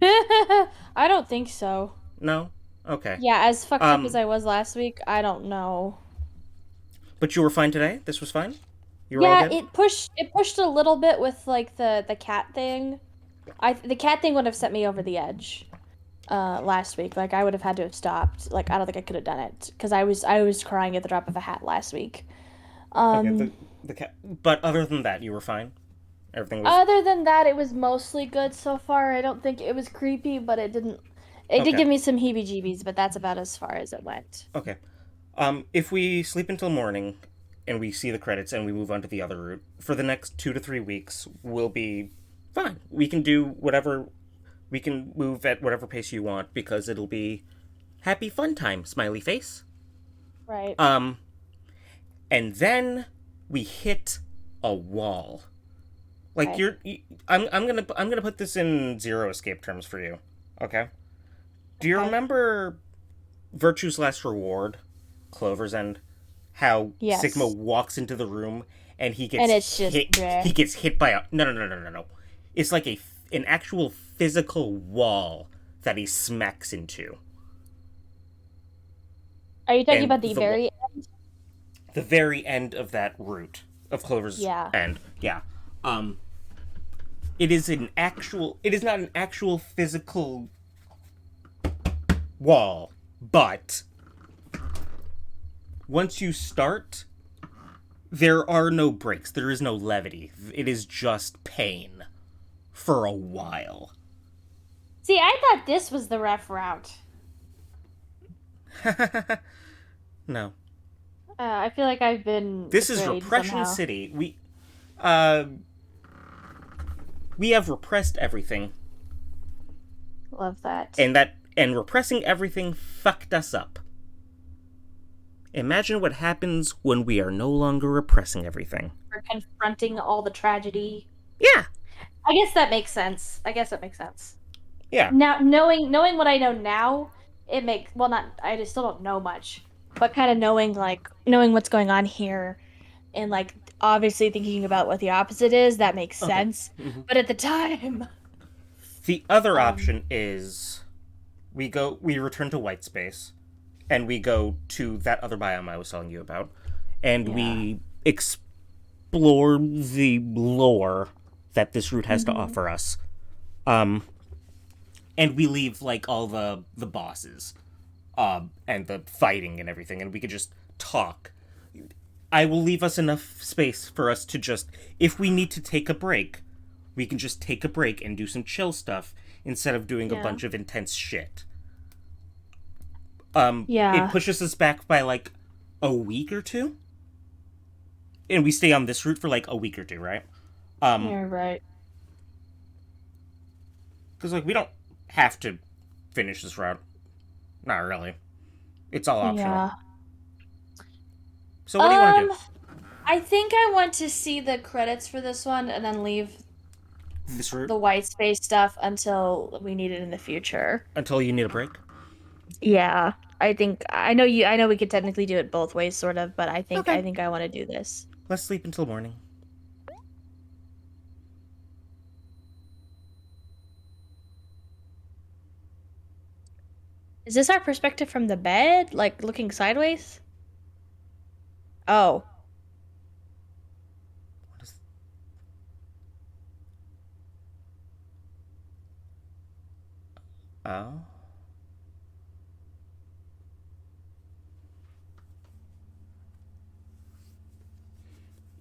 I don't think so. No? Okay. Yeah, as fucked up as Um, I was last week, I don't know. but you were fine today? This was fine? You were all Yeah, good? it pushed a little bit with like the cat thing. The cat thing would have sent me over the edge last week. Like I would have had to have stopped. Like I don't think I could have done it because I was crying at the drop of a hat last week. Okay, Um the cat. But other than that, you were fine? Everything was. Other than that, it was mostly good so far. I don't think it was creepy, but it did Okay. give me some heebie-jeebies, but that's about as far as it went. Okay. If we sleep until morning and we see the credits and we move on to the other route, for the next 2 to 3 weeks, we'll be fine. We can do whatever. We can move at whatever pace you want because it'll be happy fun time, smiley face. Right. Um, and then we hit a wall. Like Okay. I'm gonna put this in zero escape terms for you. Okay. Do you Okay. remember Virtue's Last Reward, Clover's End? How Sigma Yes. walks into the room and he And gets it's just hit. bleh. He gets hit by a no. It's like an actual physical wall that he smacks into, Are you talking and about the the very the very end of that route of Clover's Yeah. End. Yeah. Um. It is an actual. It is not an actual physical wall, but once you start, there are no breaks. There is no levity. It is just pain for a while. See, I thought this was the ref route. No. I feel like I've been This is betrayed Repression somehow. City. Uh we have repressed everything, Love that. and repressing everything fucked us up. Imagine what happens when we are no longer repressing everything. For confronting all the tragedy. Yeah. I guess that makes sense. I guess that makes sense. Yeah. Now, knowing what I know now, it makes well not I just still don't know much, but kind of knowing what's going on here, and like obviously thinking about what the opposite is, that makes Okay. sense. But at the time, The other um, option is we return to white space and we go to that other biome I was telling you about and yeah. we explore the lore that this route has to Hmm. offer us. Um and we leave like all the bosses and the fighting and everything and we could just talk. I will leave us enough space for us to just if we need to take a break, we can just take a break and do some chill stuff instead of doing a Yeah. bunch of intense shit. It Yeah. pushes us back by like a week or two, and we stay on this route for like a week or two, right? You're right. Because like we don't have to finish this route, not really. It's all optional. Yeah. So what do you want to do? I think I want to see the credits for this one and then leave This route the white space stuff until we need it in the future. until you need a break? Yeah. I know we could technically do it both ways sort of, but Okay. I think I want to do this. Let's sleep until morning. Is this our perspective from the bed? Like looking sideways? Oh. What is... Oh.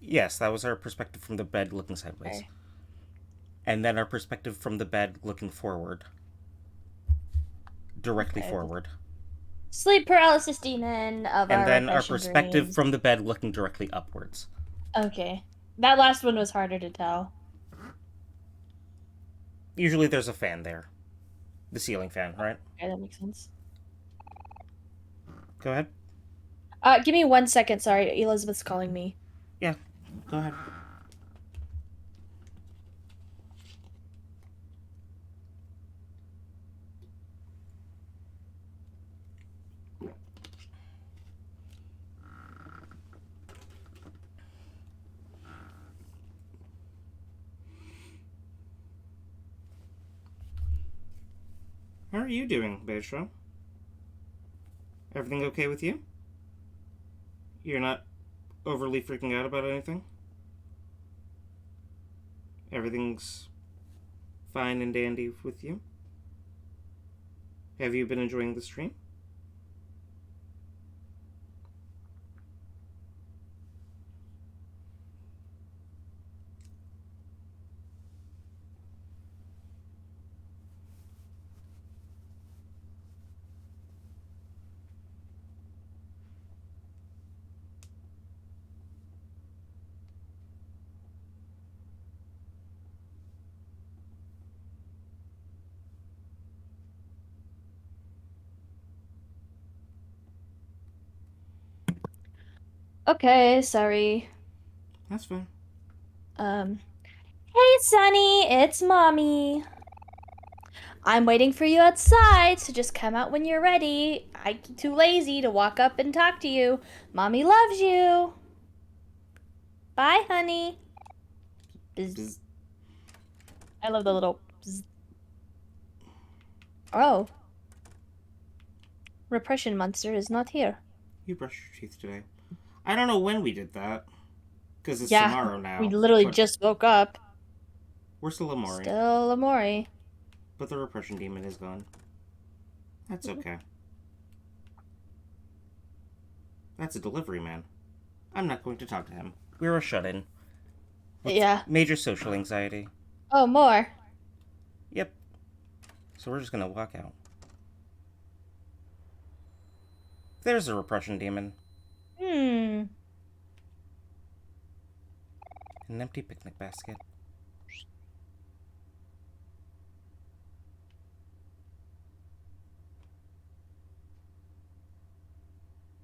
Yes, that was our perspective from the bed looking sideways. Okay. And then our perspective from the bed looking forward. Directly Okay. forward. Sleep paralysis demon of And our then our repression perspective dreams. from the bed looking directly upwards. Okay. That last one was harder to tell. Usually there's a fan there. The ceiling fan, right? Okay, that makes sense. Go ahead. Give me 1 second. Sorry, Elizabeth's calling me. Yeah, go ahead. How are you doing, Beatrice? Everything okay with you? You're not overly freaking out about anything? Everything's fine and dandy with you? Have you been enjoying the stream? Okay, sorry. That's fine. Um, hey, Sunny, it's Mommy. I'm waiting for you outside, so just come out when you're ready. I'm too lazy to walk up and talk to you. Mommy loves you. Bye, honey. Bzz. I love the little bzz. Oh. Repression monster is not here. You brushed your teeth today. I don't know when we did that, because it's Yeah, tomorrow we now, literally but just woke up. we're still Omori. Still Omori. But the repression demon is gone. That's okay. That's a delivery man. I'm not going to talk to him. We're a shut-in. With Yeah. major social anxiety. Oh, more. Yep. So we're just gonna walk out. There's a repression demon. Hmm. An empty picnic basket.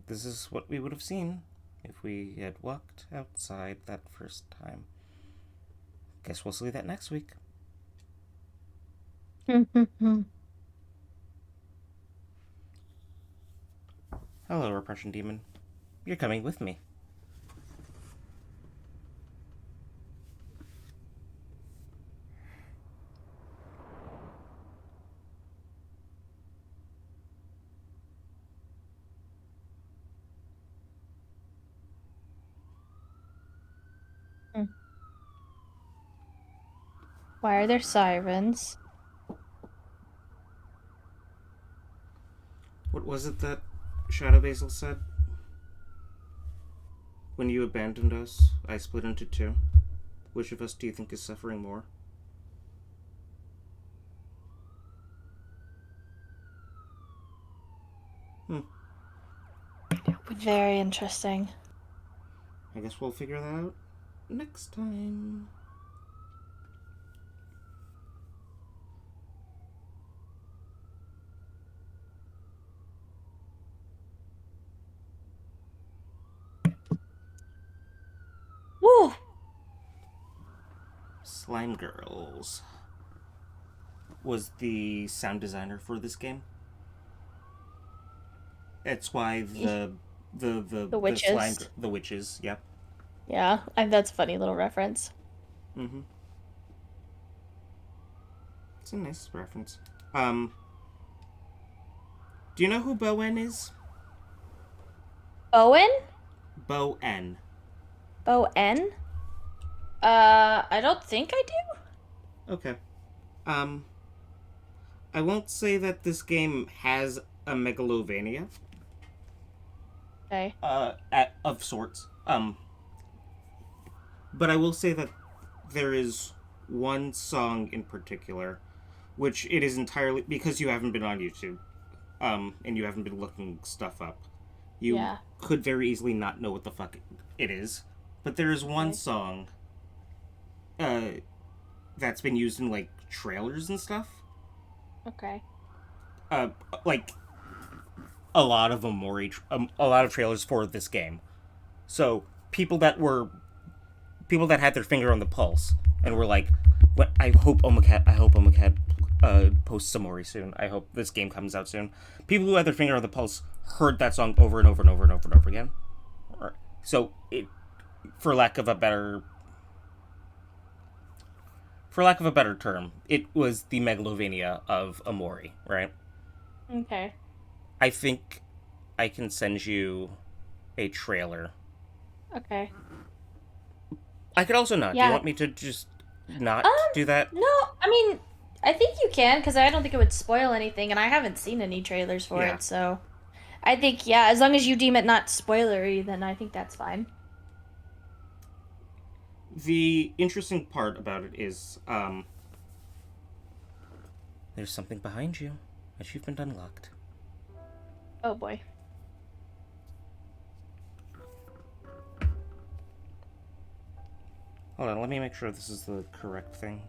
This is what we would have seen if we had walked outside that first time. Guess we'll see that next week. Hello, repression demon. You're coming with me. Why are there sirens? What was it that Shadow Basil said? When you abandoned us, I split into two. Which of us do you think is suffering more? Very interesting. I guess we'll figure that out next time. Slime Girls was the sound designer for this game. That's why The the witches. the witches. Yep. Yeah, that's a funny little reference. Mm-hmm. It's a nice reference. Um, do you know who Bowen is? Owen? Bowen. O-N? I don't think I do. Okay. Um, I won't say that this game has a Megalovania. Okay. Of sorts. But I will say that there is one song in particular, which it is entirely because you haven't been on YouTube, and you haven't been looking stuff up. You Yeah. could very easily not know what the fuck it is. But there is one Okay. song, uh, that's been used in like trailers and stuff. Okay. Uh, like a lot of Omori, a lot of trailers for this game. So people that had their finger on the pulse and were like, "What? I hope Omacat posts Omori soon. I hope this game comes out soon." People who had their finger on the pulse heard that song over and over and over and over and over again. So it, for lack of a better for lack of a better term, it was the Megalovania of Omori, right? Okay. I think I can send you a trailer. Okay. I could also not. Do you Yeah. want me to just not Um, do that? no, I mean, I think you can because I don't think it would spoil anything, and I haven't seen any trailers for Yeah. it, so I think yeah, as long as you deem it not spoilery, then I think that's fine. The interesting part about it is there's something behind you. Achievement unlocked. Oh boy. Hold on, let me make sure this is the correct thing.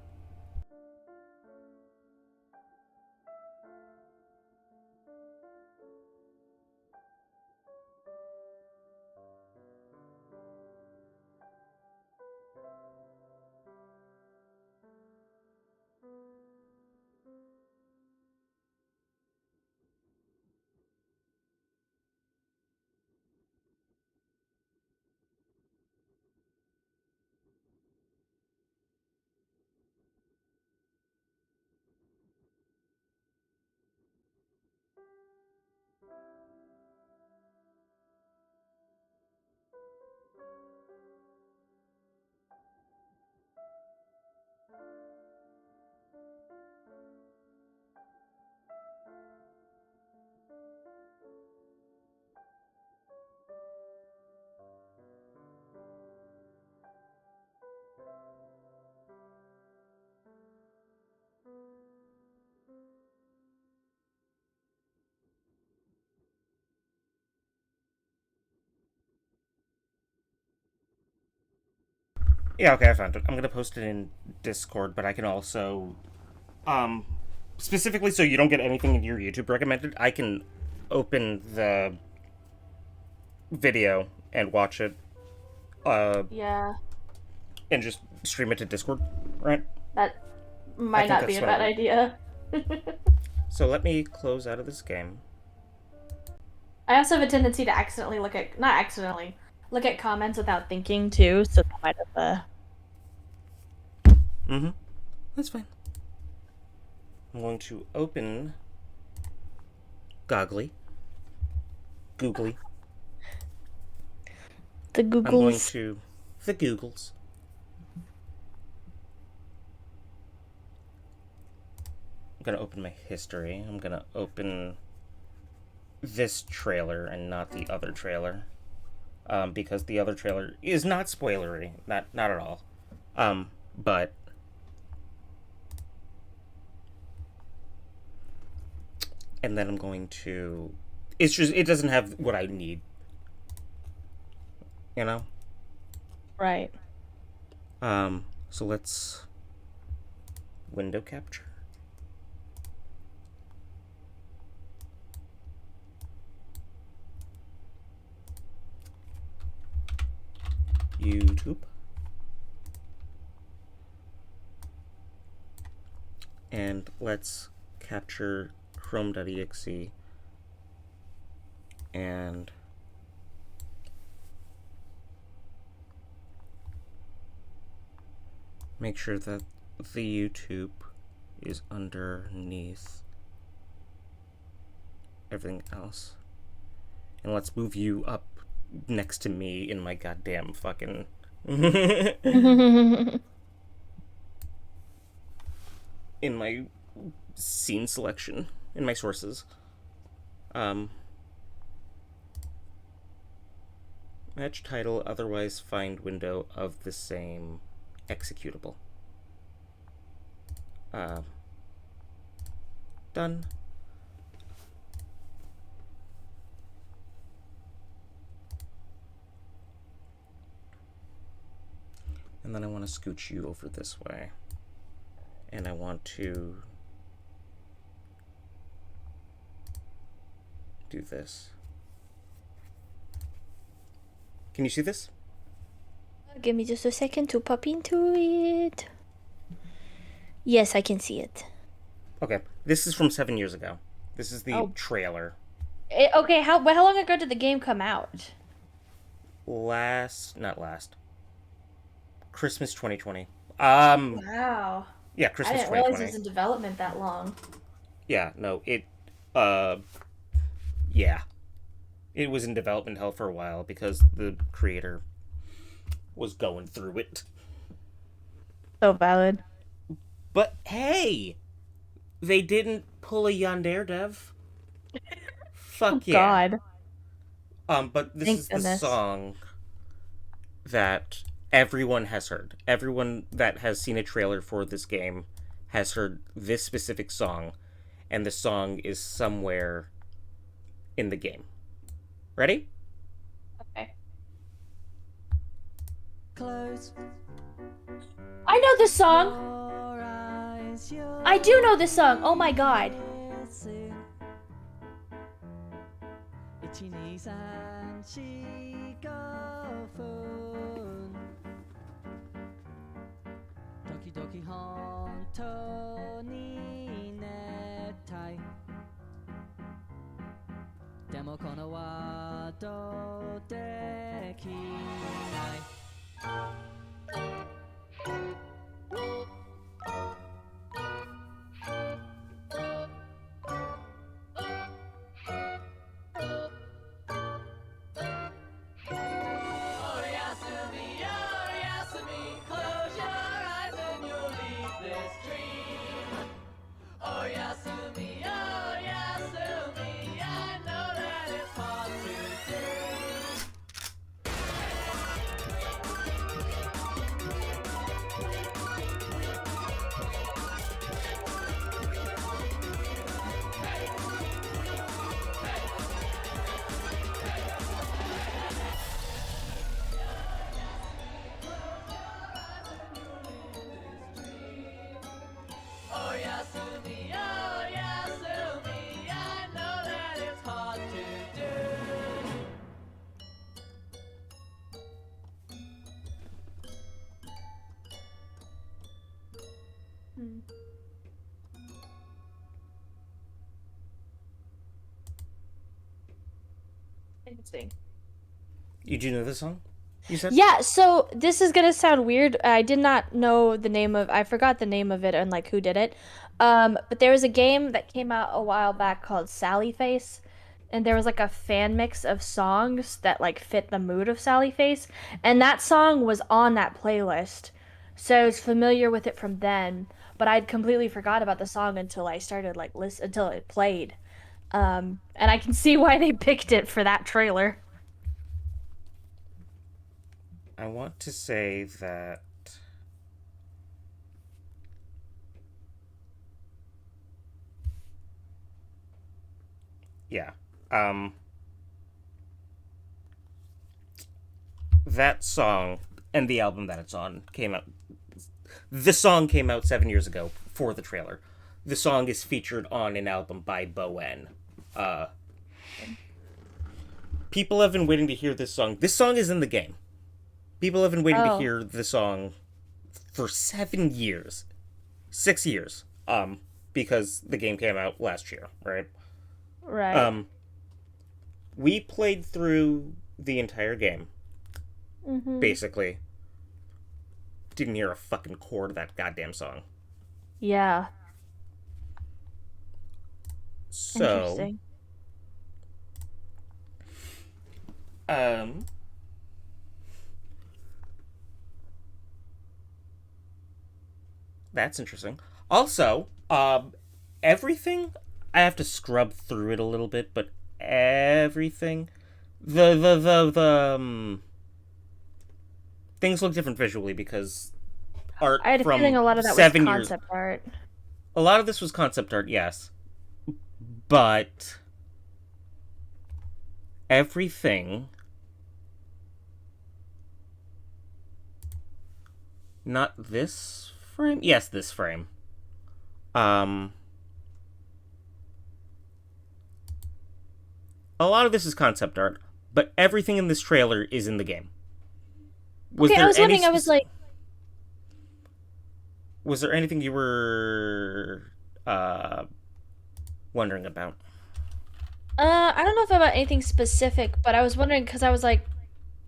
Yeah, okay, I found it. I'm gonna post it in Discord, but I can also, um, specifically so you don't get anything in your YouTube recommended. I can open the video and watch it, uh, Yeah, and just stream it to Discord, right? that I might think not be that's a what I bad would. idea. So let me close out of this game. I also have a tendency to accidentally not accidentally, look at comments without thinking too, so that might have Mm-hmm. That's fine. I'm going to open Goggly, Googly. the I'm going Googles. to the Googles. I'm gonna open my history. I'm gonna open this trailer and not the other trailer, because the other trailer is not spoilery, not at all. But and then I'm going to. It's just it doesn't have what I need, you know. Right. So let's window capture. YouTube. And let's capture chrome.exe and make sure that the YouTube is underneath everything else. And let's move you up next to me in my goddamn fucking in my scene selection, in my sources. Match title, otherwise find window of the same executable. Done. And then I want to scooch you over this way. And I want to do this. Can you see this? Give me just a second to pop into it. Yes, I can see it. Okay, this is from 7 years ago. This is the trailer. Okay, how long ago did the game come out? Not last. Christmas 2020. Wow. Yeah, I Christmas didn't realize 2020. it was in development that long. Yeah, no, yeah. It was in development hell for a while because the creator was going through it. So valid. But hey, they didn't pull a Yandere dev. Fuck yeah. God. But this Thank is goodness. the song that everyone has heard. Everyone that has seen a trailer for this game has heard this specific song, and the song is somewhere in the game. Ready? Okay. Close I know this song. your eyes, I do know this song. Oh my god. 1、2、3、4、5分時々本当に熱帯でもこのワードできないInteresting. You do know this song? You said? Yeah, so this is gonna sound weird. I did not know the name of I forgot the name of it and like who did it. But there was a game that came out a while back called Sally Face, and there was like a fan mix of songs that like fit the mood of Sally Face, and that song was on that playlist. So I was familiar with it from then, but I'd completely forgot about the song until I started like listen until it played. And I can see why they picked it for that trailer. I want to say that yeah. That song and the album that it's on came out. The song came out 7 years ago for the trailer. The song is featured on an album by Bowen. People have been waiting to hear this song. This song is in the game. People have been waiting to hear the song for 7 years. 6 years. because the game came out last year, right? Right. We played through the entire game, basically. Didn't hear a fucking chord of that goddamn song. Yeah. So, Interesting. That's interesting. Also, everything, I have to scrub through it a little bit, but everything, the things look different visually because art I had a feeling from a lot of that was 7 years. concept art. A lot of this was concept art, yes, but everything, not this frame, yes, this frame. A lot of this is concept art, but everything in this trailer is in the game. Okay, I was wondering. I was like, was there anything you were wondering about? I don't know if about anything specific, but I was wondering because I was like,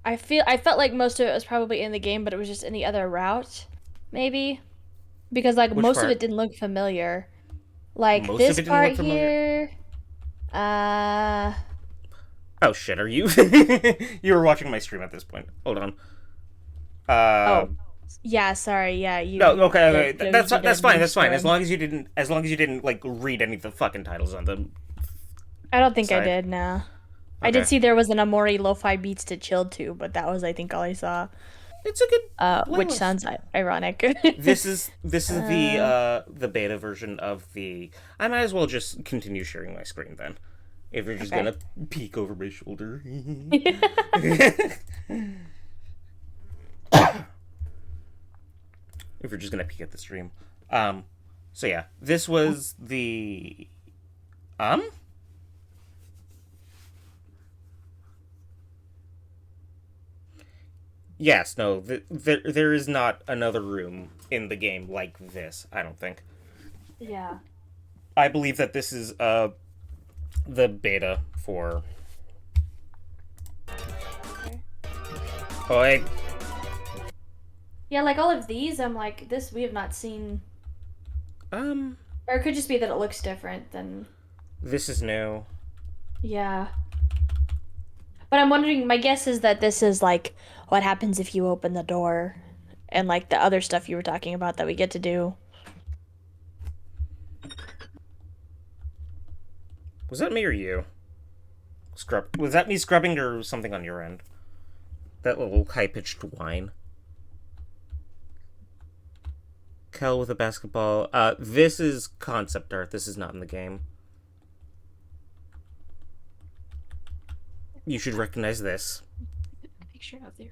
I felt like most of it was probably in the game, but it was just in the other route, maybe, because like Which most of part? it didn't look familiar. Like Most this of it didn't look part familiar. here, Oh shit, are you? You were watching my stream at this point. Hold on. oh, yeah, sorry, yeah, you. No, okay, the okay. That's Yoji that's did fine. me That's fine. As screwing. long as you didn't like read any of the fucking titles on the I don't think I side. did. No, I Okay. did see there was an Omori lo-fi beats to chill to, but that was I think all I saw. It's a good Which playlist. sounds ironic. This is the beta version of the. I might as well just continue sharing my screen then. If you're just Okay. gonna peek over my shoulder. If you're just gonna peek at the stream. So yeah, this was the Yes, no, there is not another room in the game like this, I don't think. Yeah. I believe that this is the beta for. Oh, Yeah, like all of these, I'm like, this we have not seen. um Or it could just be that it looks different than. this is new. Yeah. But I'm wondering, my guess is that this is like what happens if you open the door and like the other stuff you were talking about that we get to do. Was that me or you? Was that me scrubbing or something on your end? That little high-pitched whine. Kel with a basketball. This is concept art. This is not in the game. You should recognize this. Picture out there.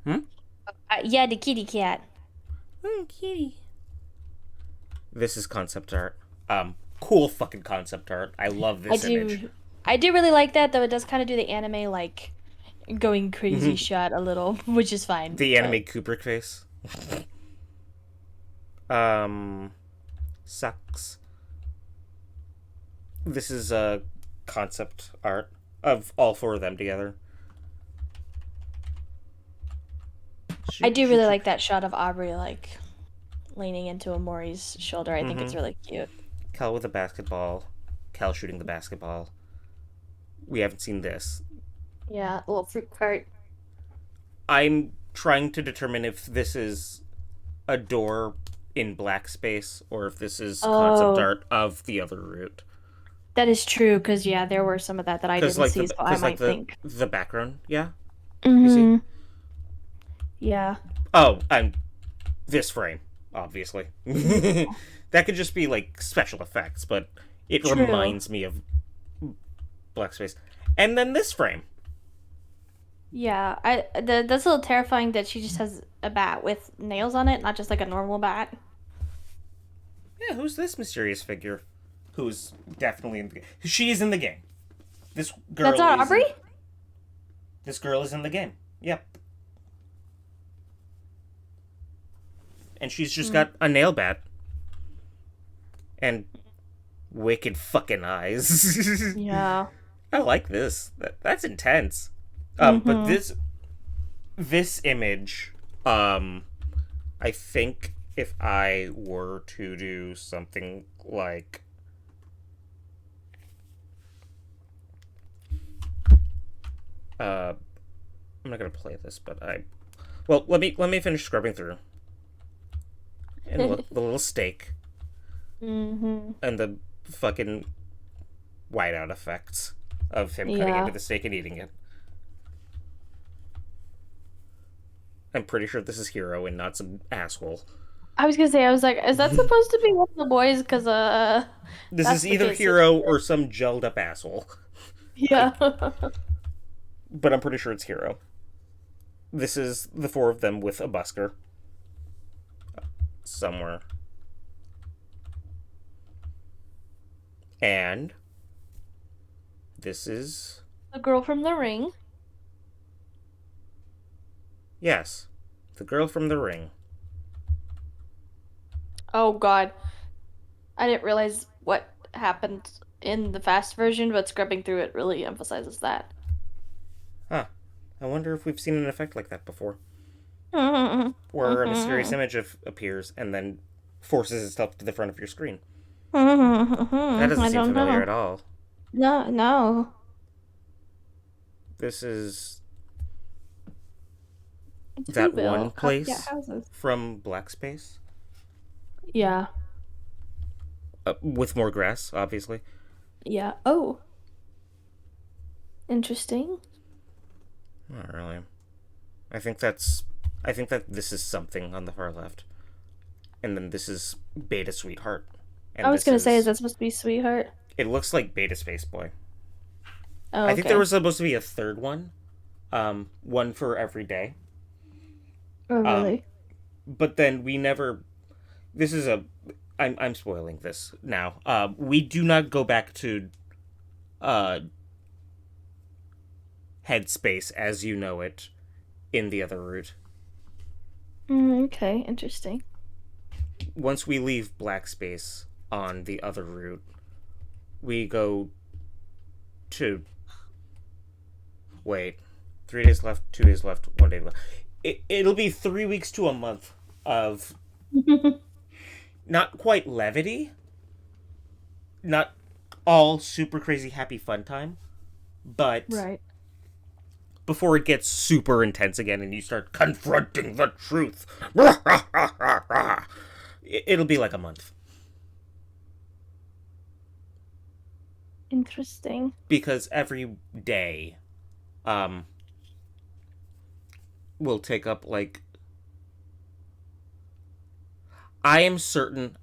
Hmm? Yeah, the kitty cat. Oh, kitty. This is concept art. Cool fucking concept art. I love this image. I do really like that, though it does kind of do the anime like going crazy shot a little, which is fine. The anime Kubrick face. Sucks. This is concept art of all 4 of them together. I do really like that shot of Aubrey like leaning into Omori's shoulder. I think it's really cute. Cal with a basketball. Cal shooting the basketball. We haven't seen this. Yeah, a little fruit cart. I'm trying to determine if this is a door in black space or if this is concept art of the other route. That is true, because yeah, there were some of that I didn't see, so I might think. The background, yeah? You see? Mm-hmm. Yeah. Oh, and this frame, obviously. That could just be like special effects, but it True. reminds me of black space. And then this frame. Yeah, that's a little terrifying that she just has a bat with nails on it, not just like a normal bat. Yeah, who's this mysterious figure? Who's definitely in the game. She is in the game. This girl That's not is Aubrey? This girl is in the game. Yep. And she's just got a nail bat And wicked fucking eyes. Yeah. I like this. That's intense. But Mm-hmm. this image, I think if I were to do something like, I'm not gonna play this, but well, let me finish scrubbing through. And look, the little steak Mm-hmm. and the fucking whiteout effects of him cutting Yeah. into the steak and eating it. I'm pretty sure this is Hero and not some asshole. I was gonna say, I was like, is that supposed to be one of the boys? Because This that's is the either case. Hero or some gelled up asshole. Yeah. But I'm pretty sure it's Hero. This is the four of them with a busker. Somewhere. And this is... The girl from the ring. Yes. The girl from the ring. Oh God, I didn't realize what happened in the fast version, but scrubbing through it really emphasizes that. Huh. I wonder if we've seen an effect like that before. Mm-hmm. Where a mysterious image appears and then forces itself to the front of your screen. That doesn't I seem don't familiar know. at all. No, no. This is It's that Whoville. one Copycat place houses. from Black Space. Yeah. With more grass, obviously. Yeah. Oh, interesting. Not really. I think that this is something on the far left. And then this is Beta Sweetheart. And I was this gonna say, is that supposed to be Sweetheart? it looks like Beta Space Boy. Oh, I think there okay. was supposed to be a third one. One for every day. Oh, Um, really? but then we never this is a I'm spoiling this now. We do not go back to uh Headspace as you know it in the other route. Okay, interesting. Once we leave Black Space on the other route, we go to wait, 3 days left, 2 days left, 1 day left. It'll be 3 weeks to a month of not quite levity, not all super crazy happy fun time, but Right. before it gets super intense again and you start confronting the truth. It'll be like a month. Interesting. Because every day will take up like I am certain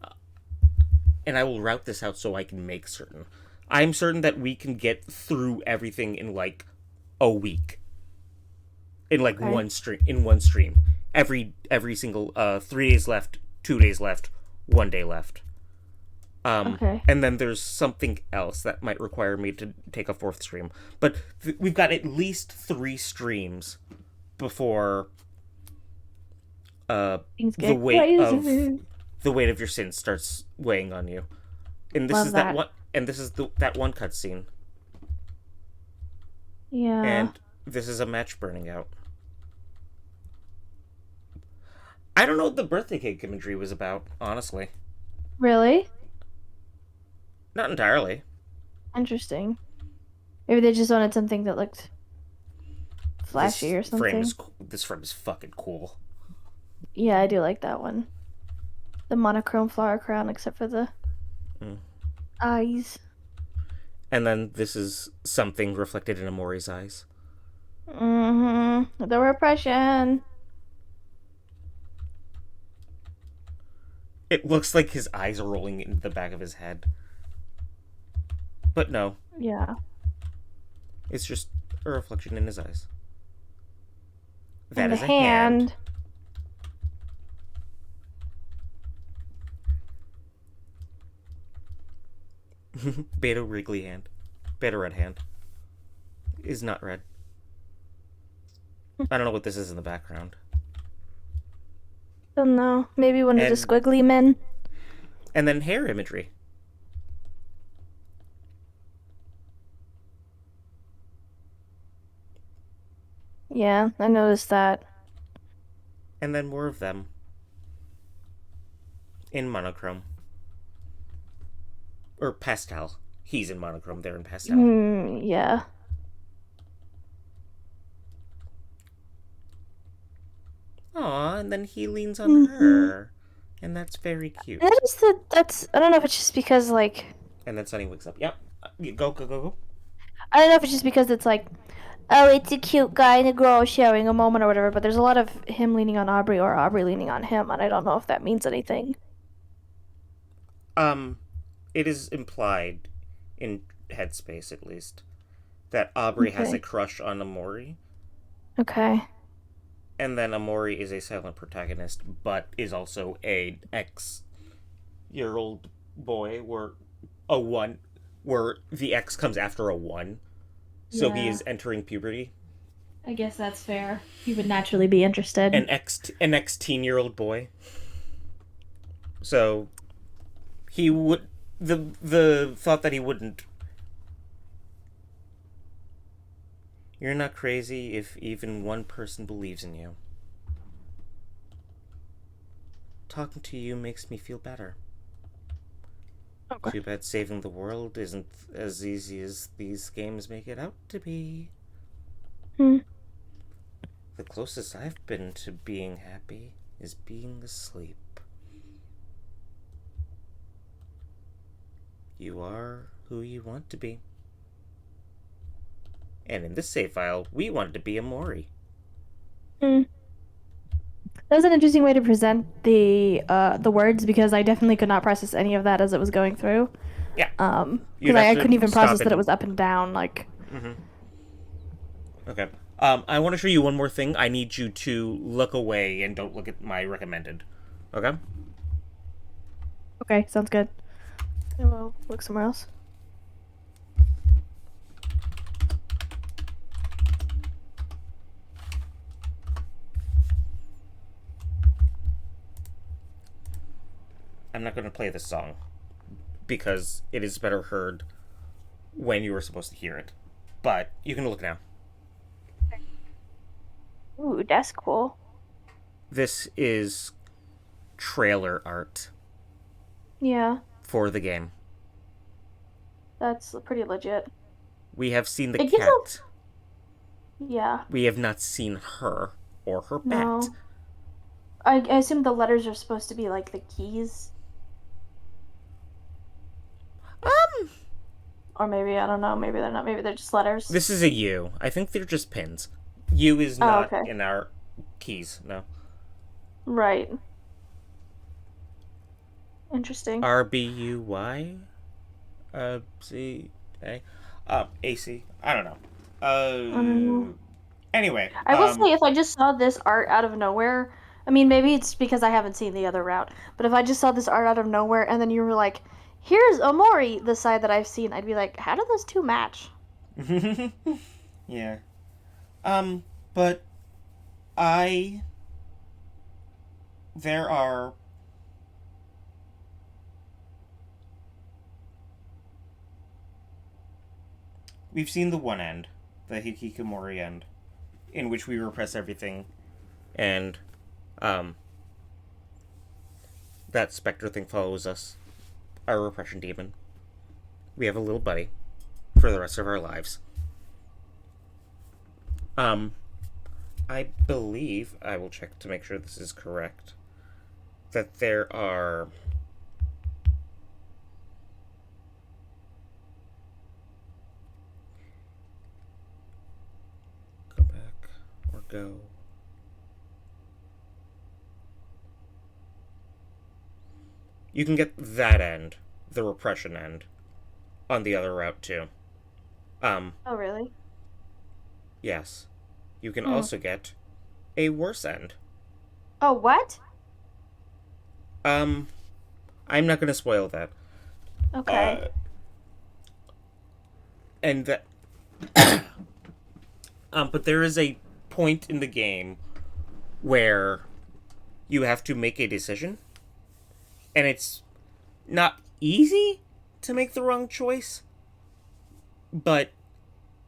and I will route this out so I can make certain. I'm certain that we can get through everything in like a week. In like Okay. one stream. Every single 3 days left, 2 days left, 1 day left. Okay. And then there's something else that might require me to take a fourth stream. But we've got at least 3 streams before Things the get weight crazy. of your sins starts weighing on you. And this Love is that that. one. And this is that one cutscene. Yeah. And this is a match burning out. I don't know what the birthday cake imagery was about, honestly. Really? Not entirely. Interesting. Maybe they just wanted something that looked flashy or This frame something. is this frame is fucking cool. Yeah, I do like that one. The monochrome flower crown, except for the eyes. And then this is something reflected in Omori's eyes. The repression. It looks like his eyes are rolling into the back of his head. But no, Yeah. it's just a reflection in his eyes. That And is the a hand. Beta Wrigley hand. Beta red hand. Is not red. I don't know what this is in the background. Don't know. Maybe one of the And- squiggly men. And then hair imagery. Yeah, I noticed that. And then more of them in monochrome. Or pastel. He's in monochrome, they're in pastel. Yeah. Aw, and then he leans on Hmm. her. And that's very That cute. is that's I don't know if it's just because like And then Sunny wakes up. Yep. Go, go, go, go. I don't know if it's just because it's like oh it's a cute guy and a girl sharing a moment or whatever, but there's a lot of him leaning on Aubrey or Aubrey leaning on him, and I don't know if that means anything. Um, it is implied, in Headspace at least, that Aubrey has a Okay. crush on Omori. Okay. And then Omori is a silent protagonist, but is also a X-year old boy, where a one, where the X comes after a one, so he Yeah. is entering puberty. I guess that's fair. He would naturally be interested. An X-teen-year-old boy. So he would the thought that he wouldn't. You're not crazy if even one person believes in you. Talking to you makes me feel better. Okay. Too bad saving the world isn't as easy as these games make it out to be. Hmm. The closest I've been to being happy is being asleep. You are who you want to be. And in this save file, we wanted to be Omori. Hmm. That was an interesting way to present the words because I definitely could not process any of that as it was going through. Yeah, Because you'd have I to couldn't even stop process that it and. was up and down. Like, Mm-hmm. Okay. I want to show you one more thing. I need you to look away and don't look at my recommended. Okay? okay, sounds good. I will look somewhere else. I'm not going to play this song because it is better heard when you were supposed to hear it. But you can look now. Ooh, that's cool. This is trailer art Yeah, for the game. that's pretty legit. We have seen the It gives a cat. yeah. We have not seen her or her bat. No, I assume the letters are supposed to be like the keys, Um, or maybe I don't know. Maybe they're not. Maybe they're just letters. this is a U. I think they're just pins. U is Oh, not okay. in our keys. No. Right. Interesting. RBUY? C A? AC? I don't know. I don't know. Anyway, I will say, if I just saw this art out of nowhere, I mean, maybe it's because I haven't seen the other route, but if I just saw this art out of nowhere and then you were like, here's Omori, the side that I've seen, I'd be like, how do those two match? yeah. But I. There are. We've seen the one end, the Hikikomori end, in which we repress everything, and, um, that specter thing follows us, our repression demon. We have a little buddy for the rest of our lives. Um, I believe, I will check to make sure this is correct, that there are. Go back or go. You can get that end, the repression end, on the other route too. Um, Oh, really? yes. You can Hmm. also get a worse end. Oh, what? Um, I'm not going to spoil that. Okay. Uh, and that. But there is a point in the game where you have to make a decision, and it's not easy to make the wrong choice, but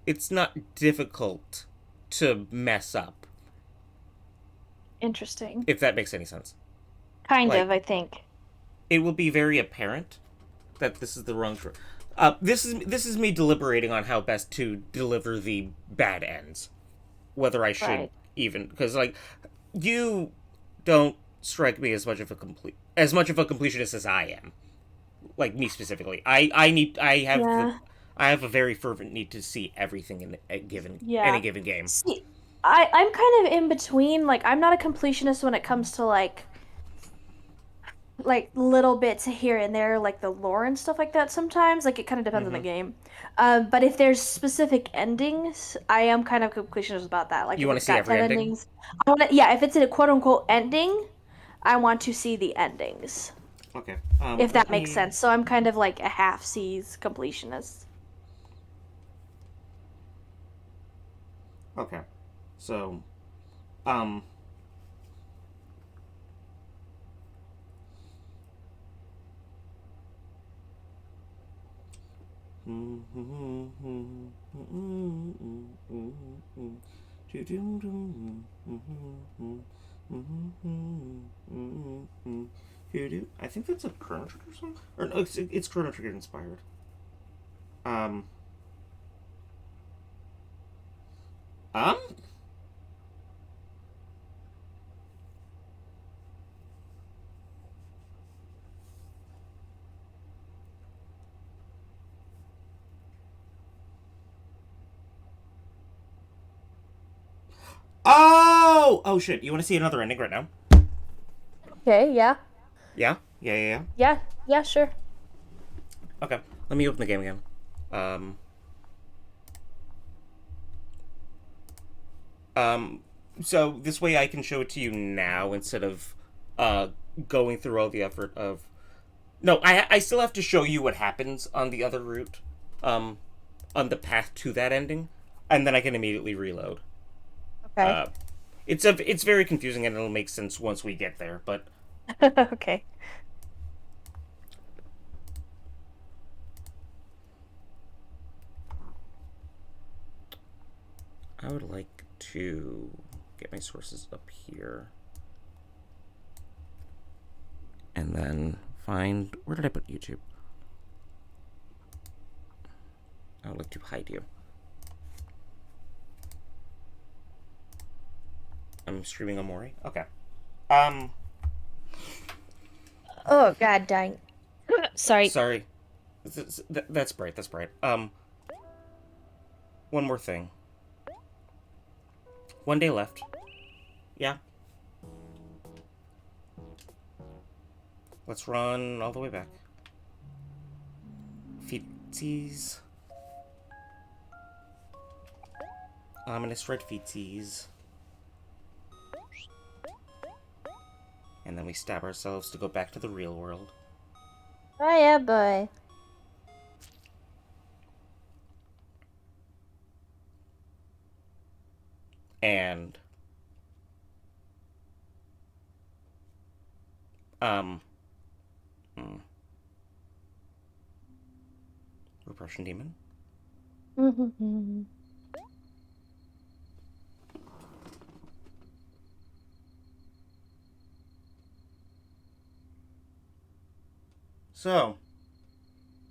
it's not difficult to mess up, Interesting. if that makes any sense. Kind Like, of, I think. it will be very apparent that this is the wrong choice. This is me deliberating on how best to deliver the bad ends. Whether I should Right. even, because like, you don't strike me as much of a completionist as I am. Like me specifically, Yeah. I have a very fervent need to see everything in any Yeah. given game. See, I'm kind of in between. Like, I'm not a completionist when it comes to like little bits here and there, like the lore and stuff like that. Sometimes, like it kind of depends on the Hmm. game. But if there's specific endings, I am kind of completionist about that. Like You if want to it's see got every 10 ending? endings, I want to. Yeah, if it's a quote unquote ending, I want to see the endings. Okay. If Let that makes me. sense. So I'm kind of like a half seas completionist. Okay. So, um, I think that's a Chrono Trigger song, or no, it's Chrono Trigger inspired. Um, um. Oh shit! You want to see another ending right now? Okay. Yeah. Yeah, yeah, yeah, yeah. Yeah. Yeah. Sure. Okay, let me open the game again. Um, um, so this way I can show it to you now instead of uh going through all the effort of. No, I still have to show you what happens on the other route, um, on the path to that ending, and then I can immediately reload. Okay. Uh, it's very confusing and it'll make sense once we get there. But Okay. I would like to get my sources up here, and then find where did I put YouTube? I would like to hide you. I'm streaming Omori. Okay. Um. Oh God, dang. Sorry. Sorry. That's bright. That's bright. One more thing. One day left. Yeah. Let's run all the way back. Feetsies. Ominous red feetsies. And then we stab ourselves to go back to the real world. Oh yeah, boy. And um repression demon. So,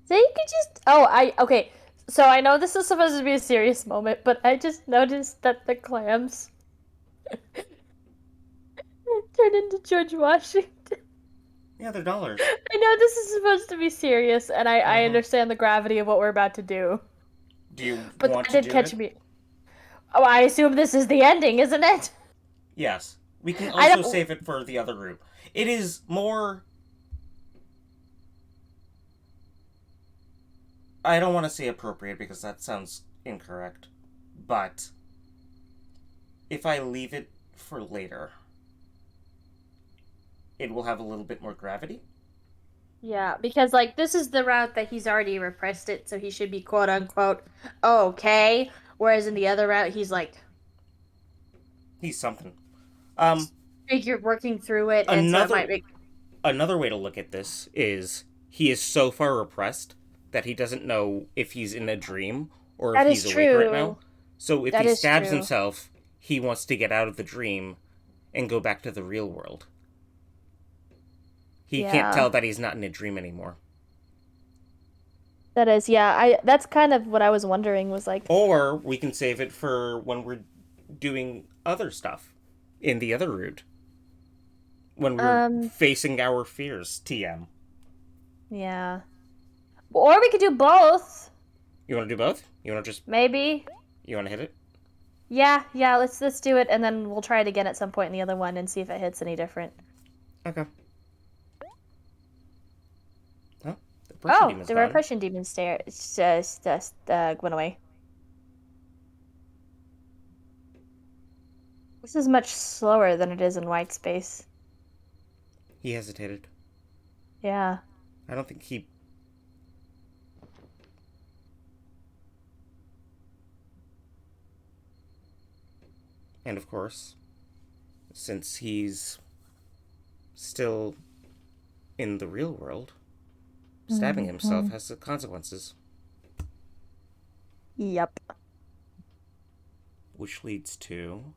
So you could just. Oh, okay. So I know this is supposed to be a serious moment, but I just noticed that the clams turned into George Washington. yeah, they're dollars. I know this is supposed to be serious, and I Uh-huh. understand the gravity of what we're about to do, Do you but want that to did do catch it? me. Oh, I assume this is the ending, isn't it? Yes. We can I also don't. save it for the other route. It is more. I don't want to say appropriate because that sounds incorrect. But if I leave it for later, it will have a little bit more gravity. Yeah, because like this is the route that he's already repressed it, so he should be quote unquote okay. Whereas in the other route, he's like He's something. Um, figure working through it, and so it another might make. another way to look at this is he is so far repressed that he doesn't know if he's in a dream or if That he's is awake right now. true. So if That he is stabs true. himself, he wants to get out of the dream and go back to the real world. He can't Yeah. tell that he's not in a dream anymore. That is, yeah. That's kind of what I was wondering was like, Or we can save it for when we're doing other stuff in the other route. When we're um, facing our fears, TM. yeah. Or we could do both, You want to do both? You want to just maybe. you want to hit it? Yeah, let's do it and then we'll try it again at some point in the other one and see if it hits any different. Okay. Oh, the oppression Oh, demon's the gone. repression demon went away. This is much slower than it is in white space. He hesitated. Yeah. I don't think he. And of course, since he's still in the real world, stabbing himself has consequences. Yep. Which leads to.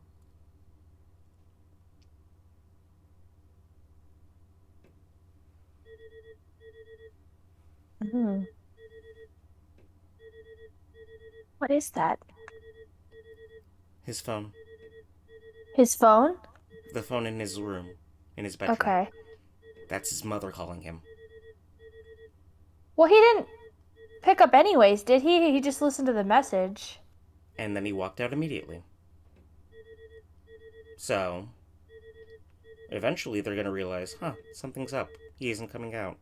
Mhm. What is that? His phone. His phone? The phone in his room. In his bedroom. Okay. That's his mother calling him. Well, he didn't pick up anyways, did he? He just listened to the message. And then he walked out immediately. So, eventually they're gonna realize, something's up. He isn't coming out.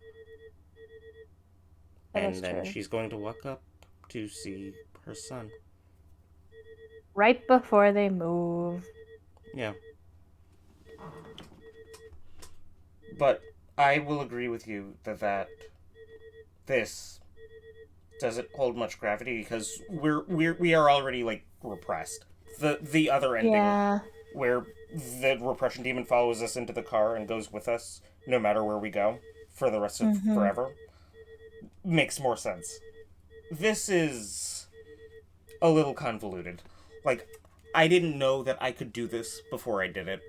That And is then true. she's going to walk up to see her son. Right before they move. Yeah. But I will agree with you that this doesn't hold much gravity because we are already like repressed. The other ending Yeah. where the repression demon follows us into the car and goes with us no matter where we go for the rest of forever makes more sense. This is a little convoluted. Like, I didn't know that I could do this before I did it.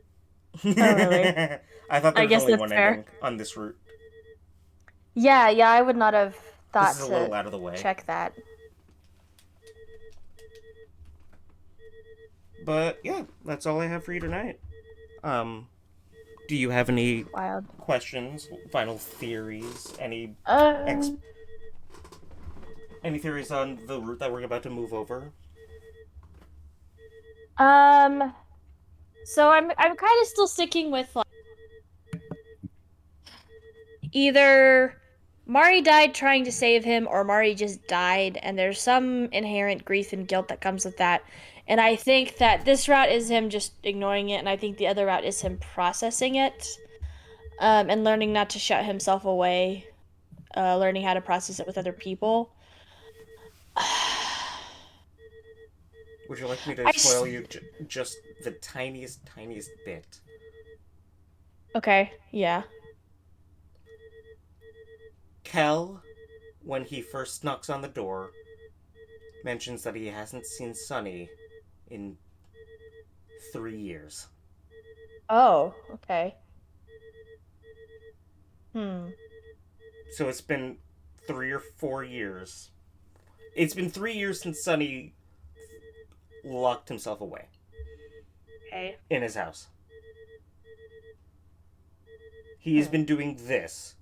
Oh, really? I thought there I was guess only that's one fair. ending on this route. Yeah, I would not have This thought is a little to out of the way. check that. But yeah, that's all I have for you tonight. Do you have any Wild. questions, final theories, any Um, any theories on the route that we're about to move over? um, so I'm kind of still sticking with like either Mari died trying to save him or Mari just died, and there's some inherent grief and guilt that comes with that. And I think that this route is him just ignoring it, and I think the other route is him processing it, and learning not to shut himself away, learning how to process it with other people. Would you like me to I spoil you just the tiniest bit? Okay, yeah. Kel, when he first knocks on the door, mentions that he hasn't seen Sunny in 3 years. Oh, okay. Hmm. So it's been 3 or 4 years. It's been 3 years since Sunny locked himself away Okay. in his house. He has been doing this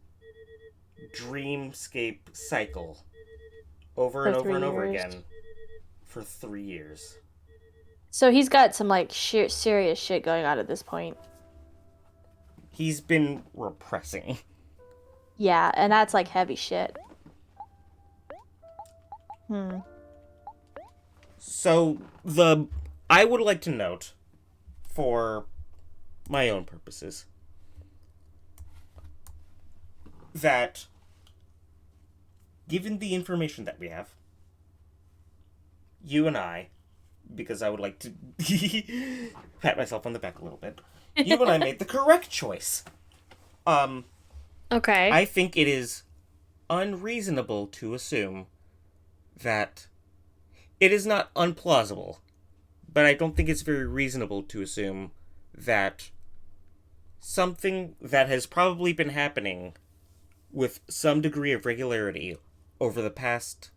dreamscape cycle over and For over and 3 over years. again for 3 years. So he's got some like serious shit going on at this point. He's been repressing. Yeah, and that's like heavy shit. So I would like to note, for my own purposes, that given the information that we have, you and I, because I would like to pat myself on the back a little bit, you and I made the correct choice. Okay. I think it is unreasonable to assume that it is not unplausible but I don't think it's very reasonable to assume that something that has probably been happening with some degree of regularity over the past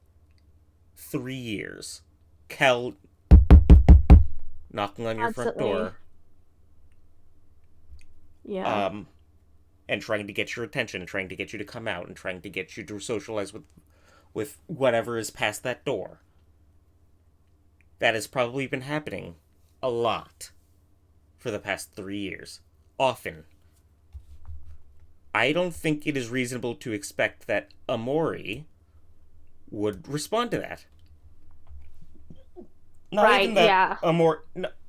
3 years, Kel knocking on your front Constantly. door, Yeah. um, and trying to get your attention, and trying to get you to come out, and trying to get you to socialize with whatever is past that door. That has probably been happening a lot for the past 3 years. Often. I don't think it is reasonable to expect that Omori would respond to that. Not Right. even that Yeah.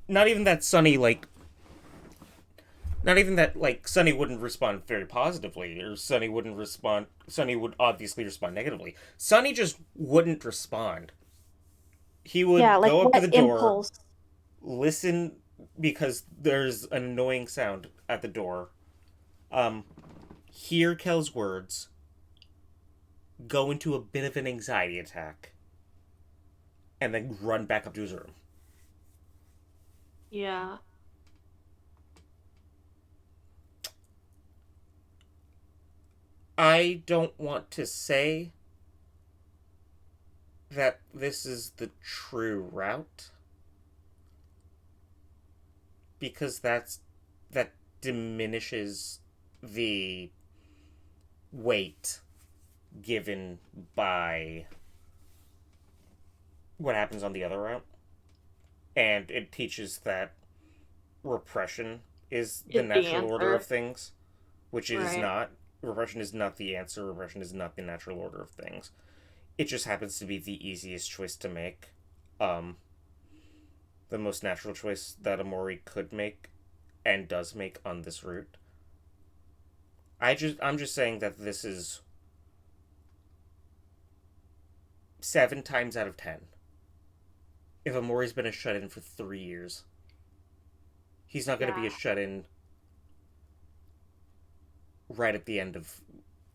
not even that Sunny not even that Sunny wouldn't respond very positively, or Sunny would obviously respond negatively. Sunny just wouldn't respond. He Yeah. would Like go up to what the door, impulse? listen because there's an annoying sound at the door. Um Hear Kel's words, go into a bit of an anxiety attack, and then run back up to his room. Yeah. I don't want to say that this is the true route, because that diminishes the weight given by what happens on the other route, and it teaches that repression is the Is the natural order of answer. things, which it is Right. not. Repression is not the answer. Repression is not the natural order of things. It just happens to be the easiest choice to make. Um, the most natural choice that Omori could make and does make on this route. I'm just saying that this is 7 times out of 10. If Omori's been a shut in for 3 years, he's not going to be Yeah. a shut in right at the end of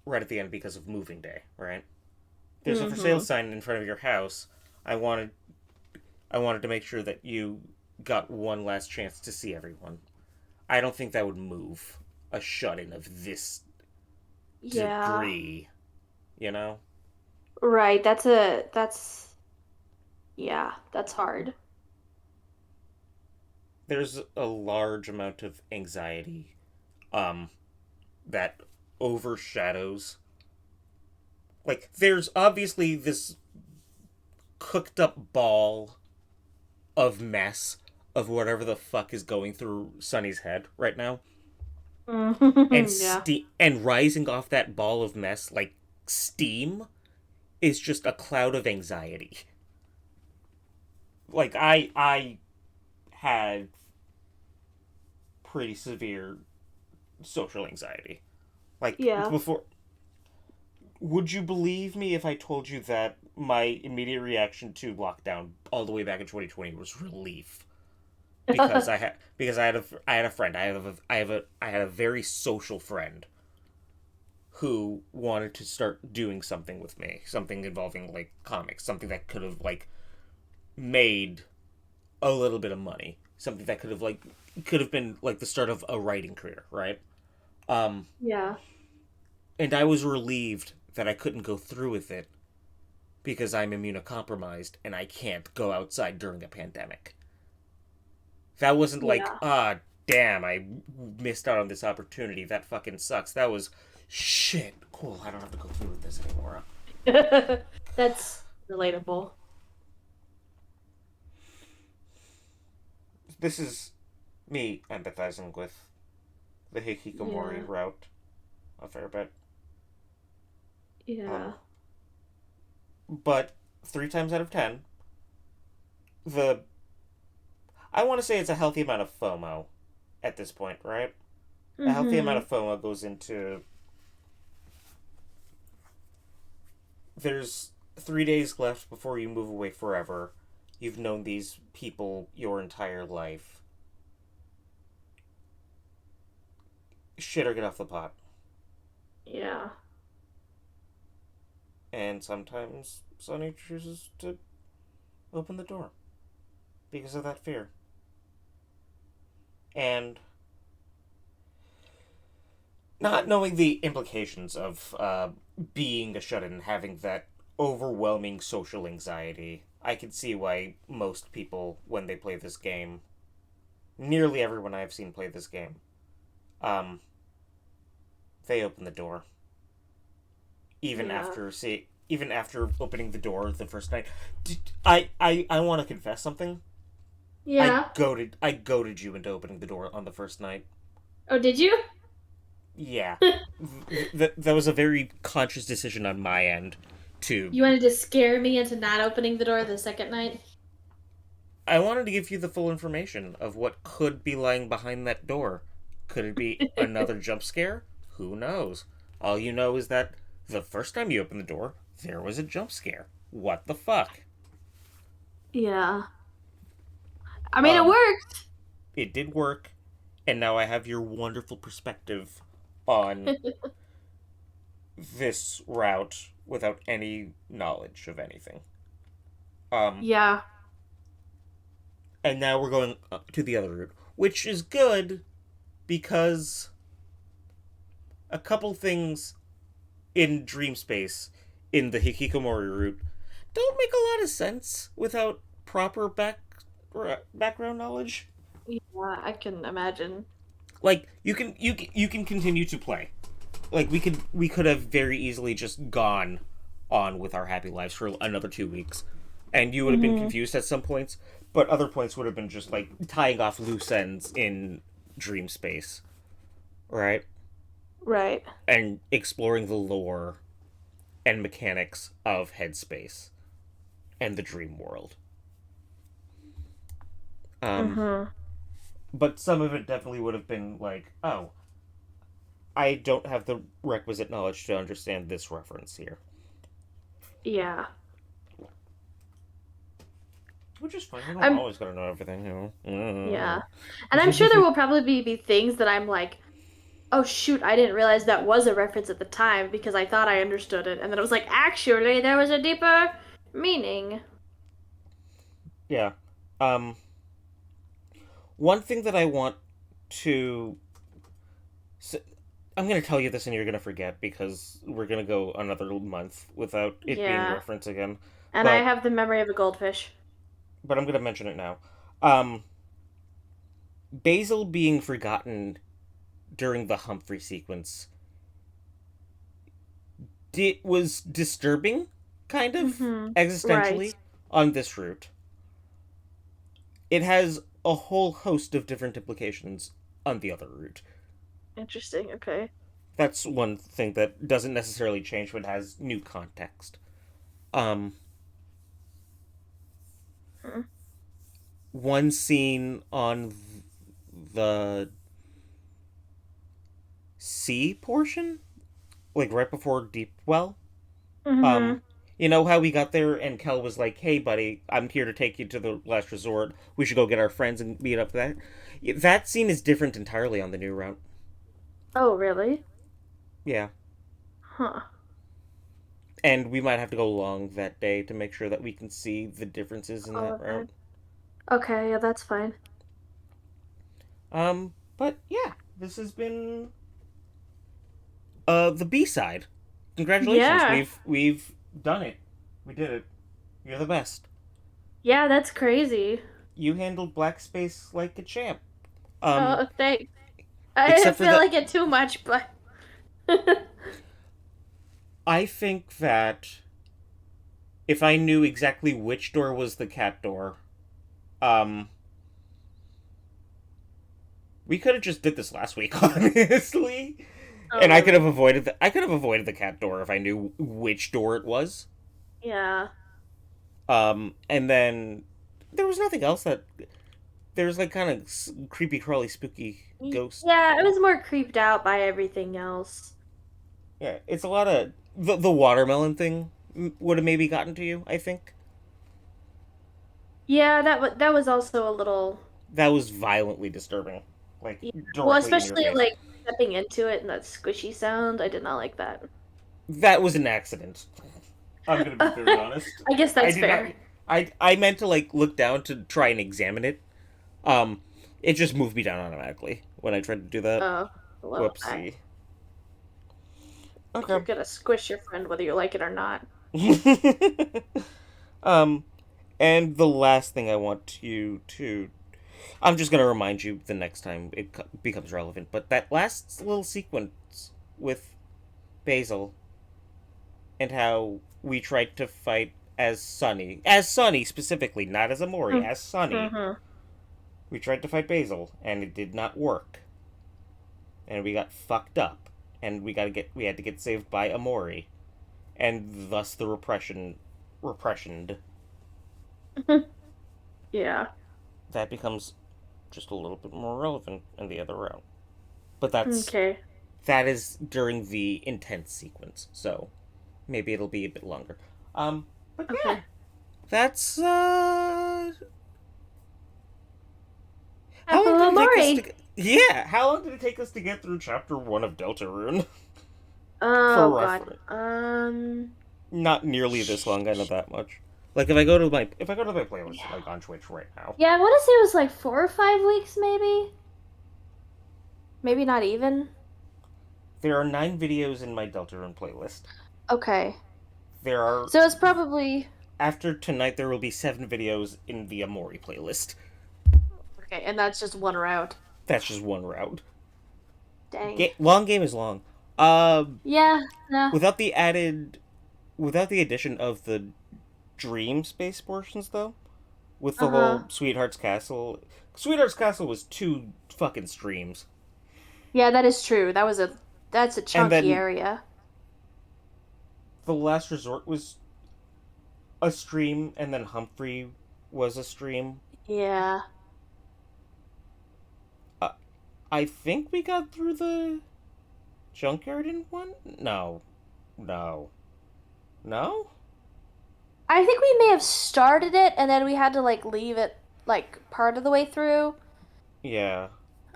right at the end because of moving day, right? There's a for sale Mm-hmm. sign in front of your house. I wanted I wanted to make sure that you got one last chance to see everyone. I don't think that would move a shut in of this Yeah. degree, you know? Right. That's yeah, that's hard. There's a large amount of anxiety um that overshadows, there's obviously this cooked up ball of mess of whatever the fuck is going through Sunny's head right now. Yeah. And rising off that ball of mess like steam is just a cloud of anxiety. I had pretty severe social anxiety. Like Yeah. before, would you believe me if I told you that my immediate reaction to lockdown all the way back in 2020 was relief? I had a friend. I had a very social friend who wanted to start doing something with me, something involving like comics, something that could have made a little bit of money, something that could have been like the start of a writing career, right? Um, Yeah. and I was relieved that I couldn't go through with it because I'm immunocompromised and I can't go outside during a pandemic. That wasn't like, Yeah. damn, I missed out on this opportunity. That fucking sucks. That was shit. Cool, I don't have to go through with this anymore. That's relatable. This is me empathizing with the Yeah. Hikikomori route a fair bit. Yeah. Um, but 3 times out of 10, the I want to say it's a healthy amount of FOMO at this point, right? A healthy amount Mm-hmm. of FOMO goes into there's 3 days left before you move away forever. You've known these people your entire life. Shit or get off the pot. Yeah. And sometimes Sonny chooses to open the door. because of that fear. And not knowing the implications of being a shut in, having that overwhelming social anxiety, I can see why most people, when they play this game, nearly everyone I've seen play this game, um, they open the door. Yeah. Even after opening the door the first night. I want to confess something. Yeah. I goaded you into opening the door on the first night. Oh, did you? Yeah, that was a very conscious decision on my end. To You wanted to scare me into not opening the door the second night? I wanted to give you the full information of what could be lying behind that door. Could it be another jump scare? Who knows? All you know is that the first time you opened the door, there was a jump scare. What the fuck? Yeah. I mean, it Um, worked. it did work, and now I have your wonderful perspective on this route without any knowledge of anything. Um, Yeah. and now we're going to the other route, which is good because a couple things in dream space in the Hikikomori route don't make a lot of sense without proper background knowledge. Yeah, I can imagine. Like you can continue to play. Like we could have very easily just gone on with our happy lives for another 2 weeks, and you would have been Hmm. confused at some points, but other points would have been just like tying off loose ends in dream space, right? Right. And exploring the lore and mechanics of Headspace and the dream world. Um, Hmm. but some of it definitely would have been like, oh, I don't have the requisite knowledge to understand this reference here, Yeah. which is fine. You don't I'm always gotta know everything, you yeah. know. And I'm sure there will probably be things that I'm like, oh shoot, I didn't realize that was a reference at the time because I thought I understood it. And then it was like, actually, there was a deeper meaning. Yeah. Um, one thing that I want to. I'm gonna tell you this and you're gonna forget because we're gonna go another month without it being Yeah. referenced again. And I But have the memory of a goldfish. I'm gonna mention it now. Um, Basil being forgotten during the Humphrey sequence was disturbing, kind of Mm-hmm. Right. existentially on this route. It has a whole host of different implications on the other route. Interesting. Okay. That's one thing that doesn't necessarily change but has new context. Um, Hmm. One scene on the sea portion, like right before Deep Well. Mm-hmm. Um, you know how we got there and Kel was like, "Hey, buddy, I'm here to take you to the last resort. We should go get our friends and meet up there." That scene is different entirely on the new route. Oh, really? Yeah, Huh. and we might have to go along that day to make sure that we can see the differences in All that of route. that. Okay, yeah, that's fine. But yeah, this has been the B side. Congratulations, Yeah. we've done it. We did it. You're the best. Yeah, that's crazy. You handled black space like a champ. Um, Oh, thanks. I except for feel that, like it too much, but I think that if I knew exactly which door was the cat door, um, we could have just did this last week, honestly. oh, And really? I could have avoided the cat door if I knew which door it was. Yeah. And then there was nothing else that there's like kind of creepy, crawly, spooky ghost. Yeah, I was more creeped out by everything else. Yeah, it's a lot of the watermelon thing would have maybe gotten to you. I think Yeah, that was also a little. that was violently disturbing, like Yeah. Well, directly in your especially face. like stepping into it and that squishy sound. I did not like that. That was an accident. I'm gonna be very honest. I guess I that's did not. fair. I meant to like look down to try and examine it. Um, it just moved me down automatically when I tried to do that. Oh, well, I Whoopsie. think you're Okay. gonna squish your friend whether you like it or not. um, and the last thing I want you to, I'm just gonna remind you the next time it becomes relevant. But that last little sequence with Basil and how we tried to fight as Sunny specifically, not as Omori, as Sunny. Mm-hmm. We tried to fight Basil, and it did not work, and we got fucked up, and we had to get saved by Omori, and thus the repressioned. Yeah. That becomes just a little bit more relevant in the other route. But that is during the intense sequence, so maybe it'll be a bit longer. But yeah, Okay. that's how long did it take us to? Hikikomori. Yeah, how long did it take us to get through chapter 1 of Deltarune? For Oh God. reference, not nearly this Sh- long. I know sh- that much. Like if I go to my playlist Yeah. like on Twitch right now, Yeah, I want to say it was like 4 or 5 weeks, maybe. Maybe not even. there are 9 videos in my Deltarune playlist. Okay. There are So it's probably after tonight there will be 7 videos in the Omori playlist. okay, and that's just one route. That's just one route. Dang. Long game is long. Yeah. No. Without the added, without the addition of the dream space portions though, with the Uh-huh. whole Sweetheart's Castle was 2 fucking streams, Yeah, that is true. That's a and chunky then area. the Last Resort was a stream, and then Humphrey was a stream. Yeah. Uh, I think we got through the junkyard in one. No, no, no. I think we may have started it and then we had to like leave it like part of the way through. Yeah,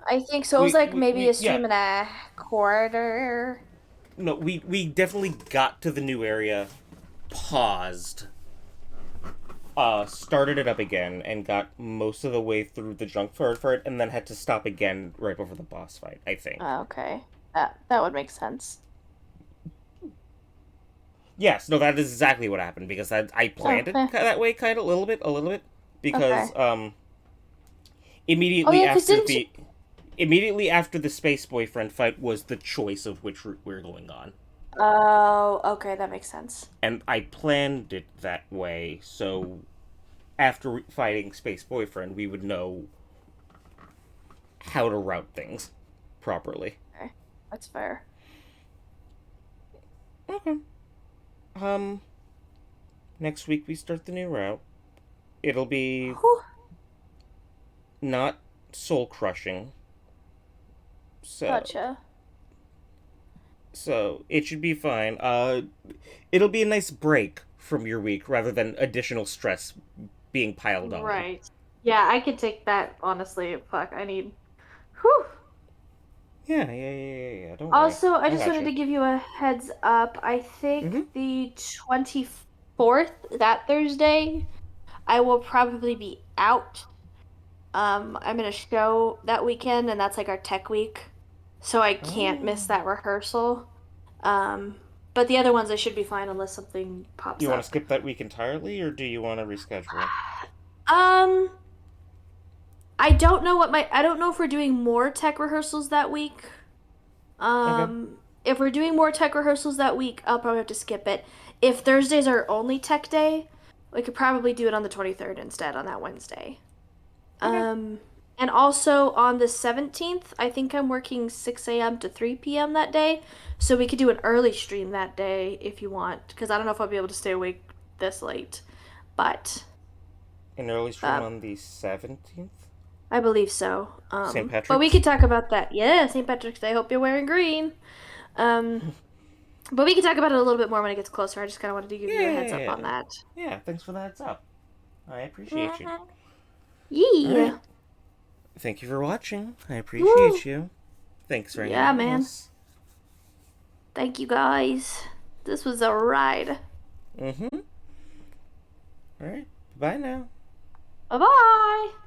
I think so. It was like maybe a yeah. stream and a quarter. No, we definitely got to the new area, paused, started it up again, and got most of the way through the junkyard for it, and then had to stop again right before the boss fight. I think. Oh, okay. That would make sense. Yes, no, that is exactly what happened because I Oh, planned it that way, kind of a little bit, okay. because Oh immediately yeah, because after didn't you... the space boyfriend fight was the choice of which route we're going on, Oh, okay, that makes sense. and I planned it that way so after fighting space boyfriend we would know how to route things properly. Okay, that's fair. Okay. Um, Next week we start the new route. It'll be Whew. not soul crushing. So Gotcha. so it should be fine. It'll be a nice break from your week rather than additional stress being piled on. Right. Yeah, I could take that, honestly. Fuck, I need... Whew. Yeah. Don't worry. Also, I I just got wanted you. to give you a heads up. I Mm-hmm. think the 24th, that Thursday, I will probably be out. I'm in a show that weekend, and that's like our tech week. So I can't Oh. miss that rehearsal. Um, but the other ones I should be fine unless something Do pops you want to up. skip that week entirely, or do you want to reschedule? Um, I don't know if we're doing more tech rehearsals that week. Okay. If we're doing more tech rehearsals that week, I'll probably have to skip it. If Thursday's our only tech day, we could probably do it on the 23rd instead on that Wednesday. Okay. Um, and also on the 17th, I think I'm working 6 a.m. to 3 p.m. that day, so we could do an early stream that day if you want, because I don't know if I'll be able to stay awake this late, but An early stream uh, on the 17th? I believe so. St. But we Patrick's? could talk about that. Yeah, St. Patrick's Day. Hope you're wearing green. Um, but we can talk about it a little bit more when it gets closer. I just kind of wanted to give you a heads up Yeah. on that. Yeah, thanks for the heads up. I appreciate you. Yeah. Alright. Thank you for watching. I Woo. appreciate you. Thanks for Yeah, hanging with man. us. Thank you guys. This was a ride. Mm-hmm. Alright. Bye now. Bye bye.